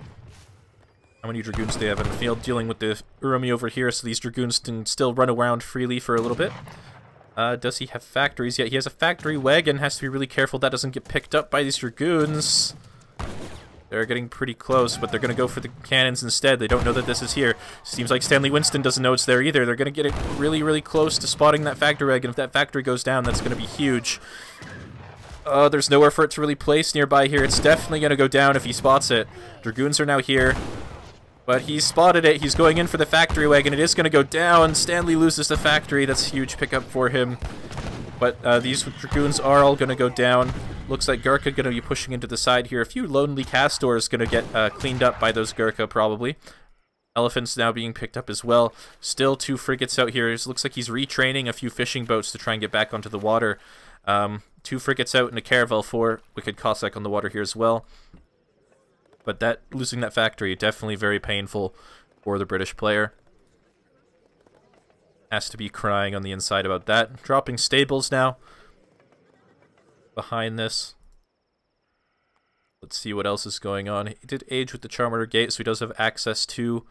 S1: How many Dragoons do they have in the field? Dealing with the Urumi over here, so these Dragoons can still run around freely for a little bit. Does he have factories yet? He has a factory wagon. Has to be really careful that doesn't get picked up by these Dragoons. They're getting pretty close, but they're going to go for the cannons instead. They don't know that this is here. Seems like Stanley Winston doesn't know it's there either. They're going to get it really, really close to spotting that factory wagon. If that factory goes down, that's going to be huge. There's nowhere for it to really place nearby here. It's definitely going to go down if he spots it. Dragoons are now here. But he's spotted it. He's going in for the factory wagon. It is going to go down. Stanley loses the factory. That's a huge pickup for him. But these Dragoons are all going to go down. Looks like Gurkha going to be pushing into the side here. A few lonely castors going to get cleaned up by those Gurkha probably. Elephants now being picked up as well. Still 2 frigates out here. It looks like he's retraining a few fishing boats to try and get back onto the water. 2 frigates out and a caravel for WickedCossack on the water here as well. But losing that factory, definitely very painful for the British player. has to be crying on the inside about that. Dropping stables now. Behind this. Let's see what else is going on. He did age with the Charmer Gate, so he does have access to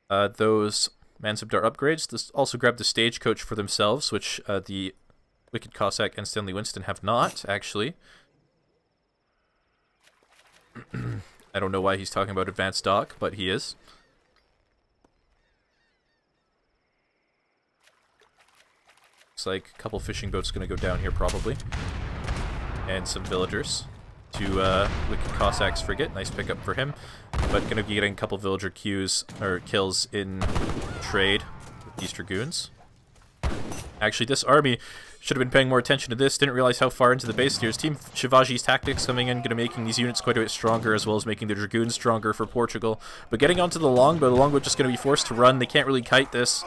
S1: those Mansubdar upgrades. This also grabbed the Stagecoach for themselves, which the Wicked Cossack and Stanley Winston have not, actually. I don't know why he's talking about advanced dock, but he is. Looks like a couple fishing boats going to go down here, probably. And some villagers to Wicked Cossack's frigate. Nice pickup for him. But going to be getting a couple villager kills in trade with these dragoons. Actually, this army should have been paying more attention to this. Didn't realize how far into the base here is. Team Shivaji's tactics coming in, going to making these units quite a bit stronger, as well as making the dragoons stronger for Portugal. But getting onto the longbow just going to be forced to run. They can't really kite this.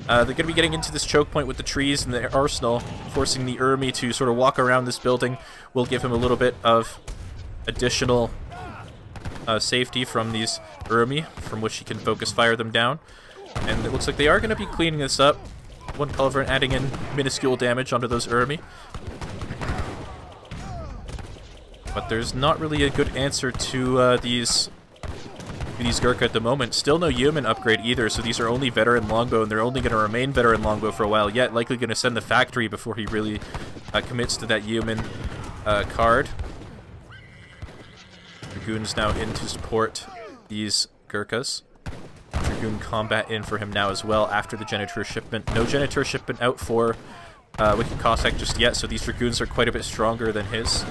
S1: They're going to be getting into this choke point with the trees and the arsenal, forcing the Urmi to sort of walk around this building. Will give him a little bit of additional safety from these Urmi, from which he can focus fire them down. And it looks like they are going to be cleaning this up. One culverin adding in minuscule damage onto those Urmi. But there's not really a good answer to these Gurkha at the moment. Still no Yeoman upgrade either, so these are only veteran longbow, and they're only going to remain veteran longbow for a while yet. Likely going to send the factory before he really commits to that Yeoman card. Dragoons now in to support these Gurkhas. Dragoon combat in for him now as well after the Genitor shipment. No Genitor shipment out for Wicked Cossack just yet, so these Dragoons are quite a bit stronger than his.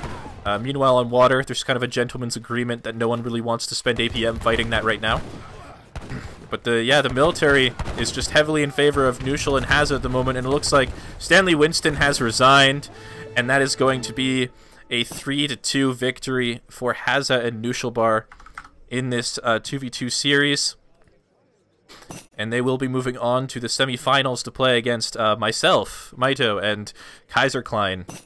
S1: Meanwhile, on water, there's kind of a gentleman's agreement that no one really wants to spend APM fighting that right now. But the military is just heavily in favor of Knuschel and Hazza at the moment, and it looks like Stanley Winston has resigned, and that is going to be a 3-2 victory for Hazza and Knuschelbär in this 2v2 series. And they will be moving on to the semifinals to play against myself, Mitoe, and Kaiserklein